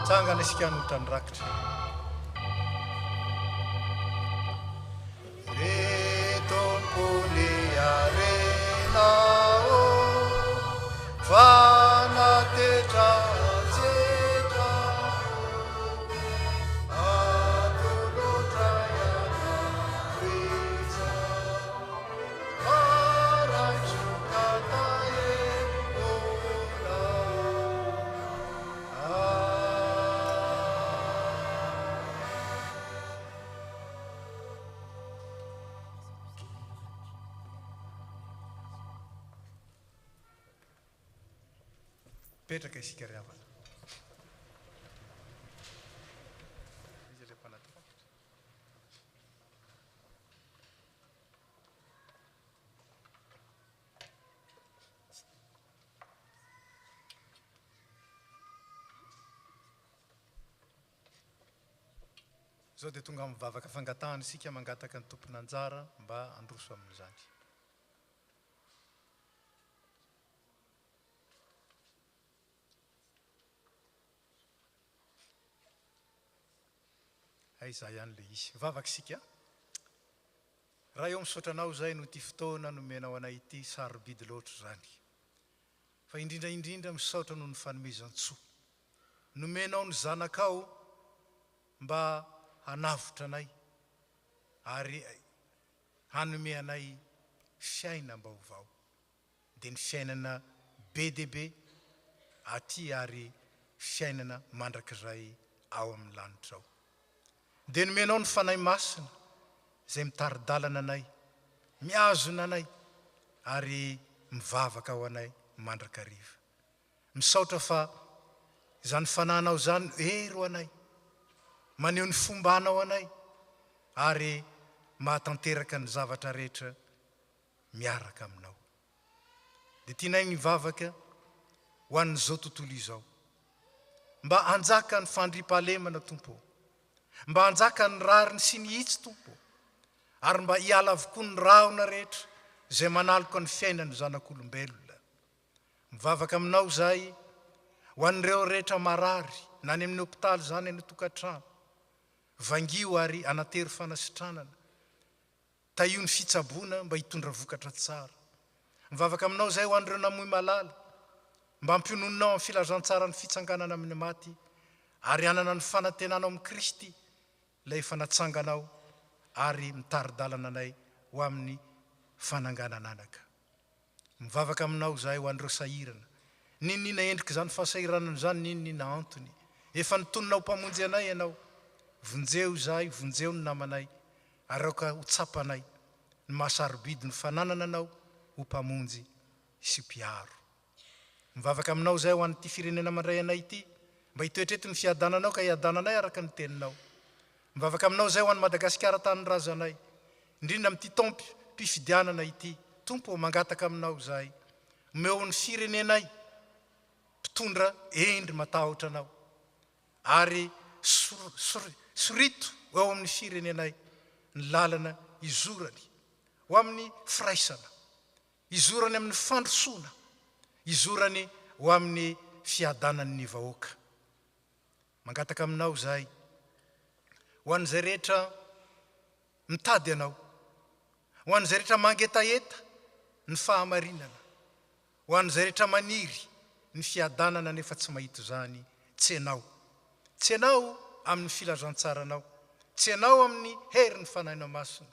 Tsangana isika hanotrandrakotra. Reto kole arenao fanatetra tsetra atolotrayana feza araitsokatae ola. Petraka isika ry havana. Izy ilay mpanatitra. zao dia tonga mivavaka fangatahana isika mangataka ny tompony anjara mba androso amin'izany. Aiza ihany le izy vavaka isika raha eo misotranao zay no ty fotoana nomenao anay ity sarobidy loatra zany fa indrindra misaotra noho ny fanomezan-tsoa nomenao ny zanakao mba hanavotra anay ary hanome anay fiaina mbaovao dia ny fiainana be dia be aty ary fiainana mandrakizay ao amin'ny lanitra ao dia nomenao ny fanahy masina izay mitaridalana anay miazona anay ary mivavaka ao anay mandrakariva misaotra fa izany fanahinao zany ero anay maneho ny fombanao anay ary mahatanteraka ny zavatra rehetra miaraka aminao dia tianay mivavaka ho an'izao tontolo izao mba hanjaka ny fandriam-pahalemana tompo mba hanjaka ny rariny sy ny hitsy tompo ary mba hiala avokoa ny rahona rehetra izay manaloka ny fiainany zanak'olombelona mivavaka aminao zay ho an'ireo rehetra marary na ny amin'ny hopitaly zany any tokantrano vangio ary anatery fanasitranana taio ny fitsaboana mba hitondra vokatra tsara mivavaka aminao zay ho an'ireo namoy malala mba hampiononinao amin'ny filazantsara ny fitsanganana amin'ny maty ary anana ny fanantenanao amin'ny Kristy ilay efa natsanganao ary mitaridalana anay ho amin'ny fananganana anaka mivavaka aminao zay ho an'ireo sahirana ninina endrika zany fahasahiranana zany ninina antony efa nitononao mpamonjy anay ianao vonjeo zay vonjeo ny namanay ary aoka ho tsapanay ny mahasarobidy ny fananana anao ho mpamonjy sy mpiaro mivavaka aminao zay ho an'ity firenena mandray anay ity mba hitoetrety ny fiadananao ka hiadananay araka ny teninao mivavaka aminao zay ho an'ny Madagasikara tany razanay indrindra amin'ity taona mpifidianana ity tompo mangataka aminao zay meo ny firenenay mpitondra endry matahotra anao ary sorito eo amin'ny firenenay ny lalana izorany ho amin'ny firaisana izorany amin'ny fandrosoana izorany ho amin'ny fiadanan'ny vahoaka mangataka aminao zay ho an'izay rehetra mitady anao ho an'izay rehetra mangetaeta ny fahamarinana ho an'izay rehetra maniry ny fiadanana nefa tsy mahita zany tsy ianao amin'ny filazantsaranao tsy ianao amin'ny herin'ny fanahinao masina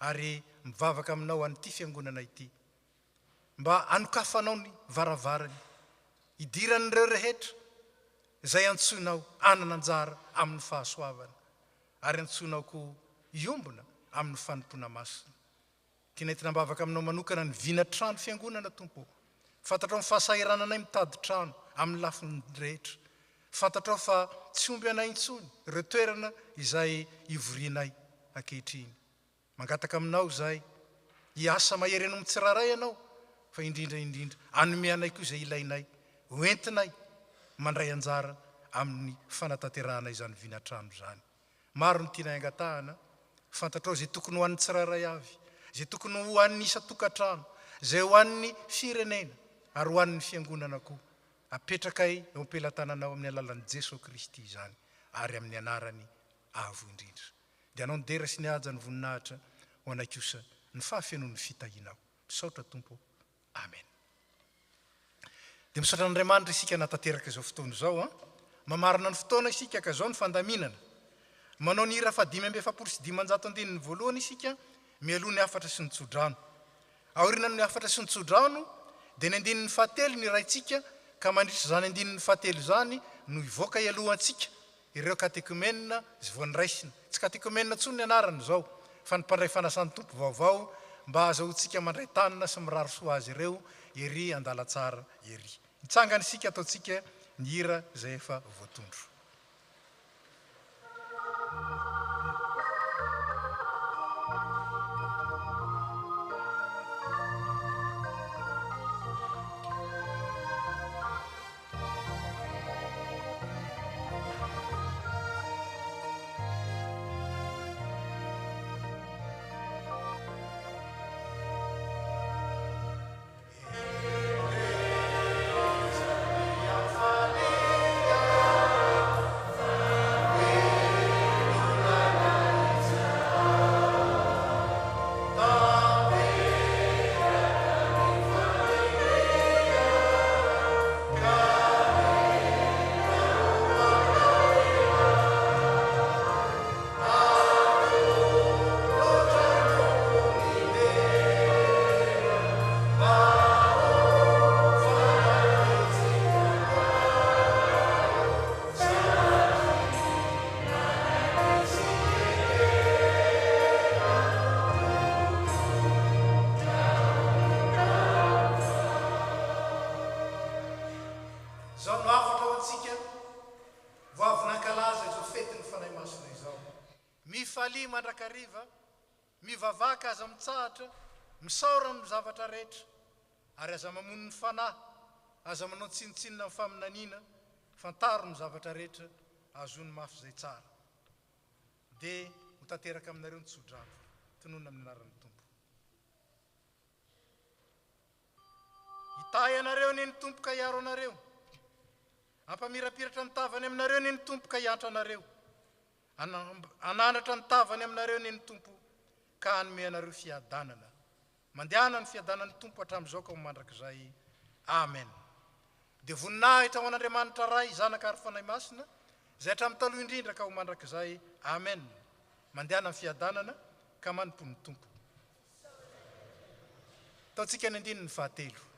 ary mivavaka aminao an'ity fiangonana ity mba anokafanao ny varavarany idiran'ireo rehetra izay antsoinao anana anjara amin'ny fahasoavana ary antsoinao koa iombona amin'ny fanompona masina kinentina mbavaka aminao manokana ny vina trano fiangonana tompo fantatrao ny fahasahiranana anay mitady trano amin'ny lafiny rehetra fantatrao fa tsy omby anay intsony ireo toerana izay ivorianay ankehitriny mangataka aminao zay hiasa mahery eno mitsiraray ianao fa indrindra anome anay koa izay ilainay hoentinay mandray anjara amin'ny fanatanteranay zany vinatrano zany maro ny tianay angatahana fantatrao zay tokony ho an'ny tsiraray avy zay tokony ho an'ny isa tokantrano zay ho an'ny firenena ary ho an'ny fiangonana koa apetrakay eo ampelantananao amin'ny alalan'i Jesosy Kristy zany ary amin'ny anarany avo indrindra dia anao nidera sy nihaja ny voninahitra ho anay kosa ny fahafianoan'ny fitahinao misaotra tompo amen dia misaotra n'Andriamanitra isika natateraka izao fotoana izao mamarina ny fotoana isika ka zao ny fandaminana manao ny hira 5:7 isika mialoha ny afatra sy ny tsodrano aoriana ny afatra sy ny tsodrano dia ny andininy fahatelo ny raitsika ka mandritra zany andininy fahatelo zany no ivoaka ialohantsika ireo katekomenina zy voaniraisina tsy katekomenina tsony ny anarany zao fa ny mpandray fanasan'ny tompo vaovao mba azahoantsika mandray tanina sy miraro soa azy ireo ery andala tsara ery nitsangany isika ataontsika ny hira zay efa voatondro mifalia mandrakariva mivavaka aza mitsahatra misaora amin'ny zavatra rehetra ary aza mamono ny fanahy aza manao tsinitsinina amin'ny faminaniana fantaro ny zavatra rehetra azony mafy zay tsara dia ho tanteraka aminareo ny tsodrano tonona amin'ny anaran'ny tompo hitay anareo niny tompo ka hiaro anareo ampamirapiratra ny tavany aminareo niny tompo ka hiantra anareo ananatra ny tavany aminareo niny tompo ka hanome anareo fiadanana mandehana ny fiadanan'ny tompo hatramin'izao ka ho mandrakizay amen dia voninahitra ho an'andriamanitra ray zanaka ary fanahy masina zay hatramin'ny taloha indrindra ka ho mandrakizay amen mandehana ny fiadanana ka manompo ny tompo ataontsika ny andininy fahatelo